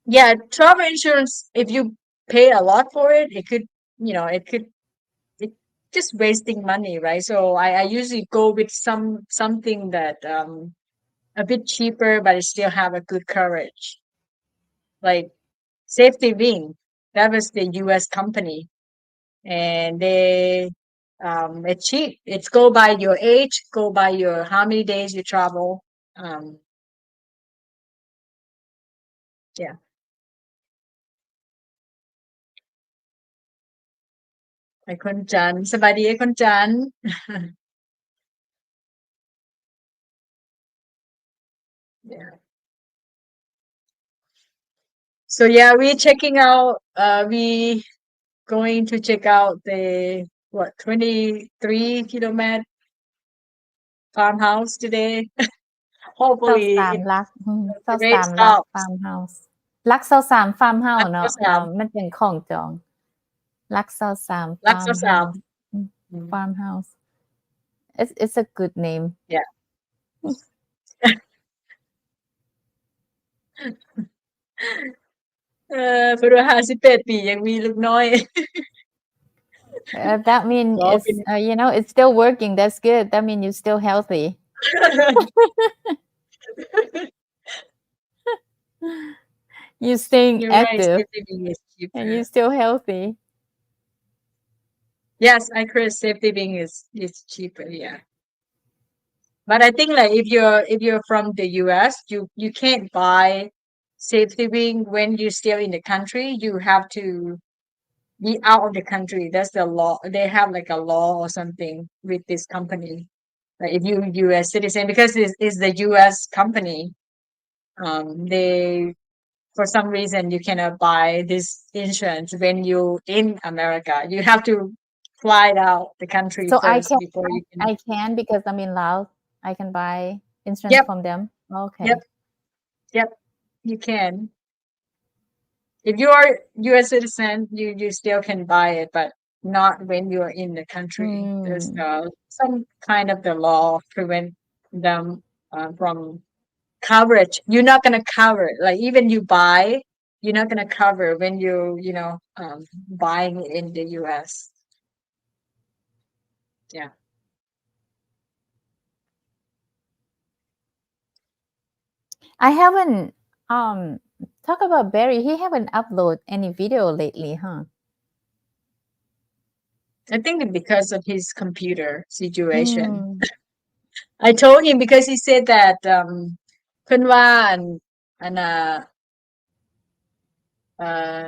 Yeah, travel insurance, if you pay a lot for it, it could, it just wasting money, right? So I usually go with something that a bit cheaper, but it still have a good coverage. Like Safety Wing, that was the US company, and it's cheap. It's go by your age, go by your how many days you travel. Yeah. ไอ้คนจันทร์สบายดีไอ้คนจันทร์ Yeah. So yeah, we checking out. We going to check out the 23 kilometer farmhouse today. Hopefully, if 23 ลัก the rate 23 ลัก stops. farmhouse ลัก 23 farmhouse เนาะ 23 มันเป็นของจอง ลัก 23 ลักษณ์สาม farmhouse it's a good name Yeah. เพิ่นว่า58 ปียังมีลูกน้อย that mean ก็ it's เป็น it's still working that's good that mean you're still healthy you staying You're right. active Safety Wing is and cheaper. you're still healthy Yes, I agree. Safety Wing is cheaper. Yeah. But I think like if you're from the US, you can't buy Safety Wing when you're still in the country. You have to be out of the country. That's the law. They have like a law or something with this company. Like if you US citizen, because it's the US company, they for some reason you cannot buy this insurance when you in America. You have to fly out the country So first before you can. I can because I'm in Laos. I can buy insurance Yep, from them. Okay. yep, you can. If you are U.S. citizen, you still can buy it, but not when you are in the country. There's some kind of the law prevent them from coverage. You're not gonna cover it. Like even you buy, you're not gonna cover when you buying in the US. Yeah. I haven't talk about Barry. He haven't uploaded any video lately, huh? I think because of his computer situation. Mm. I told him because he said that เพิ่นว่าอันน่ะเอ่อ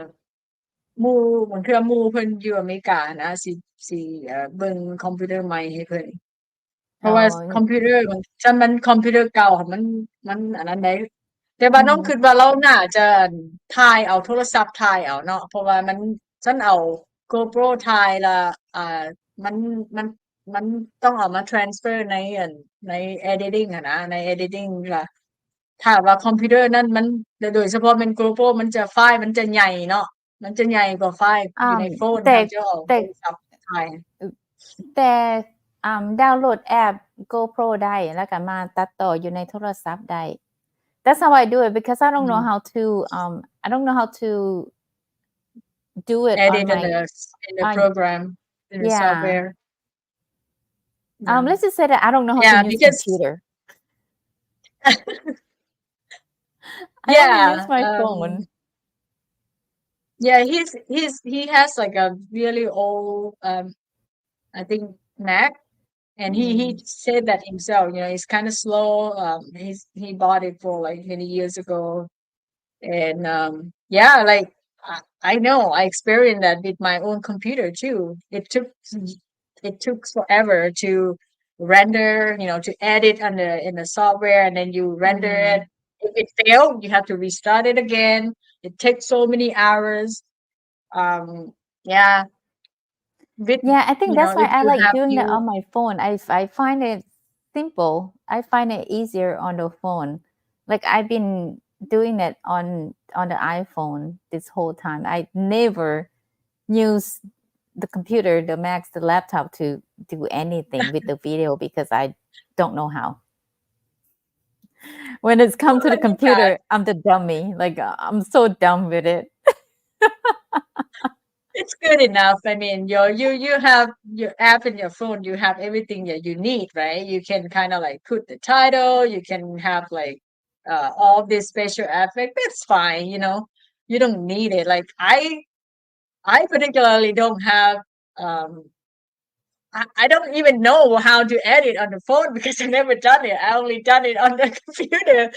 หมู่บางเทื่อหมู่เพิ่นอยู่อเมริกานะสิเบิ่งคอมพิวเตอร์ใหม่ให้เพิ่นเพราะว่าคอมพิวเตอร์มันคอมพิวเตอร์เก่าค่ะมันอันนั้นได้แต่ว่าน้องคิดว่าเราน่าจะถ่ายเอาโทรศัพท์ถ่ายเอาเนาะเพราะว่าฉันเอา GoPro ถ่ายแล้วมันมันมันต้องเอามา transfer ใน editing อะนะใน editing ล่ะถ้าว่าคอมพิวเตอร์นั้นมันโดยเฉพาะเป็น GoPro มันจะไฟล์มันจะใหญ่เนาะมันจะใหญ่กว่าไฟล์อยู่ในโฟน แต่ ถ้าจะเอาโทรศัพท์ถ่าย แต่ดาวน์โหลดแอป GoPro ได้แล้วก็มาตัดต่ออยู่ในโทรศัพท์ได้ That's how I do it because I don't know how to do it edit on my in the program in the software. Let's just say that I don't know how to use computer. I only use my phone. Yeah, he has like a really old I think Mac, and he said that himself. He's kind of slow. He bought it for like many years ago, and yeah, like I know I experienced that with my own computer too. It took forever to render, to edit in the software, and then you render it. If it failed, you have to restart it again. It takes so many hours. Yeah. I think that's why I like doing it that on my phone. I find it simple. I find it easier on the phone. Like I've been doing it on the iPhone this whole time. I never use the computer, the Mac, the laptop to do anything with the video because I don't know how. When it's come to the computer, I'm the dummy. Like I'm so dumb with it. It's good enough. I mean, you have your app in your phone. You have everything that you need, right? You can kind of like put the title. You can have like all this special effect. That's fine. You don't need it. Like I particularly don't have. I don't even know how to edit on the phone because I never done it. I only done it on the computer.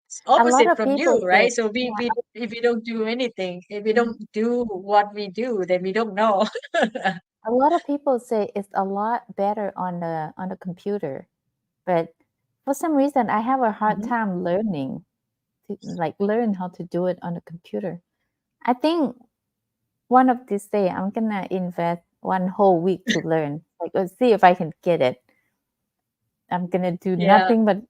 It's opposite from you, right? So if we don't do anything, if we don't do what we do, then we don't know. A lot of people say it's a lot better on the computer, but for some reason I have a hard time learning to learn how to do it on the computer. I think one of these days I'm gonna invest one whole week to learn. Like let's see if I can get it. I'm gonna do nothing but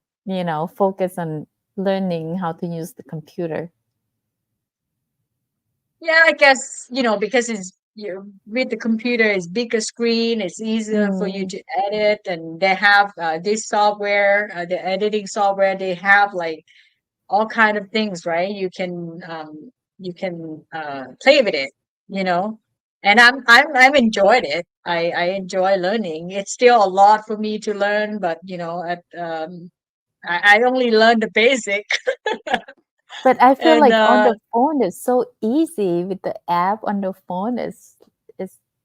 focus on learning how to use the computer. Yeah, I guess because it's with the computer, it's bigger screen. It's easier for you to edit, and they have this software, the editing software. They have like all kind of things, right? You can play with it, and I'm enjoyed it. I enjoy learning. It's still a lot for me to learn, but I only learned the basic. But I feel like on the phone it's so easy. With the app on the phone it's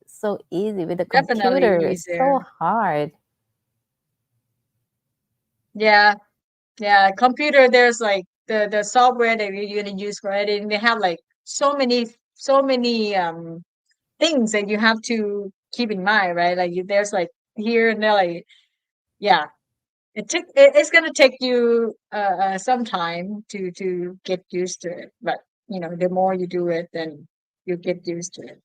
so easy. With the computer it's so hard. Yeah, computer, there's like the software that you're gonna use for editing. They have like so many things that you have to keep in mind, right? Like there's like here and there, like it's going to take you some time to get used to it, but the more you do it, then you get used to it.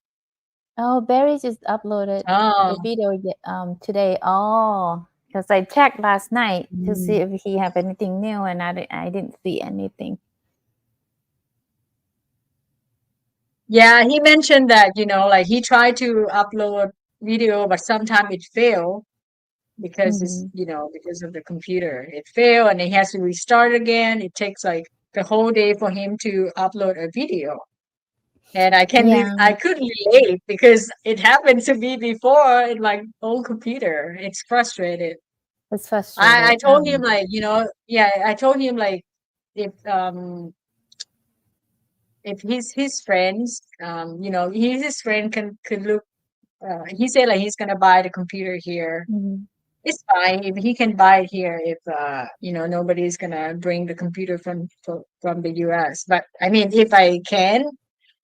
Oh, Barry just uploaded the video today. Oh, because I checked last night to see if he have anything new, and I didn't see anything. Yeah, he mentioned that like he tried to upload video, but sometimes it failed because it's because of the computer. It failed, and he has to restart again. It takes like the whole day for him to upload a video. And I couldn't relate because it happened to me before in my old computer. It's frustrated. It's frustrating. I told him like, I told him like if his friends, his friend could look. He said like he's gonna buy the computer here. It's fine if he can buy it here. If nobody's gonna bring the computer from the US. But I mean, if I can,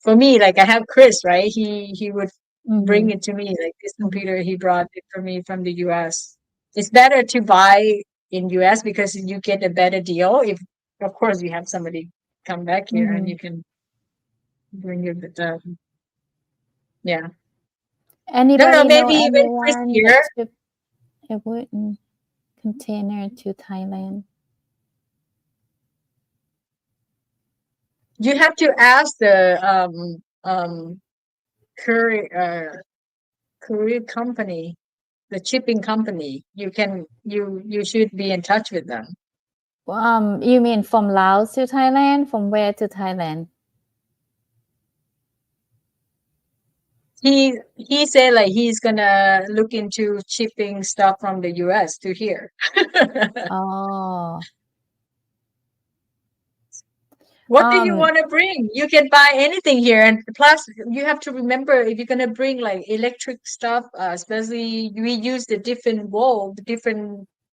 for me, like I have Chris, right? He would bring it to me, like this computer. He brought it for me from the US. It's better to buy in US because you get a better deal. If of course you have somebody come back here and you can bring it. But yeah. Anybody maybe know even Chris anyone here. that shipped a wooden container to Thailand? You have to ask the courier company, the shipping company. You should be in touch with them. You mean from Laos to Thailand? From where to Thailand? He said like he's gonna look into shipping stuff from the US to here. Oh. What do you want to bring? You can buy anything here, and plus you have to remember if you're gonna bring like electric stuff, especially we use the different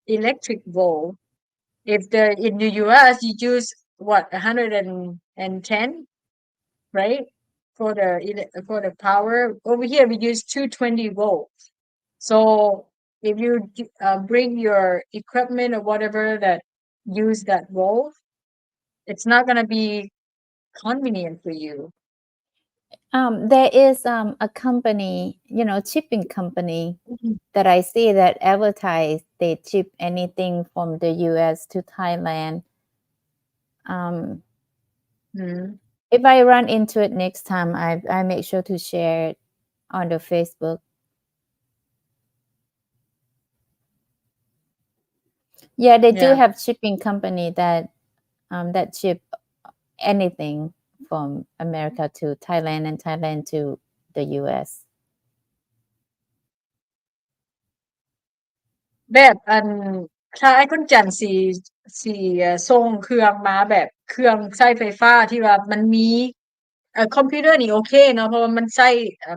electric bulb. If in the US you use what 110, right? For the power. Over here we use 220 volts. So if you bring your equipment or whatever that use that volt, it's not gonna be convenient for you. There is a company, shipping company that I see that advertise they ship anything from the US to Thailand. If I run into it next time, I make sure to share it on the Facebook. Yeah, they do have shipping company that ship anything from America to Thailand and Thailand to the US. แบบถ้าไอ้คนจันทร์สีส่งเครื่องมาแบบเครื่องใช้ไฟฟ้าที่ว่ามันมีคอมพิวเตอร์นี่โอเคเนาะเพราะว่ามันใช้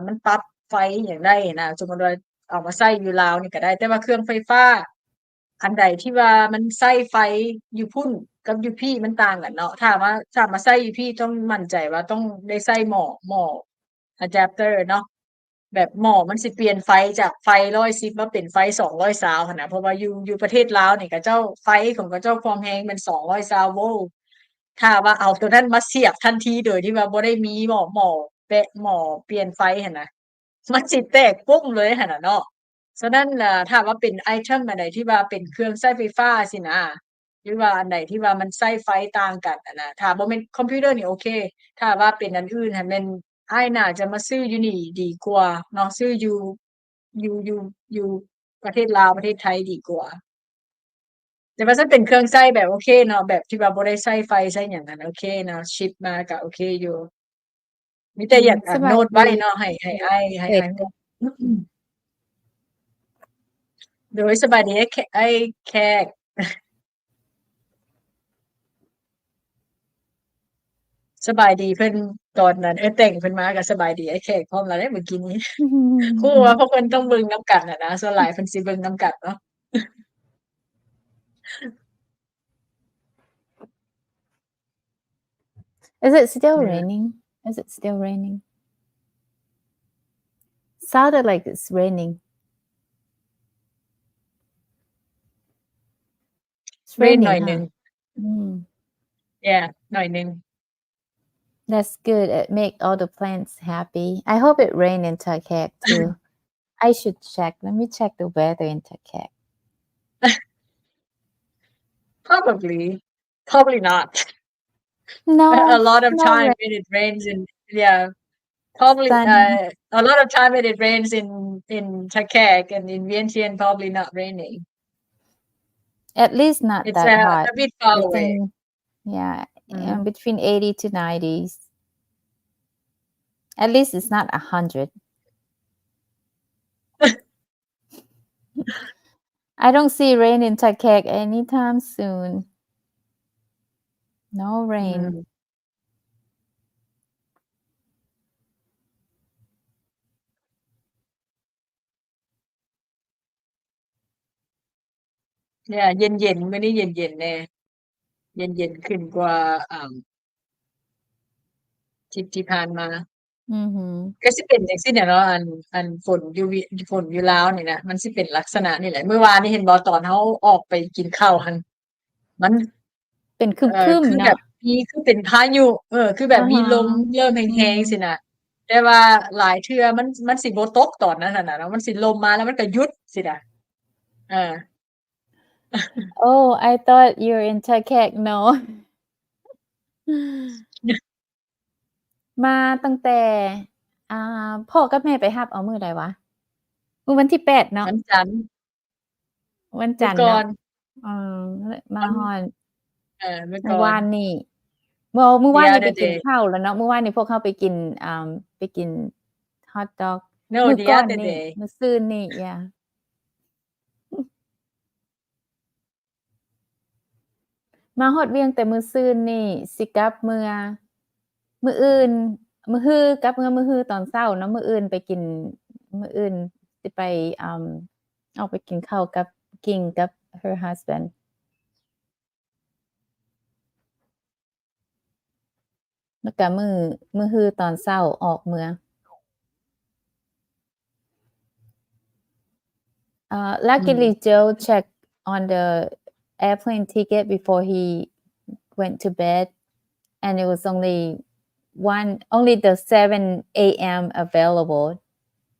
มันปรับไฟอย่างได้นะสมมุติว่าเอามาใช้อยู่ลาวนี่ก็ได้แต่ว่าเครื่องไฟฟ้าอันใดที่ว่ามันใช้ไฟอยู่พุ่นกับอยู่พี่มันต่างกันเนาะถ้ามาใช้อยู่พี่ต้องมั่นใจว่าต้องได้ใช้หม้ออะแดปเตอร์เนาะแบบหม้อมันสิเปลี่ยนไฟจากไฟ110มาเป็นไฟ220หั่นน่ะเพราะว่าอยู่ประเทศลาวนี่เขาเจ้าไฟของเขาเจ้าความแรงมัน220โวลต์ถ้าว่าเอาตัวนั้นมาเสียบทันทีโดยที่ว่าบ่ได้มีหม้อเปลี่ยนไฟหั่นน่ะมันสิแตกปุ้งเลยหั่นน่ะเนาะฉะนั้นถ้าว่าเป็นไอเทมอันใดที่ว่าเป็นเครื่องใช้ไฟฟ้าสินะหรือว่าอันใดที่ว่ามันใช้ไฟต่างกันอะนะถ้าบ่แม่นคอมพิวเตอร์นี่โอเคถ้าว่าเป็นอันอื่นหั้นแม่นอ้ายน่าจะมาซื้ออยู่นี่ดีกว่าเนาะซื้ออยู่ประเทศลาวประเทศไทยดีกว่าแต่ว่าถ้าเป็นเครื่องใช้แบบโอเคเนาะแบบที่ว่าบ่ได้ใช้ไฟใช้หยังนั่นโอเคเนาะชิปมาก็โอเคอยู่มีแต่อยากโน้ตไว้เนาะให้อ้ายโดยสบายดีไอ้แขกสบายดีเพิ่นตอนนั้นแต่งเพิ่นมาก็สบายดีไอ้แขกพร้อมแล้วเด้เมื่อกี้นี้คู้ว่าพวกเพิ่นต้องเบิ่งนำกันอะนะส่วนหลายเพิ่นสิเบิ่งนำกันเนาะ Is it still raining? Is it still raining? Sounded like it's raining. It's เรน raining หน่อยหนึ่ง yeah หน่อยหนึ่ง That's good. It make all the plants happy. I hope it rain in Turkey too. I should check. Let me check the weather in Turkey. Probably not. No, A lot of no time rain. when it rains probably Sun. a lot of time when it rains in Takek and in Vientiane probably not raining. At least not It's that hot. a bit far It's away. between 80 to 90s. At least it's not 100. I don't see rain in Takek anytime soon. No rain. Yeah เย็นๆมื้อนี้เย็นๆแน่เย็นๆขึ้นกว่าที่ผ่านมา ก็สิเป็นจังซี่แหละเนาะอันฝนอยู่ลาวนี่นะมันสิเป็นลักษณะนี่แหละเมื่อวานนี้เห็นบ่ตอนเฮาออกไปกินข้าวหั่นมัน เป็นครึ้มๆ คือแบ เนาะ บคือเป็นพายุคือแบบมีลมเริ่มแรงๆสินะแต่ว่าหลายเทื่อมันสิบ่ตกตอนนั้นน่ะนะเนาะมันสิลมมาแล้วมันก็หยุดสินะเออ Oh, I thought you're in Turkey. No. มาตั้งแต่พ่อกับแม่ไปรับเอามื้อใดวะมื้อวันที่8เนาะ วันจันทร์ วันจันทร์ ก่อ เนาะ น มาฮอด เมื่อ เมื่ ก่ อ อ วาน นนี้เมื่อวานนี้ The ไป other กิน day ข้าวแล้วเนาะเมื่อวานนี้พวกเขาไปกินฮอตดอก No มื้อ the ก่อน other นี่ day มื้อซืนนี่ yeah มาฮอดเวียงแต่มื้อซืนนี่สิกลับมื้ออื่นมื้อฮื้อกลับมื้อฮื้อตอนเช้าเนาะมื้ออื่นสิไปออกไปกินข้าวกับกิ่งกับ her husband แล้วก็มื้อฮื้อตอนเช้าออกเมืองluckily Joe checked on the airplane ticket before he went to bed and it was only the 7 a.m. available.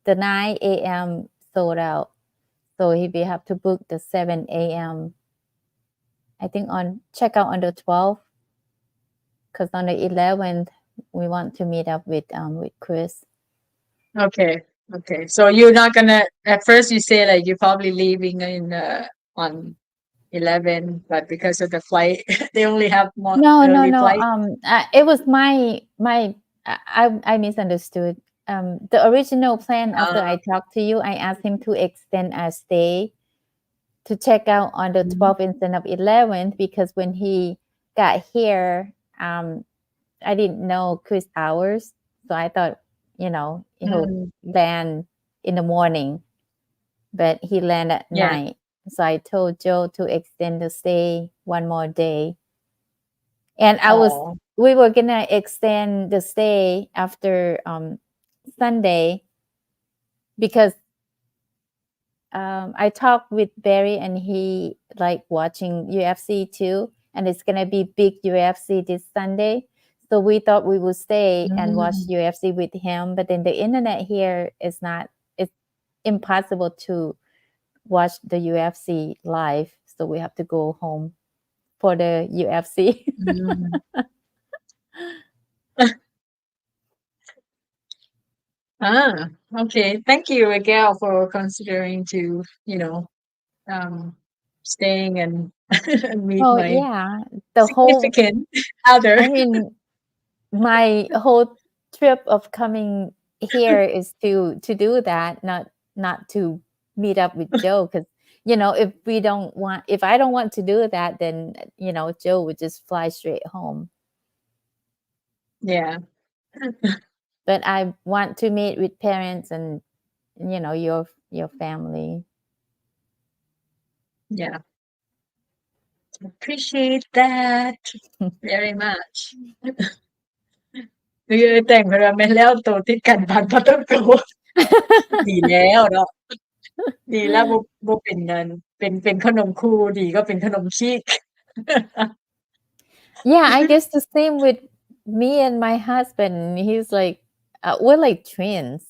The 9 a.m. sold out. So he will have to book the 7 a.m. I think check out on the 12th because on the 11th we want to meet up with Chris. Okay so you're not gonna at first you say like you're probably leaving on 11 but because of the flight they only have more early flight it was my I misunderstood. The original plan after I talked to you I asked him to extend our stay to check out on the 12th instead of 11th because when he got here I didn't know Chris hours so I thought he'll land in the morning but he landed at night so I told Joe to extend the stay one more day and we were gonna extend the stay after Sunday because I talked with Barry and he like watching UFC too and it's gonna be big UFC this Sunday so we thought we would stay and watch UFC with him but then the internet here it's impossible to watch the UFC live so we have to go home for the UFC okay thank you Raquel for considering to staying and meet my the whole significant other I mean my whole trip of coming here is to do that not to meet up with Joe because if I don't want to do that then Joe would just fly straight home yeah but I want to meet with parents and your family yeah appreciate that very much แต่งเพิ่นว่าแม่นแล้วโตติดกันบ้านบ่ต้องโต ดีแล้วเนาะดีแล้วบ่เป็นเป็นขนมคูดีก็เป็นขนมชีก Yeah, I guess the same with me and my husband. He's like, we're like twins.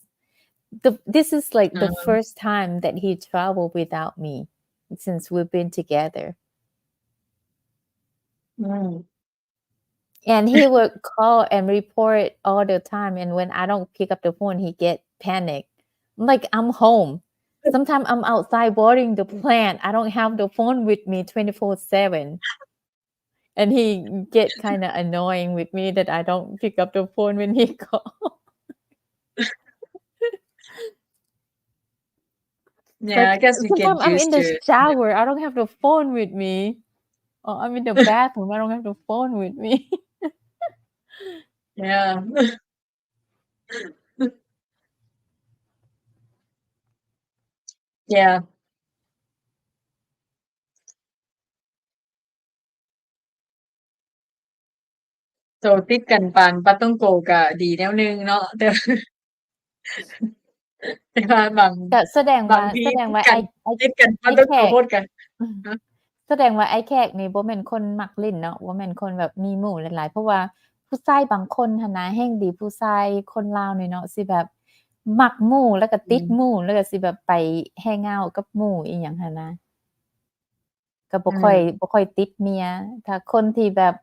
This is like the first time that he traveled without me since we've been together. And he would call and report all the time. And when I don't pick up the phone, he get panicked. Like, I'm home. Sometimes I'm outside watering the plant. I don't have the phone with me 24/7. And he get kind of annoying with me that I don't pick up the phone when he calls. Yeah, I guess we get Sometimes I'm in used the to it. shower. I don't have the phone with me. Or I'm in the bathroom. I don't have the phone with me. Yeah. Yeah. So ติดกันปานปาต้องโกก็ดีแนวหนึ่งเนาะ แต่ แต่ว่าบาง ก็แสดง บา ว่าง ที แสดง ติด ว่า กัน ติดกันปา ไอ้ ต้อง แข โก ก โพดกัน ฮะ แสดงว่าไอ้แขกนี่บ่แม่นคนมักลิ้นเนาะบ่แม่นคนแบบมีหมู่หลายๆเพราะว่าผู้ชายบางคนหั้นนะแฮ่งดีผู้ชายคนลาวนี่เนาะสิแบบมักหมู่แล้วก็ติดหมู่แล้วก็สิแบบไปแฮงเอาต์กับหมู่อีหยังหั้นนะก็บ่ค่อยติดเมียถ้าคนที่แบบ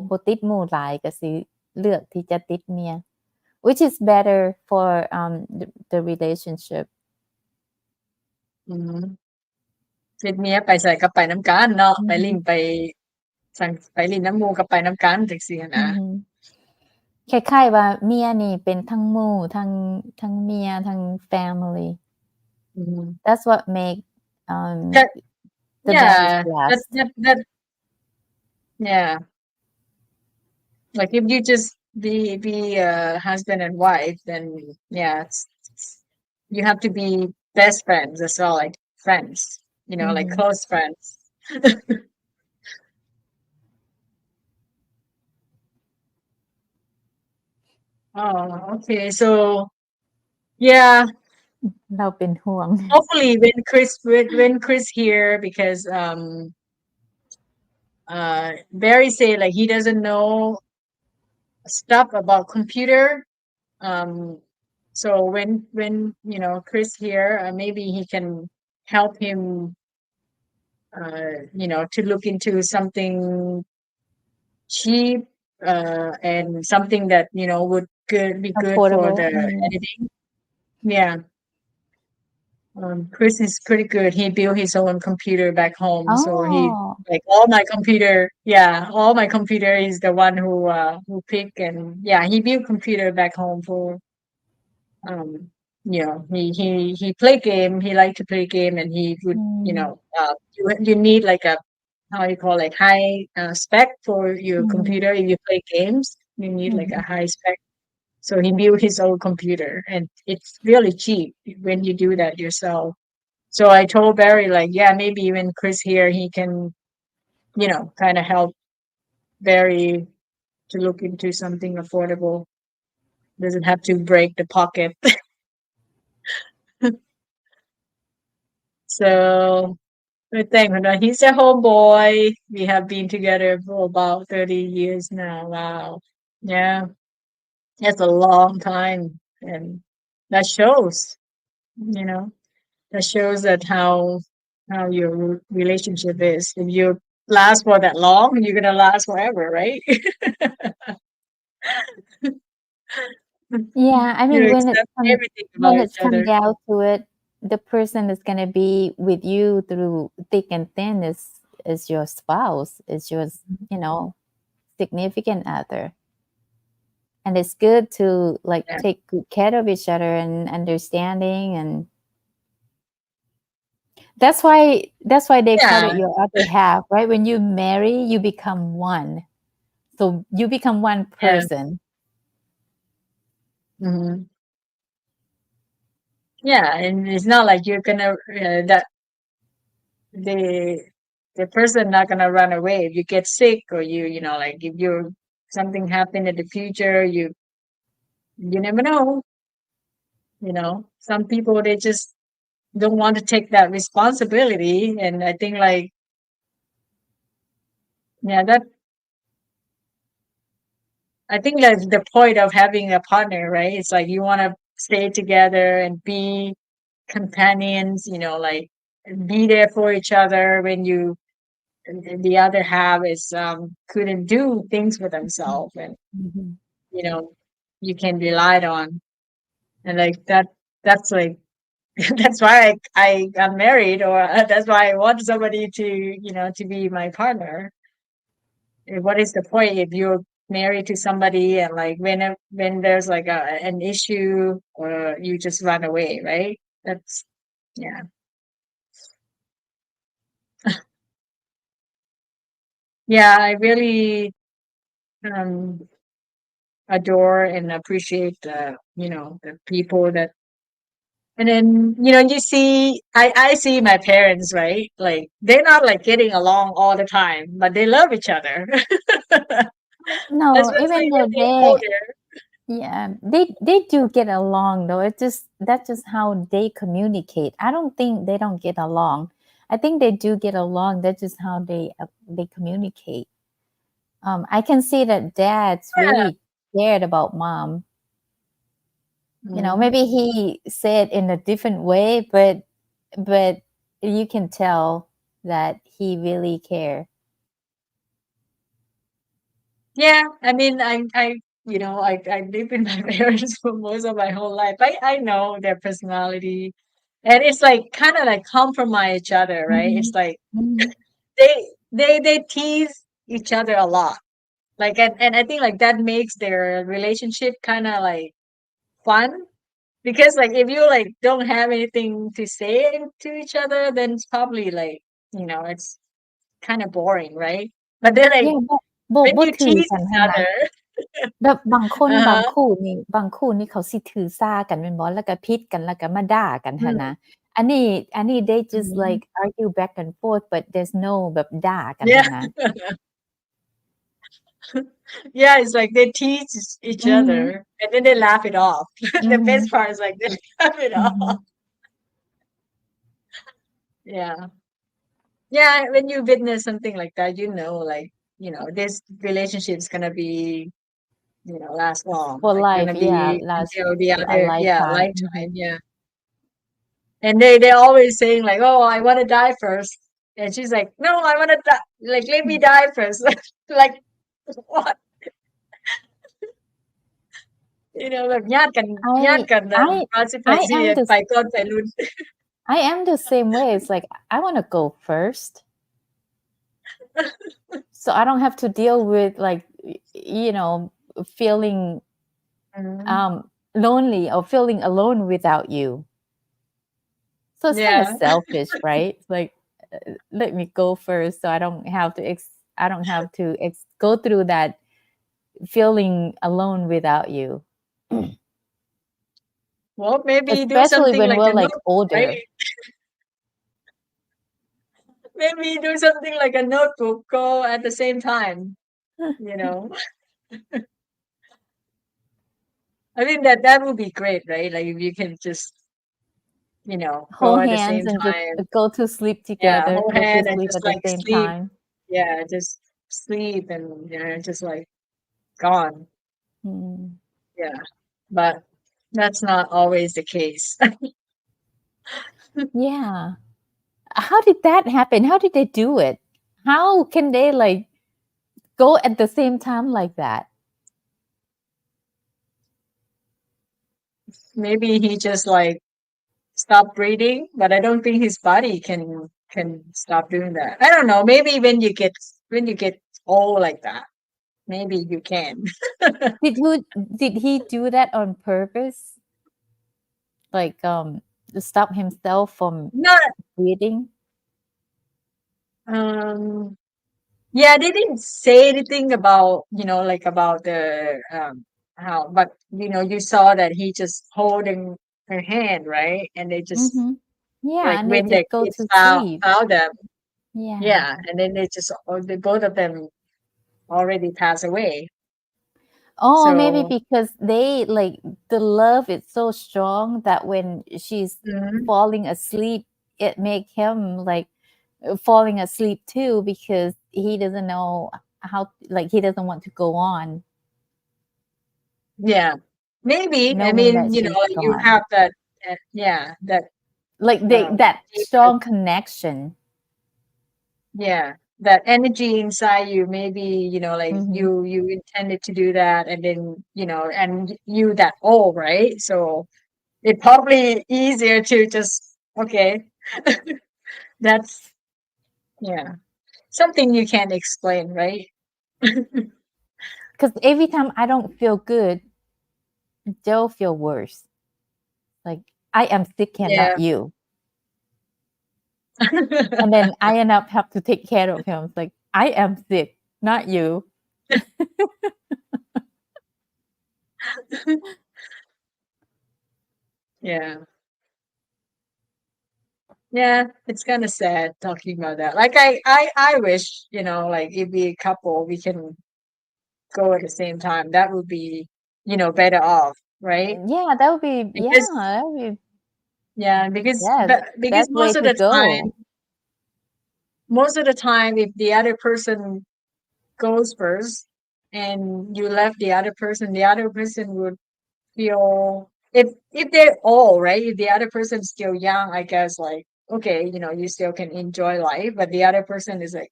บ่ติดหมู่หลายก็สิเลือกที่จะติดเมีย which is better for the relationship อืม ติดเมียไปไสก็ไปนำกันเนาะ ไปลิ้นไปสั่งไปลิ้นน้ำหมู่ก็ไปนำกันจังซี่หั้น อื นะ อฮึคล้ายๆว่าเมียนี่เป็นทั้งหมู่ทั้งเมียทั้ง family อือฮึ That's what make ก็ the Yeah, marriage that last. yeah. Like if you just be husband and wife, then yeah, you have to be best friends as well, like friends, you know, like อือฮึ close friends. Oh, okay. So yeah, เราเป็นห่วง hopefully when Chris here, because Barry say like he doesn't know stuff about computer. So when you know Chris here, maybe he can help him, you know, to look into something cheap, and something that you know would be good for affordable the editing. Yeah. Chris is pretty good. He built his own computer back home, so he Oh like all my computer. Yeah, all my computer is the one who pick, and yeah, he built computer back home for you know, he play game. He like to play game, and he would, you อืม know, you need like a how you call like high spec for your อือฮึ computer. If you play games, you need อือ like ฮึ a high spec. So he built his own computer, and it's really cheap when you do that yourself. So I told Barry like, yeah, maybe when Chris here, he can, you know, kind of help Barry to look into something affordable. Doesn't have to break the pocket. So I think he's a homeboy. We have been together for about 30 years now. Wow. Yeah. That's a long time. And that shows, you know, that shows that how your relationship is. If you last for that long, you're gonna last forever, right? Yeah, I You mean accept everything about when each it's come other. down to it, the person that's gonna be with you through thick and thin is your spouse, is your, you know, significant other. And it's good to like Yeah. take good care of each other and understanding, and that's why they call it Yeah. your other half, right? When you marry, you become one. So you become one Yeah. person. Mhm. Yeah, and it's not like you're gonna that the the person not gonna run away if you get sick, or you know, like if you something happen in the future, you never know. You know, some people they just don't want to take that responsibility, and I think like Yeah, that I think that's the point of having a partner, right? It's like you want to stay together and be companions, like be there for each other when you and the other half is couldn't do things for themselves, and Mhm. you know you can rely on, and like that's like that's why I got married, or that's why I want somebody to be my partner. What is the point if you're married to somebody and like when there's like an issue, or you just run away, right? That's yeah. Yeah, I really um adore and appreciate the people that. And then you see, I see my parents, right? Like they're not like getting along all the time, but they love each other. No, Especially even when though they're older. they do get along though. That's just how they communicate. I don't think they don't get along. I think they do get along. That's just how they communicate. I can see that dad's Yeah. really cared about mom. Mhm. Maybe he said in a different way, but you can tell that he really care. Yeah, I mean, I live with my parents for most of my whole life. I know their personality, and it's like kind of like compromise each other, right? It's Mhm. like Mhm. they tease each other a lot. Like, and I think like that makes their relationship kind of like fun, because like if you like don't have anything to say to each other, then it's probably like it's kind of boring, right? But then like Yeah,บ่whenบ่you ถือ tease กัน each หั้นนะ other. แบบบางคนบาง Uh-huh. คู่นี่เขาสิถือสากันแม่นบ่แล้วก็พิดกันแล้วก็มาด่ากันหั้นนะอันนี้ they just Mhm. like argue back and forth but there's no แบบด่ากันหั้ Yeah. นนะ Yeah, it's like they tease each อือฮึ other and then they laugh it off. อื The อฮึ best part is like they laugh it อือฮึ off. Yeah. Yeah, when you witness something like that, like, this relationship is gonna be, last long. for Like life gonna yeah be last until the for a other, yeah, lifetime อือฮึ lifetime, yeah. And they're always saying like, "Oh, I want to die first." And she's like, "No, I want to die. Like, let me die first." Like, what? แบบญาติกันนะ I ไป I สิ am the ไปก่อนไปรุ่น I am the same way it's like I want to go first so I don't have to deal with like feeling อืม lonely or feeling alone without you. So it's kind of Yeah. selfish, right? It's like let me go first so I don't have to go through that feeling alone without you. Well, maybe do Especially something when like we're a like notebook, right? older. Maybe do something like a notebook, go at the same time, you know? I think that would be great, right? Like if you can just, go Hold at the hands same and just time. go to sleep Yeah, together, hold go to hand and sleep just at the like same sleep. time. Yeah, just sleep and just like gone. Mm. Yeah. But that's not always the case. Yeah. How did that happen? How did they do it? How can they like go at the same time like that? Maybe he just like stopped breathing, but I don't think his body can stop doing that. I don't know. Maybe when you get old like that, maybe you can. Did he do that on purpose? Like to stop himself from Not breathing? um yeah, they didn't say anything about, like about the how, but you saw that he just holding her hand, right? And they just Mhm. Yeah, like and they when the just go kids to found sleep. found them, Yeah. yeah, and then they just the both of them already passed away. Oh, maybe So because they like the love is so strong that when she's mhm. falling asleep, it make him like falling asleep too because he doesn't know how, like he doesn't want to go on Yeah. Maybe. I knowing that mean, she's like you gone. have that, yeah, that Like um, that deeper, strong connection. yeah, that energy inside you. Maybe, like Mhm. you intended to do that, and then, and you that all right. So it probably easier to just okay. That's yeah, something you can't explain, right? Because every time I don't feel good, Joe feel worse. Like I am sick and Yeah. not you. And then I end up have to take care of him. It's like I am sick, not you. Yeah. Yeah, it's kind of sad talking about that. Like I wish, like if we a couple, we can go at the same time. That would be, better off, right? Yeah, that would be Because that would be yeah, because yes, because best way to go. most of the time, if the other person goes first and you left the other person would feel if they're all right, if the other person's still young, I guess like okay, you still can enjoy life, but the other person is like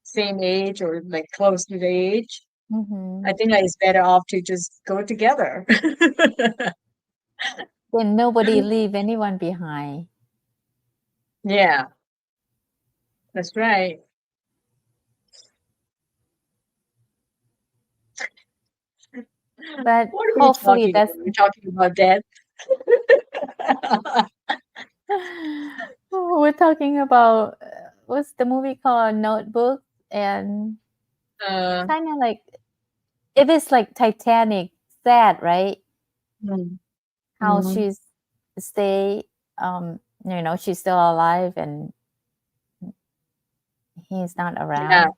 same age or like close to the age, Mhm. I think like it's better off to just go together. Then nobody leave anyone behind. Yeah, that's right. But What are we hopefully talking that's about? We're talking about death. we're talking about what's the movie called Notebook and uh, kind of like if it's like Titanic, sad, right? mm, How mhm. she's stay, she's still alive and he's not Yeah, around.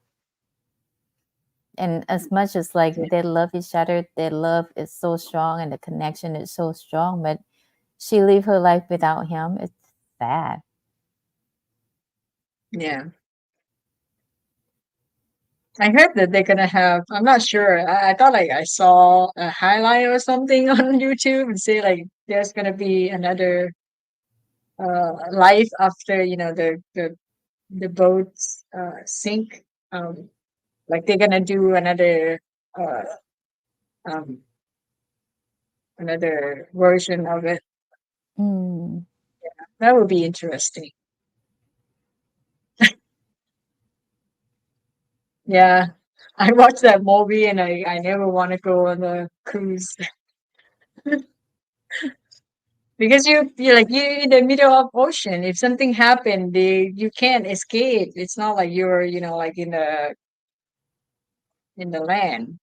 And as much as like yeah, they love each other, their love is so strong and the connection is so strong, but she live her life without him. It's sad. yeah. I heard that they're gonna have. I'm not sure. I thought like I saw a highlight or something on YouTube and say like there's gonna be another life after the boats sink. Like they're gonna do uh um another version of it. Mm. That would be interesting. Yeah. I watched that movie and I never want to go on the cruise because you're like you're in the middle of ocean. If something happened, you can't escape. It's not like you're like in the land.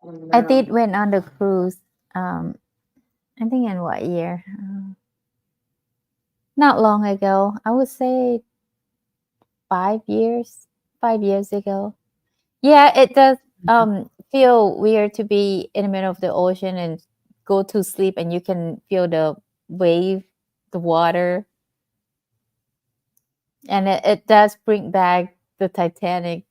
And, I did went on the cruise. Um, I think in what year? Not long ago. I would say 5 years. 5 years ago. Yeah, it does feel weird to be in the middle of the ocean and go to sleep and you can feel the wave, the water. And it does bring back the Titanic.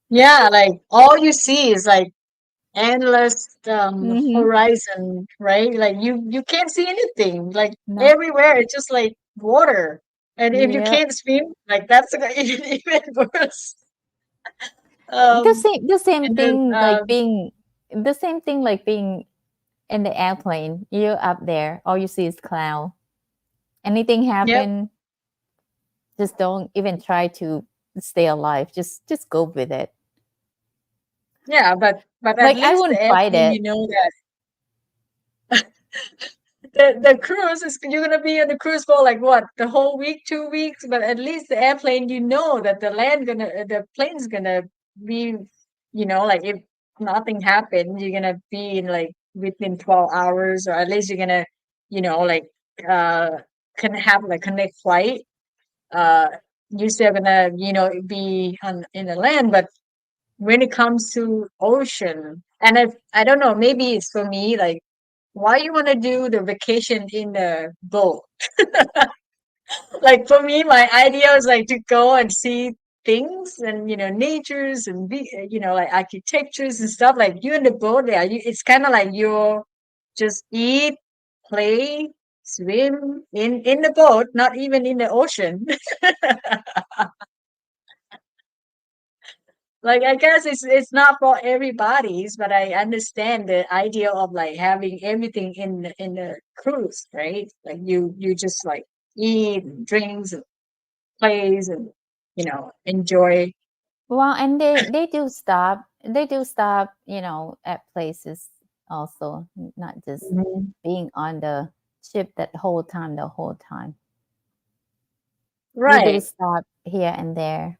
yeah, like all you see is like endless Hmm. horizon, right? Like you can't see anything. Like No. everywhere, it's just like water. And if you Yep. can't swim, like that's even worse. The Um, same the same and then thing like being the same thing like being in the airplane. You're up there, all you see is cloud. Anything yep, happen, just don't even try to stay alive. Just go with it. yeah, but at Like I least the wouldn't fight airplane, it. you know that the cruise is you're gonna be on the cruise for like what the whole week, 2 weeks, but at least the airplane, you know that the plane's gonna be, like if nothing happened, you're gonna be in like within 12 hours, or at least you're gonna, like uh can have like connect flight. Uh, you're still gonna, be on in the land, but when it comes to ocean, and I don't know, maybe it's for me like why you want to do the vacation in the boat? Like for me, my idea is like to go and see things and natures and like architectures and stuff. Like you in the boat there, it's kind of like you just eat, play, swim in the boat, not even in the ocean. Like I guess it's not for everybody's, but I understand the idea of like having everything in the cruise, right? Like you just like eat and drinks and plays and enjoy. Well, and they do stop at places also, not just Mhm. being on the ship the whole time. They do Right, stop here and there.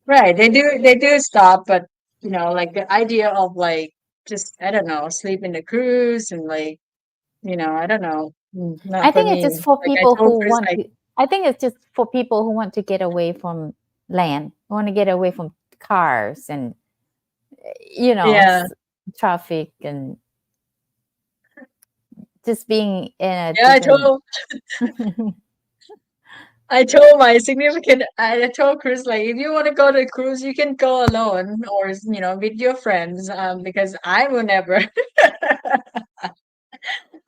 right. They do stop, but like the idea of like just I don't know, sleep in the cruise and like I don't know, I not for think it's me. just for Like I people told who Chris, want like to. I think it's just for people who want to get away from land, who want to get away from cars and yeah, traffic and just being in a yeah. different. I told my significant, I told Chris, like, if you want to go to a cruise, you can go alone or, with your friends, because I will never,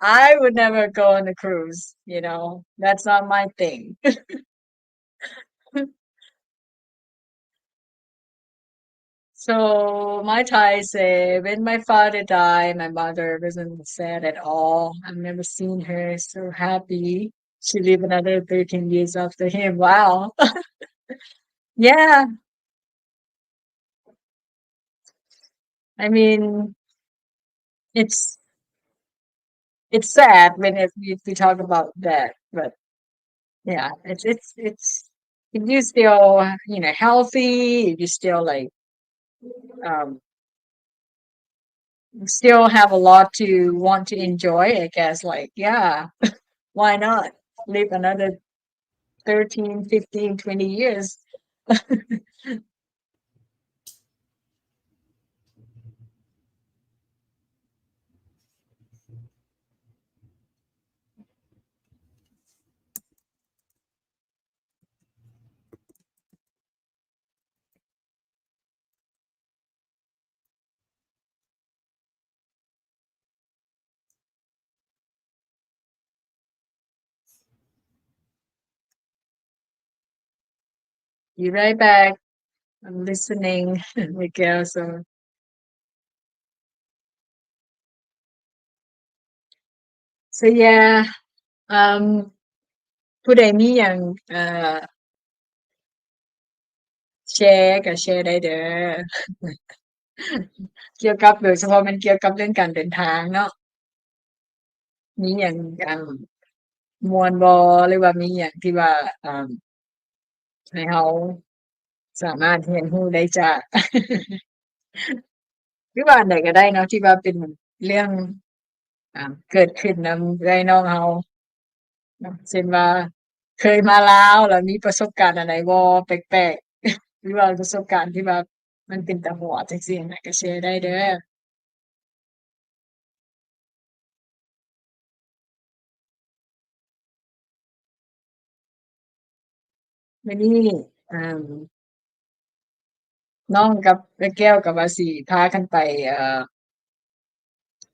I would never go on a cruise, that's not my thing. So my Thai say, when my father died, my mother wasn't sad at all. I've never seen her so happy. She lived another 13 years after him. Wow. Yeah. I mean, it's it's sad when if we talk about that, but yeah, it's if you still healthy, if you still like um still have a lot to want to enjoy, I guess like yeah, why not live another 13, 15, 20 years? Be right back. I'm listening, Miguel. So yeah, um, ผู้ใดมีอย่างแชร์ก็แชร์ได้เด้อเกี่ยวกับโดยเฉพาะมันเกี่ยวกับเรื่องการเดินทางเนาะมีหยังม่วนบ่หรือว่ามีหยังที่ว่าให้เราสามารถเรียนรู้ได้จากหรือว่าอันใดก็ได้เนาะที่ว่าเป็นเรื่องเกิดขึ้นนำเอื้อยน้องเราเนาะเช่นว่าเคยมาลาวแล้วมีประสบการณ์อันใดบ่แปลกๆหรือว่าประสบการณ์ที่ว่ามันเป็นตาหัวจั่งซี้น่ะก็แชร์ได้เด้อมื้อนี้อ่า น้องกับแม่แก้วก็ว่าสิพากันไป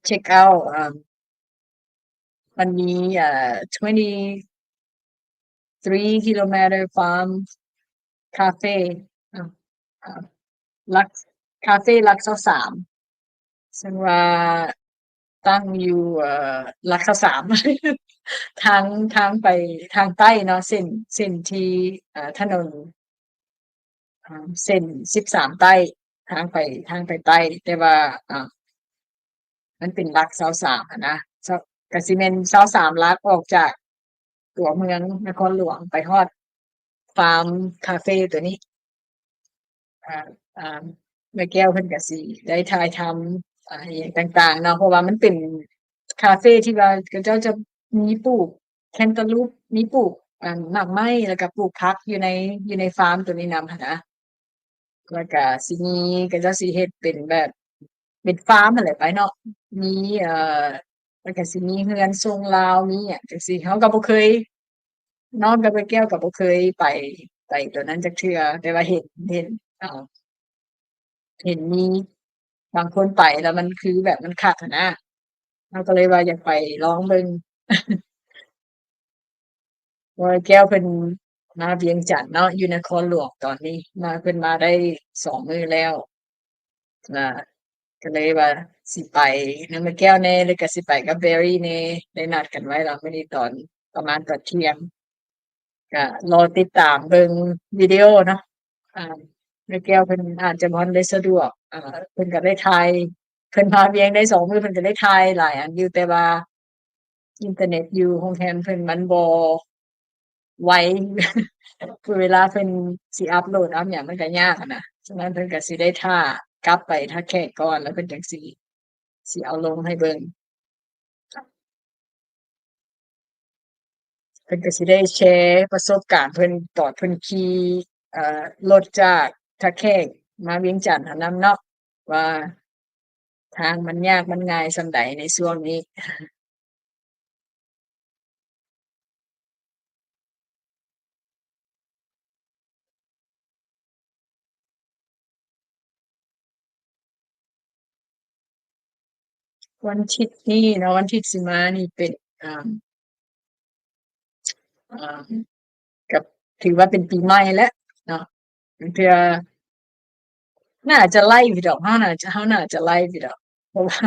เช็กเอาต์มันมี23 kilometer farm cafe อ่าอ่าลักคาเฟลัก23ซึ่งว่าตั้งอยู่ลัก23ทางทางไปทางใต้เนาะเส้นที่ถนนเส้น13ใต้ทางไปทางไปใต้แต่ว่าอ่า มันเป็นลัก23อะนะซก็สิแม่น23ลักออกจากตัวเมืองนครหลวงไปฮอดฟาร์มคาเฟตัวนี้อ่าอ่าแม่แก้วเพิ่นก็สิได้ถ่ายทำอิหยังต่างๆเนาะเพราะว่ามันเป็นคาเฟที่ว่าเขาเจ้าจะมีปลูกแคนตาลูปมีปลูกหมากไม้แล้วก็ปลูกผักอยู่ในฟาร์มตัวนี้นำหั้นนะแล้วก็สิมีเขาเจ้าสิเฮ็ดเป็นแบบเป็นฟาร์มนั่นแหละไปเนาะมี แล้วก็สิมีเรือนทรงลาวมีหยังจังซี่เราก็บ่เคยน้องกับแก้วก็บ่เคยไปตัวนั้นจักเทื่อแต่ว่าเห็นเห็นมีบางคนไปแล้วมันคือแบบมันคักอะนะเราก็เลยว่าอยากไปลองเบิ่ง เพราะว่าแก้วเพิ่นมาเวียงจันทน์เนาะอยู่นครหลวงตอนนี้มาเพิ่นมาได้2มื้อแล้วอ่าก็เลยว่าสิไปนำแม่แก้วแหน่แล้วก็สิไปกับเบอร์รี่แหน่ได้นัดกันไว้แล้วมื้อนี้ตอนประมาณตอนเที่ยงก็รอติดตามเบิ่งวิดีโอเนาะแม่แก้วเพิ่นอาจจะบ่ทันได้สะดวกเพิ่นก็ได้ถ่ายเพิ่นมาเวียงได้2มื้อเพิ่นก็ได้ถ่ายหลายอันอยู่แต่ว่าอินเทอร์เน็ตอยู่โรงแรมเพิ่นมันบ่ไว คือเวลาเพิ่นสิอัปโหลดอัปหยังมันก็ยากอะนะฉะนั้นเพิ่นก็สิได้ท่ากลับไปท่าแขกก่อนแล้วเพิ่นจั่งสิเอาลงให้เบิ่งเพิ่นก็สิได้แชร์ประสบการณ์เพิ่นตอนเพิ่นขี่รถจากท่าแขกมาเวียงจันทน์หั้นนำเนาะว่าทางมันยากมันง่ายส่ำใดในช่วงนี้วันอาทิตย์นี้เนาะวันอาทิตย์สิมานี่เป็นอ่าอ่าก็ถือว่าเป็นปีใหม่แล้วเนาะบางเทื่อน่าจะไลฟ์อยู่ดอกเราน่าจะไลฟ์อยู่ดอกเพราะว่า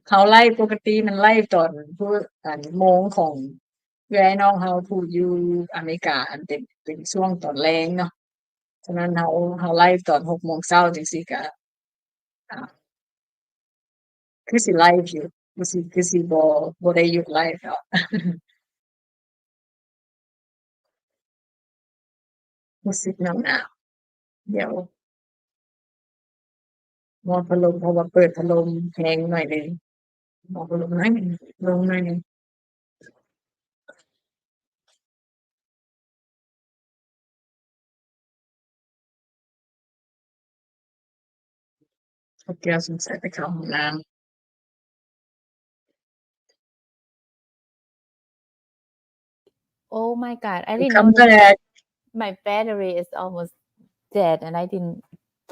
เขาไลฟ์ปกติมันไลฟ์ตอนผู้โมงของเอื้อยน้องเราผู้อยู่อเมริกาอันเป็นช่วงตอนแลงเนาะฉะนั้นเราไลฟ์ตอน6โมงเช้าจังซี่ก็อ่าคือสิไลฟ์อยู่คือสิบ่ได้หยุดไลฟ์ดอกรู้สึกหนาวๆเดี๋ยวหม้อพัดลมเพราะว่าเปิดพัดลมแรงหน่อยหนึ่งหม้อพัดลมน้อยหนึ่งลงหน่อยหนึ่งเพราะแก้วสงสัยไปเข้าห้องน้ำ Oh my god, I didn't know Come that back. my battery is almost dead and I didn't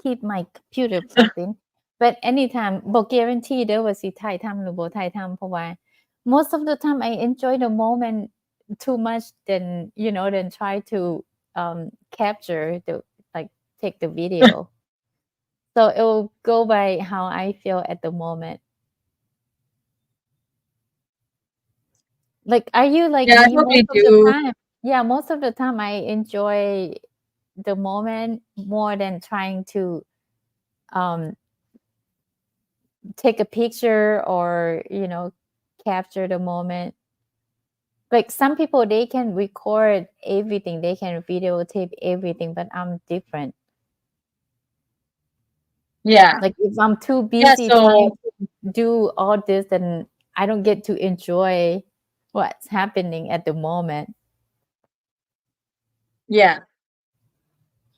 keep my computer plugged in. But anytime, but guarantee there was สิถ่ายทำหรือบ่ถ่ายทำเพราะว่า most of the time I enjoy the moment too much than try to capture the like take the video. So it will go by how I feel at the moment. Like, are you like Yeah, I me most totally of the do. time? Yeah, most of the time I enjoy the moment more than trying to take a picture or capture the moment. Like some people they can record everything, they can videotape everything, but I'm different. Yeah. Like if I'm too Yeah, busy so trying to do all this, then I don't get to enjoy what's happening at the moment. yeah.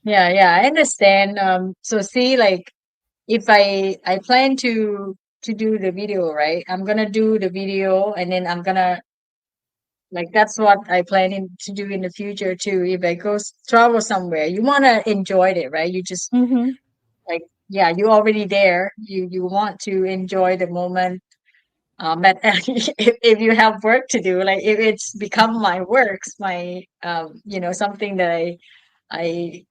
I understand. So see, like if I plan to do the video, right? I'm gonna do the video and then I'm gonna like that's what I planning to do in the future too. If I go travel somewhere, you wanna enjoy it, right? You just Mhm. like yeah, you're already there. You want to enjoy the moment. But if you have work to do, like if it's become my works, my something that I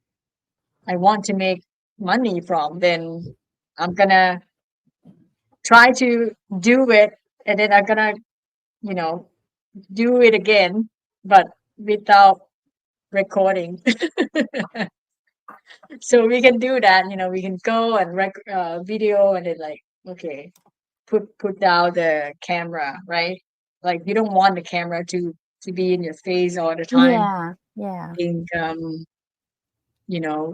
I want to make money from, then I'm gonna try to do it, and then I'm gonna you know do it again, but without recording. So we can do that. We can go and video, and then like okay, put down the camera, right? Like you don't want the camera to be in your face all the time. Yeah. Yeah. I think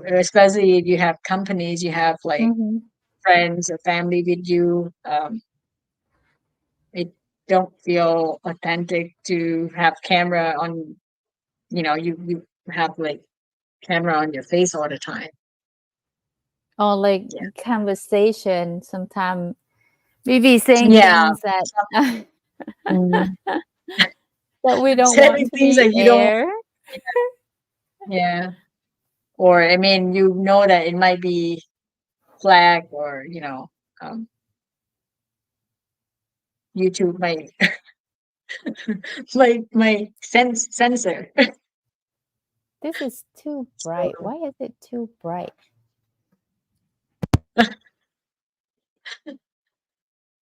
especially if you have companies, you have like Mhm. friends or family with you, it don't feel authentic to have camera on, you have like camera on your face all the time. Or like Yeah. conversation sometimes We be saying Yeah. things that Mm. that we don't Saying want to things be that you don't air. Yeah. Or I mean, you know that it might be flagged or, YouTube might might censor. This is too bright. Why is it too bright?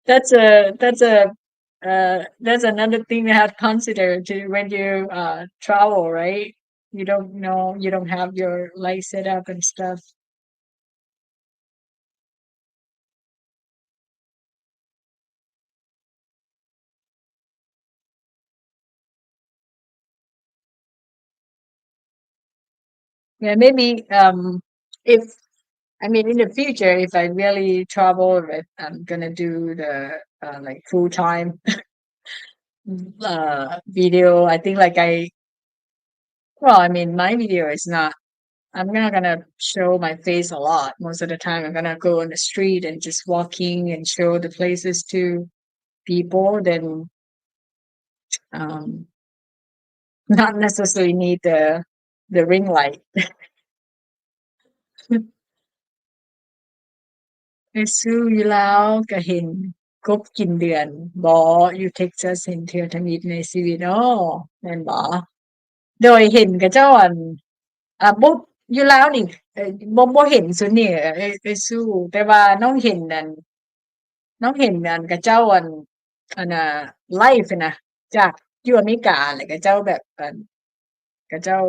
That's another thing you have to consider to when you travel, right? You don't know, you don't have your light set up and stuff. Yeah, maybe if I mean in the future, if I really travel, if I'm gonna do the like full time video, I think like I mean my video is not I'm not gonna show my face a lot. Most of the time I'm gonna go on the street and just walking and show the places to people, then um not necessarily need the ring light. ไปซื้ออยู่ลาวก็เห็นกบกินเดือนบ่อยู่เท็กซัสเห็นเทื่อทมิตในชีวิตอ้อแม่นบ่โดยเห็นเขาเจ้าอั่นบ่อยู่ลาวนี่บ่เห็นซุนี่เอ้ยสู้แต่ว่าน้องเห็นเขาเจ้าอันน่ะไลฟ์น่ะจากอยู่อเมริกาแล้วเขาเจ้าแบบเขาเจ้า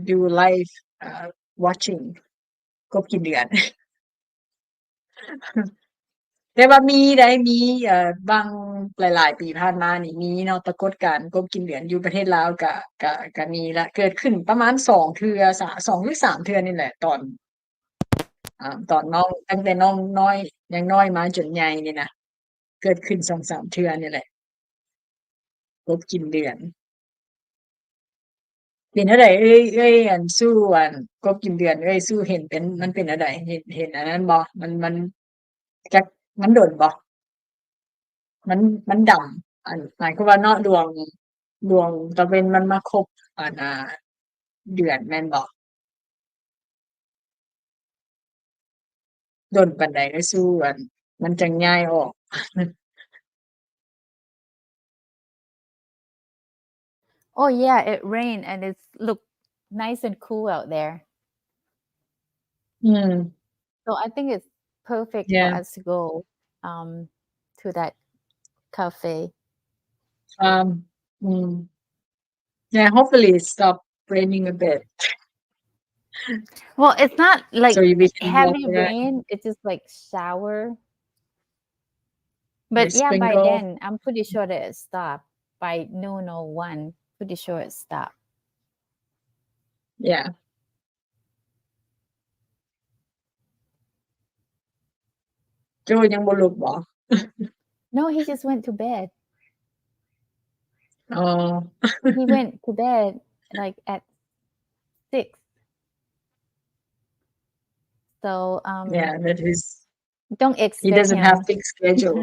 ดูไลฟ์watching กบกินเดือน แต่ว่ามีได้มีบางหลายๆปีผ่านมานี่มีเนาะปรากฏการณ์กบกินเดือนอยู่ประเทศลาวก็มีแล้วเกิดขึ้นประมาณ2เทื่อ2หรือ3เทื่อนี่แหละตอนน้องตั้งแต่น้องน้อยยังน้อยมาจนใหญ่นี่นะเกิดขึ้น2-3เทื่อนี่แหละกบกินเดือนเป็นจั่งใดเอ้ยอันสู้อันกบกินเดือนเอ้ยสู้เห็นเป็นมันเป็นจั่งใดเห็นอันนั้นบ่มันจักมันโดนบ่มันดำหมายความว่าเนาะดวงตะเวนมันมาครบเดือนแม่นบ่โดนปานใดเอ้ยสู้มันจังย้ายออก Oh yeah, it rained and it's look nice and cool out there. อืม So I think it's perfect for Yeah. us to go to that cafe. อืม Yeah, hopefully it stop raining a bit Well, it's not like so we can walk heavy around rain, it's just like shower. or But yeah, by sprinkle. then I'm pretty sure that it stopped. By noon or 1, pretty sure it stopped. Yeah. โจยังบ่ลุกบ่ No, he just went to bed. อ๋อ He went to bed like at 6. So Yeah, that is don't he expect doesn't him have fixed schedule.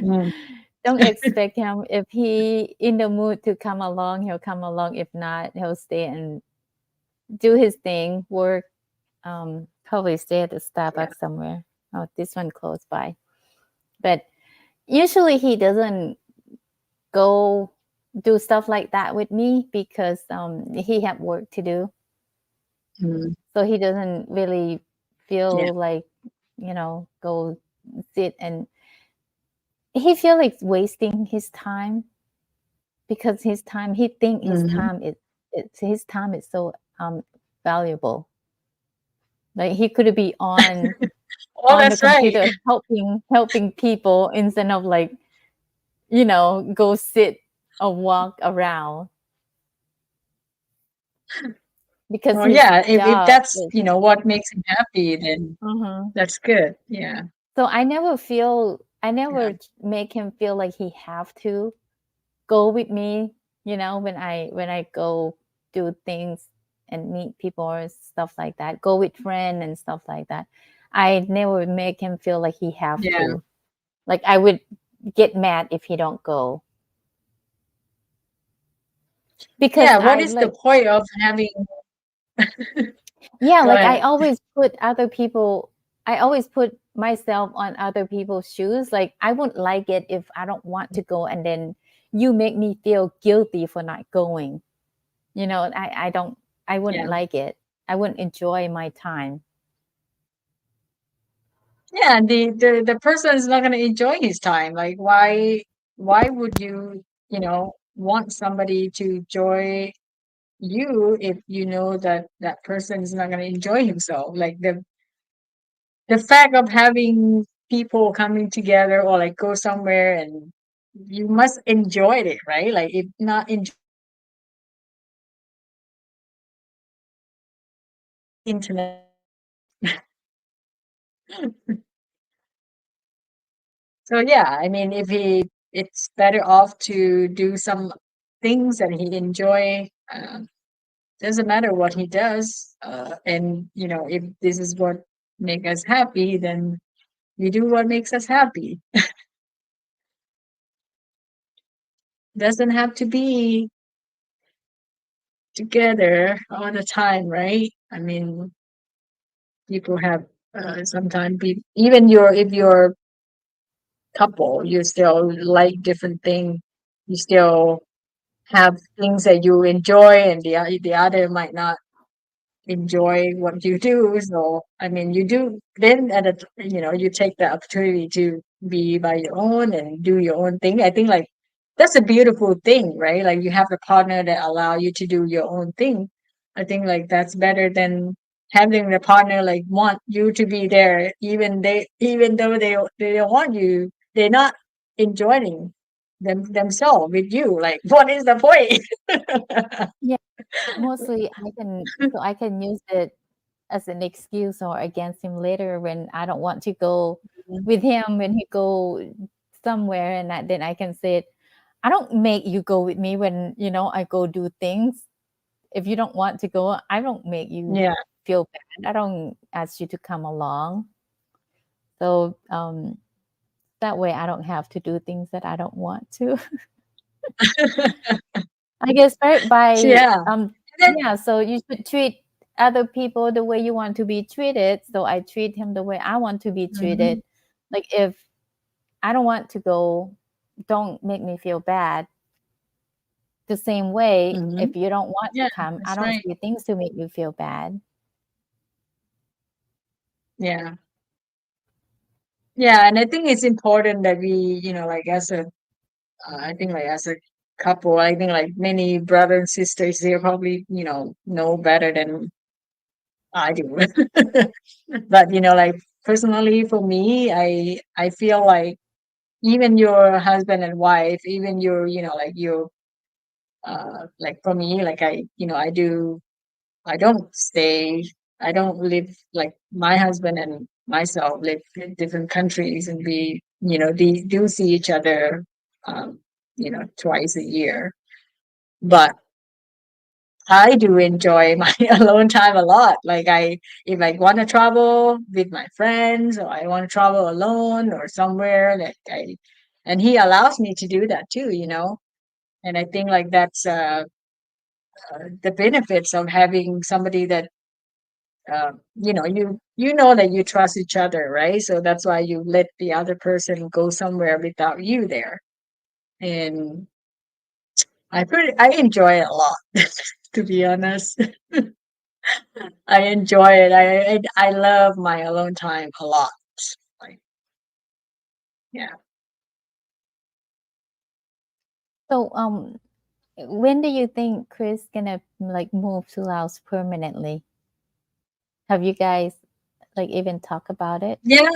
อืม don't expect him. If he in the mood to come along, he'll come along. If not, he'll stay and do his thing, work, probably stay at the Starbucks somewhere. Oh, this one close by. But usually he doesn't go do stuff like that with me because he have work to do. อืม So he doesn't really feel Yeah. like, go sit and he feel like wasting his time because he think his Mhm. time is so valuable. Like he could be on Oh, on the that's right. computer helping people instead of like, go sit or walk around. Because Oh, his yeah, if job that's, is what makes him happy, then Mhm. that's good. Yeah. So I never make him feel like he have to go with me, when I go do things and meet people or stuff like that, go with friends and stuff like that. I never make him feel like he have Yeah. to. Like I would get mad if he don't go. Because Yeah, what I is the like point of having yeah, Go like I ahead. always put myself on other people's shoes. Like I wouldn't like it if I don't want to go and then you make me feel guilty for not going. You know, I wouldn't Yeah. like it. I wouldn't enjoy my time. Yeah, and the person is not going to enjoy his time. Like why would you, want somebody to enjoy you if you know that that person is not going to enjoy himself? Like the fact of having people coming together or like go somewhere and you must enjoy it, right? Like if not enjoy internet. So yeah, I mean, if it's better off to do some things that he enjoy. Doesn't matter what he does, and if this is what make us happy, then we do what makes us happy. Doesn't have to be together all the time, right? I mean, people have sometimes even if you're couple, you still like different things. You still have things that you enjoy, and the other might not enjoy what you do. So, I mean, you do then you take the opportunity to be by your own and do your own thing. I think like that's a beautiful thing, right? Like you have a partner that allow you to do your own thing. I think like that's better than having the partner like want you to be there, even though they don't want you, they're not enjoying themselves with you. Like, what is the point? Yeah, mostly I can use it as an excuse or against him later when I don't want to go with him when he go somewhere and then I can say it. I don't make you go with me when I go do things. If you don't want to go, I don't make you Yeah. feel bad. I don't ask you to come along. So that way I don't have to do things that I don't want to. I guess right by Yeah. And then yeah, so you should treat other people the way you want to be treated. So I treat him the way I want to be treated. Mhm, Like if I don't want to go, don't make me feel bad. The same way, mhm. if you don't want to Yeah, come, I that's don't right. say things to make you feel bad. Yeah. Yeah, and I think it's important that we, like as I think like as a couple, I think like many brothers and sisters, they probably, know better than I do. But, like personally for me, I feel like even your husband and wife, even your, like your, like for me, like I don't stay, I don't live like my husband and myself live in different countries and we, do see each other, um, twice a year. But I do enjoy my alone time a lot. Like if I want to travel with my friends or I want to travel alone or somewhere, and he allows me to do that too, And I think like that's the benefits of having somebody that you know that you trust each other, right? So that's why you let the other person go somewhere without you there. And I enjoy it a lot, to be honest. I enjoy it. I love my alone time a lot. Like, yeah. So when do you think Chris gonna like move to Laos permanently? Have you guys like even talk about it? Yeah.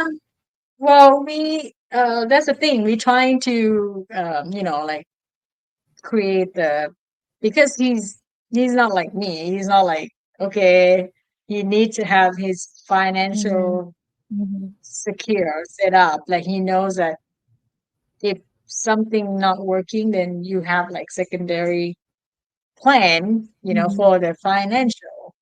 Well, we that's the thing. We're trying to like create the because he's not like me. He's not like, okay, he needs to have his Mm-hmm. financial Mm-hmm. secure set up. Like he knows that if something not working, then you have like secondary plan, Mm-hmm. for the financial.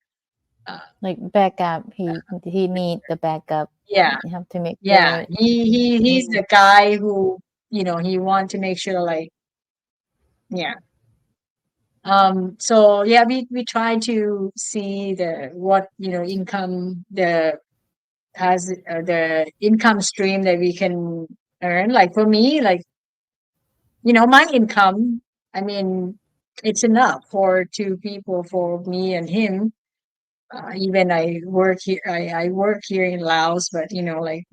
like backup he need the backup yeah you have to make yeah sure he's the guy who he want to make sure like yeah so yeah we try to see what income has the income stream that we can earn like for me like my income I mean it's enough for two people for me and him even I work here I work here in Laos but like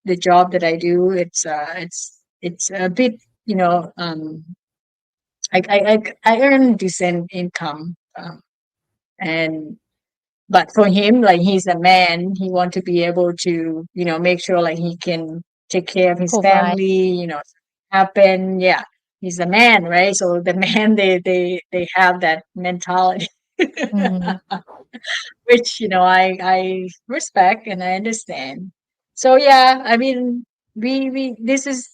the job that I do it's a bit I earn decent income and but for him like he's a man he want to be able to make sure like he can take care of his provide family happen yeah he's a man right so the man they have that mentality which I respect and I understand so yeah I mean we this is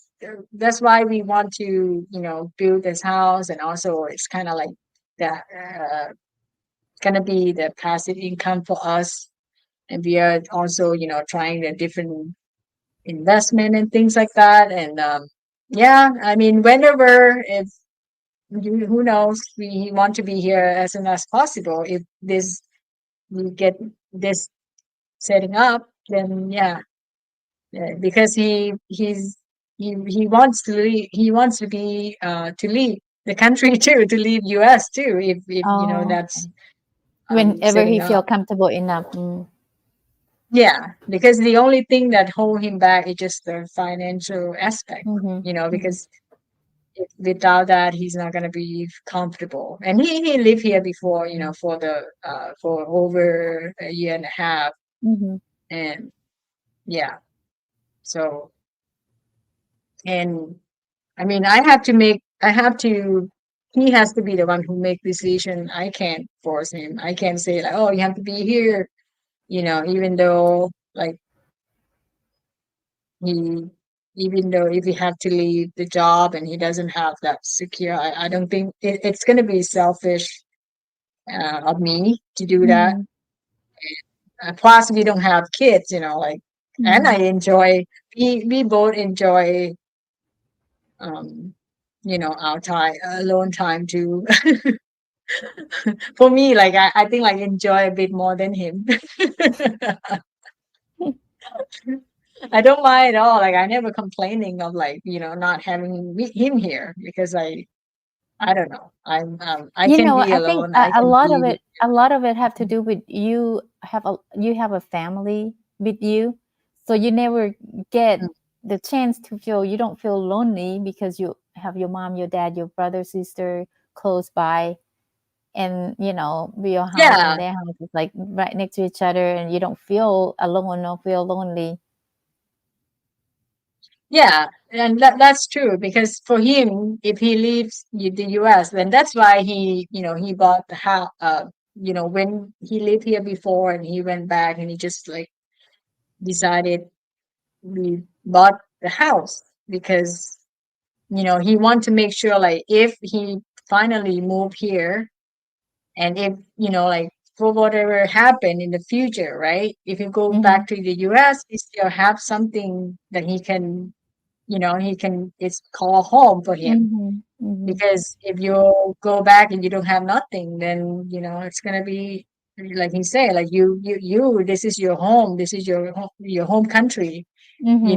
that's why we want to build this house and also it's kind of like that gonna be the passive income for us and we are also trying the different investment and things like that and yeah I mean whenever if who knows we want to be here as soon as possible if this we get this setting up then yeah because he wants to leave he wants to be to leave the country too to leave US too if that's whenever he setting feel up comfortable enough yeah because the only thing that hold him back is just the financial aspect because without that he's not going to be comfortable and he lived here before for the for over a year and a half and yeah so and I mean I have to he has to be the one who make decision I can't force him I can't say like oh you have to be here even though like he even though if he have to leave the job and he doesn't have that secure I don't think it's going to be selfish of me to do that plus we don't have kids like and I enjoy we both enjoy our time alone time too for me like I think like enjoy a bit more than him I don't mind at all like I never complaining of like not having him here because I don't know I you can know be I think alone I a can lot of be it have to do with you have a family with you so you never get the chance to feel you don't feel lonely because you have your mom your dad your brother sister close by and your house yeah and their house is like right next to each other and you don't feel alone or feel lonely yeah and that's true because for him if he leaves the US then that's why he bought the house when he lived here before and he went back and he just like decided we bought the house because he want to make sure like if he finally moved here and if like for whatever happened in the future right if you go back to the US he still have something that he can it's called home for him because if you go back and you don't have nothing then it's gonna be like he said like you this is your home this is your home country if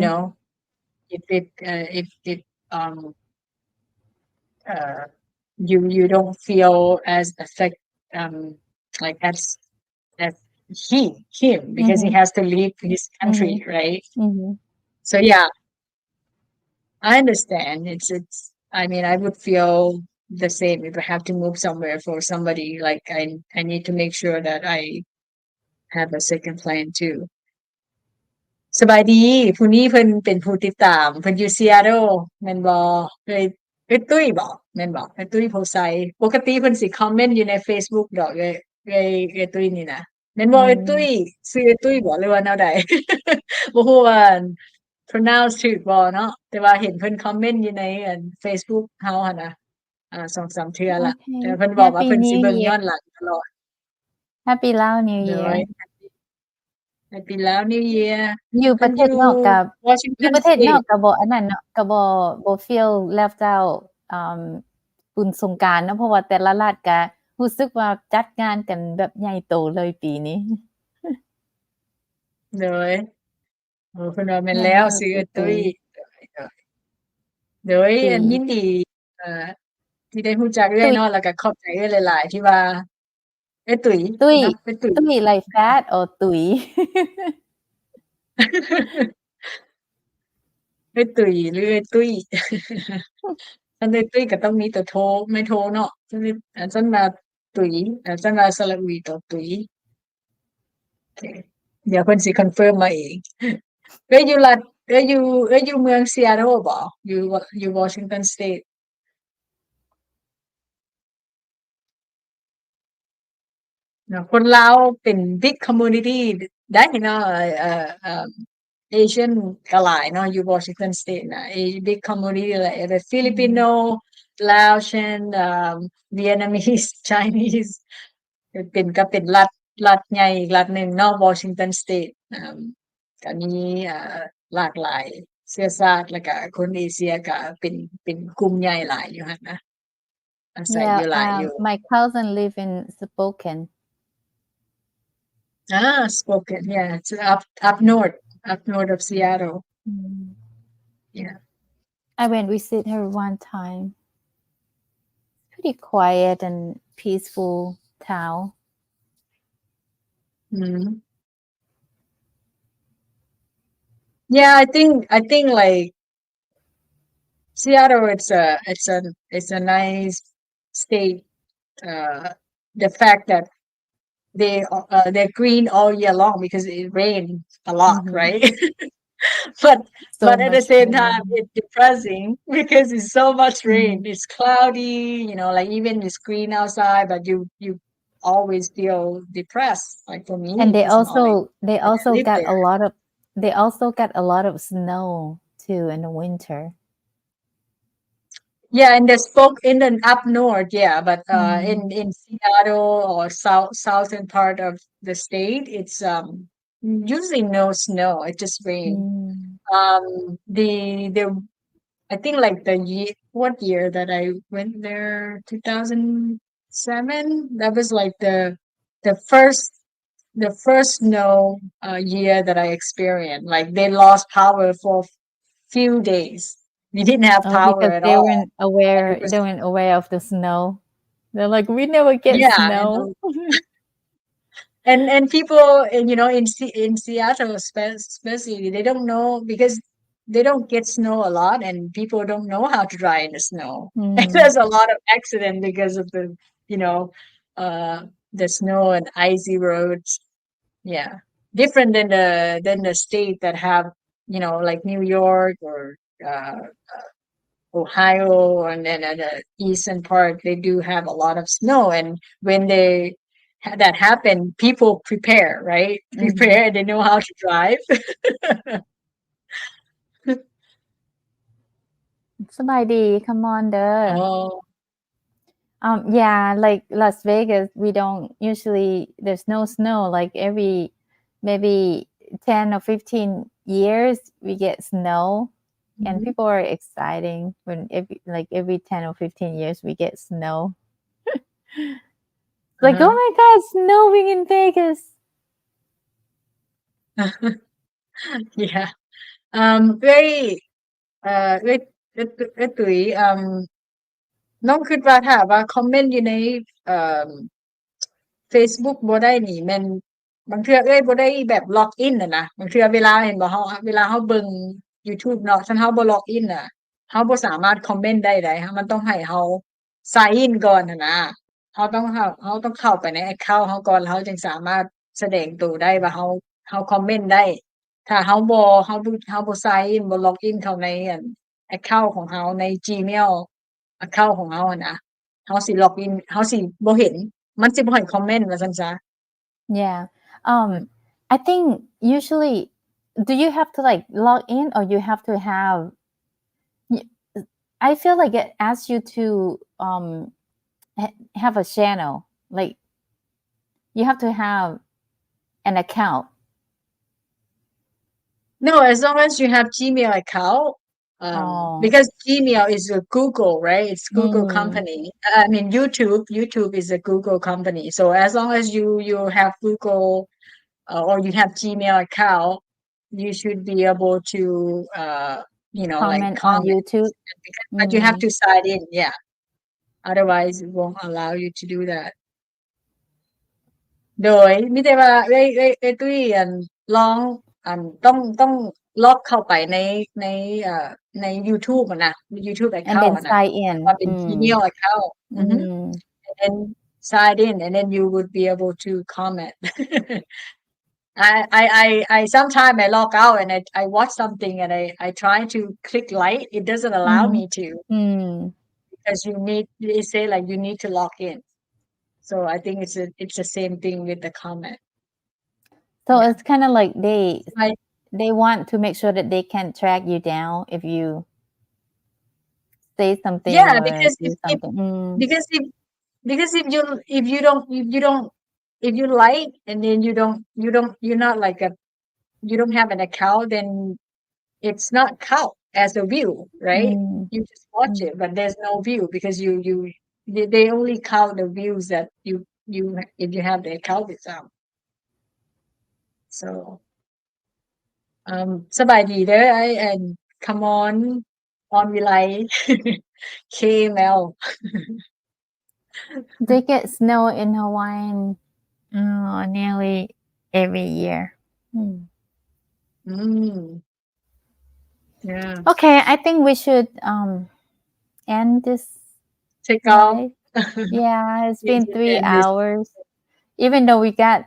um uh you don't feel as affect um like as him because he has to leave his country right so yeah I understand it's I mean I would feel the same if I have to move somewhere for somebody like I need to make sure that I have a second plan too สบายดีผู้นี้เพิ่นเป็นผู้ติดตามเพิ่นอยู่ซีแอตเทิลแม่นบ่ตุ้ยบ่แม่นบ่ตุ้ยโพไซปกติเพิ่นสิคอมเมนต์อยู่ใน Facebook ดอกตุ้ยนี่นะแม่นบ่ตุ้ยชื่อตุ้ยบ่หรือว่าแนวใด บ่ฮู้ว่า pronounce ถูกบ่เนาะแต่ว่าเห็นเพิ่นคอมเมนต์อยู่ในFacebook เฮาหั่นน่ะ2-3เทื่อละแต่ okay เพิ่นบอกว่า Happy เพิ่นสิ New เบิ่ง Year ย้อนหลังตลอด Happy Lao New โด Year ย Happy Lao New Year อยู่ เพิ่ ประ น เท อ ศ ยู่ นอกกับ อยู่ Washington ประเทศนอก State ก็บ่อันนั้นเนาะก็บ่ feel left out บุญสงกรานต์เนาะเพราะว่าแต่ละรัฐก็รู้สึกว่าจัดงานกันแบบใหญ่โตเลยปีนี้ โดยเพิ่นว่าแม่น ใหญ่ แล้ว เลย ซื้อ ปี ตุ้ย นี้ โดย ตุ้ย อันยินดี ที่ได้รู้จักเอื้ ตุ้ อย ย เนาะ แล้วก็ขอบใจเอื้อยหลาย ๆ ที่ว่า เอื้อยตุ๋ย ตุ้ย เนาะ เอื้อยตุ๋ย ตุ้ย like fat or ตุ๋ย เอื้อยตุ๋ยหรือเอื้อยตุ้ย คันเอื้อยตุ้ยก็ต้องมีตัวโท ไม่โทเนาะซั่นว่าตุ๋ยซั่นว่าสระอุต่อตุ๋ย โอเค เดี๋ยวเพิ่นสิคอนเฟิร์มมาเอง เอื้อยอยู่รัฐเอื้อยอยู่เมือง Seattle บ่ อยู่ Washington State เนาะคนลาวเป็น big community ได้เนาะAsian ก็หลายเนาะอยู่ Washington State น่ะ big community เลย the Filipino Laotian Vietnamese Chinese ก็เป็นรัฐใหญ่อีกรัฐหนึ่งเนาะ Washington State ก็มีหลากหลายเชื้อชาติแล้วก็คนเอเชียก็เป็นกลุ่มใหญ่หลายอยู่หั่นนะอาศัยอยู่หลายอยู่ my cousin live in Spokane Spokane, yeah, it's up north of Seattle. Yeah. I went visit her one time pretty quiet and peaceful town Yeah, I think like Seattle, it's a nice state. The fact that they're green all year long because it rains a lot, right? but so at the much same rain. time, it's depressing because it's so much rain. Mhm. It's cloudy, like even it's green outside, but you always feel depressed. Like for me, And they 'cause, like, also I live got there. a lot of snow too in the winter. Yeah, in the up north, yeah, but in Seattle or southern part of the state, it's usually no snow. It just rain. The I think like what year that I went there, 2007. That was like the first snow year that I experienced. Like they lost power for few days. We didn't have power Because at they all. weren't aware It was of the snow. They're like, we never get yeah, snow. and people in Seattle especially they don't know because they don't get snow a lot and people don't know how to drive in the snow. And there's a lot of accident because of the the snow and icy roads. Yeah, different than the state that have like New York or Ohio, and then at the eastern part they do have a lot of snow, and when that happen, people prepare, right? Prepare, they know how to drive. สบายดี come on เด้อ Oh, yeah, like Las Vegas, we don't usually, there's no snow. Like every maybe 10 or 15 years, we get snow. And people are exciting when every 10 or 15 years we get snow. Like, oh my God, snowing in Vegas. yeah. Very เอ้ยตุ๋ยน้องคิดว่าถ้าว่าคอมเมนต์อยู่ในFacebook บ่ได้นี่แม่นบางเทื่อบ่ได้แบบล็อกอินน่ะบางเทื่อเวลาเห็นบ่เวลาเฮาเบิ่ง YouTube เนาะคันเฮาบ่ล็อกอินน่ะเฮาบ่สามารถคอมเมนต์ได้มันต้องให้เฮา sign in ก่อนนะเฮาต้องเข้าไปใน account เฮาก่อนแล้วเฮาจึงสามารถแสดงตัวได้ว่าเฮาคอมเมนต์ได้ ถ้าเฮาบ่ sign in บ่ล็อกอินเข้าในaccount ของเฮาใน Gmail account ของเฮานะเฮาสิล็อกอินเฮาสิบ่เห็นมันสิบ่ให้คอมเมนต์ว่าซั่นซะ Yeah. I think usually, do you have to like log in or you have to have, I feel like it asks you to have a channel. Like you have to have an account. No, as long as you have Gmail account, Oh. because Gmail is a Google, right? It's Google company. I mean, YouTube is a Google company. So as long as you have Google or you have Gmail account, you should be able to, like Comment on comment. YouTube. But you have to sign in, yeah. Otherwise, it won't allow you to do that. โดยมิแต่ว่าตุ้ยลองต้องล็อกเข้าไปใน YouTube อะนะ YouTube And account then อะนะ sign in. ว่าเป็น Gmail account and then sign in and then you would be able to comment I sometimes I log out and I watch something and I try to click like it doesn't allow me to because it say like you need to log in. So I think it's the same thing with the comment. So Yeah. it's kind of like Right. they want to make sure that they can track you down if you say something Yeah, or because do something. if you like and then you're not like you don't have an account, then it's not count as a view, right? You just watch it, but there's no view because they only count the views that you if you have the account with them. So สบายดีเด้อand come on วิไล KML They get snow in Hawaii nearly every year. Yeah. Okay, I think we should end this Take off. live. Yeah, it's Yes, been we 3 end this. hours. Even though we got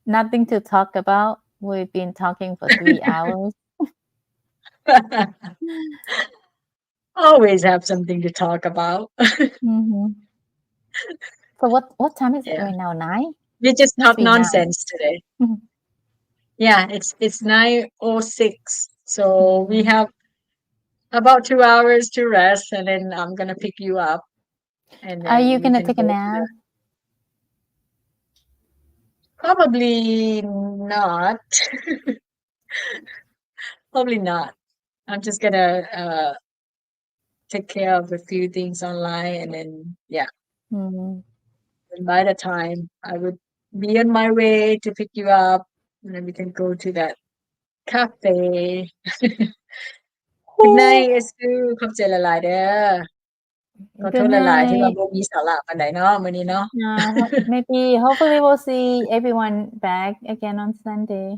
nothing to talk about, we've been talking for 3 hours. Always have something to talk about. So what time is it Yeah. right now? 9? We just Must talk be 9. nonsense today. Yeah, it's 9:06. So we have about 2 hours to rest and then I'm gonna pick you up. And Are then you we gonna can take a go to nap? Probably not. Probably not. I'm just gonna take care of a few things online and then yeah. And by the time I would be on my way to pick you up and then we can go to that cafe. Good night, Esu ขอบใจหลายๆเด้อขอโทษ Good หลายๆที่ว่า night. บ่มีสาระปานใดเนาะมื้อนี้เนาะ Maybe hopefully we'll see everyone back again on Sunday.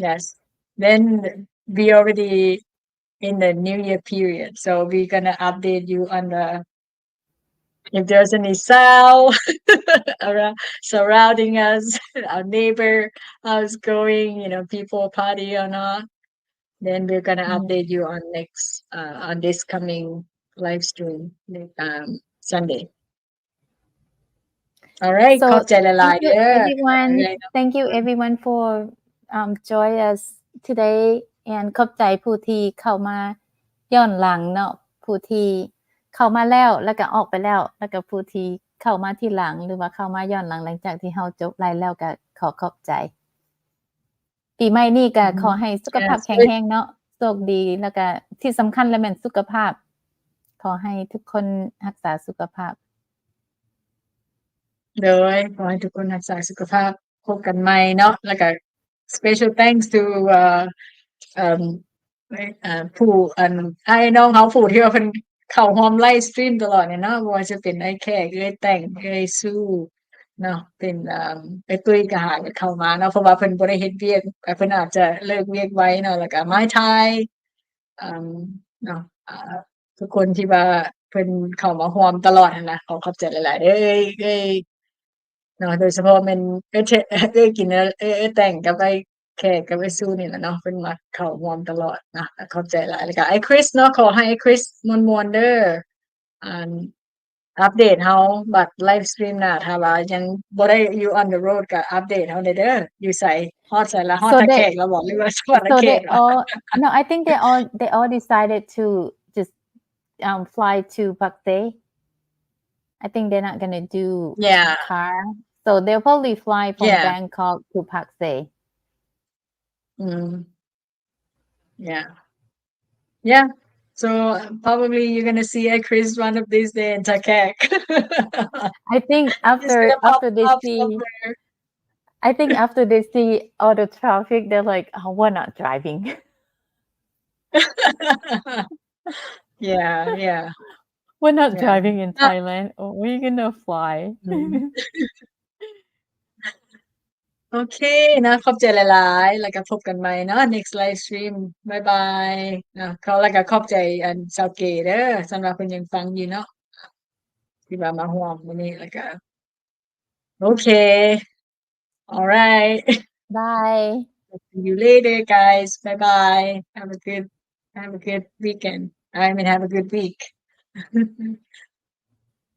Yes. Then we already in the New Year period, so we're gonna update you on if there's any sound around surrounding us, our neighbor, how it's going, people party or not. Then we're gonna update you on on this coming live stream Sunday. All right. So ขอบใจหลายๆเด้อ thank you everyone for join us today and ขอบใจผู้ที่เข้ามาย้อนหลังเนาะผู้ที่เข้ามาแล้วก็ออกไปแล้วก็ผู้ที่เข้ามาที่หลังหรือว่าเข้ามาย้อนหลังหลังจากที่เฮาจบไลฟ์แล้วก็ขอบใจปีใหม่นี้ก็ขอให้สุขภาพแข็งแรงเนาะโชคดีแล้วก็ที่สำคัญแล้วแม่นสุขภาพขอให้ทุกคนรักษาสุขภาพโดยขอให้ทุกคนรักษาสุขภาพพบกันใหม่เนาะแล้วก็ special thanks to ผู้ไอ้น้องเขาผู้ที่ว่าเพิ่นเข้าร่วมไลฟ์สตรีมตลอดเนี่ยเนาะบ่ว่าจะเป็นไอ้แขกแต่งสู้เนาะเป็นไอ้ตุ้ยก็หาเข้ามาเนาะเพราะว่าเพิ่นบ่ได้เฮ็ดเวียกเพิ่นอาจจะเลิกเวียกไว้เนาะแล้วก็ไม้ไทยเนาะทุกคนที่ว่าเพิ่นเข้ามาร่วมตลอดนั่นนะขอบใจหลายๆเด้อเนาะโดยเฉพาะแม่นกินแต่งกับไอ้แขกกับไอ้สู้นี่แหละเนาะเพิ่นมาเข้าร่วมตลอดนะขอบใจหลายแล้วก็ไอ้คริสเนาะขอให้ไอ้คริสม่วนๆเด้ออัปเดตเฮาบัดไลฟ์สตรีมน่ะถ้าว่ายังบ่ได้อยู่ on the road ก็อัปเดตเฮาได้เด้ออยู่ไสฮอดไสละฮอดตะแขกแล้วบ่หรือว่าสวรรค์แขก No, I think they all decided to just fly to Pakse. I think they're not gonna do Yeah. car, so they'll probably fly from Yeah. Bangkok to Pak Se. Yeah. Yeah. So probably you're gonna see a Chris one of these days in Takek. I think He's gonna pop after they up see somewhere. I think after they see all the traffic, they're like, "Oh, we're not driving." Yeah. We're not Yeah. driving in Ah. Thailand. Oh, we're gonna fly. โอเคนะขอบใจหลายๆแล้วก็พบกันใหม่เนาะ next live stream บ๊ายบายนะแล้วก็ขอบใจอันชาวเกเด้อสำหรับเพิ่นยังฟังอยู่เนาะที่ว่ามาร่วมมื้อนี้แล้วก็โอเค alright Bye. see you later guys bye bye have a good weekend I mean have a good week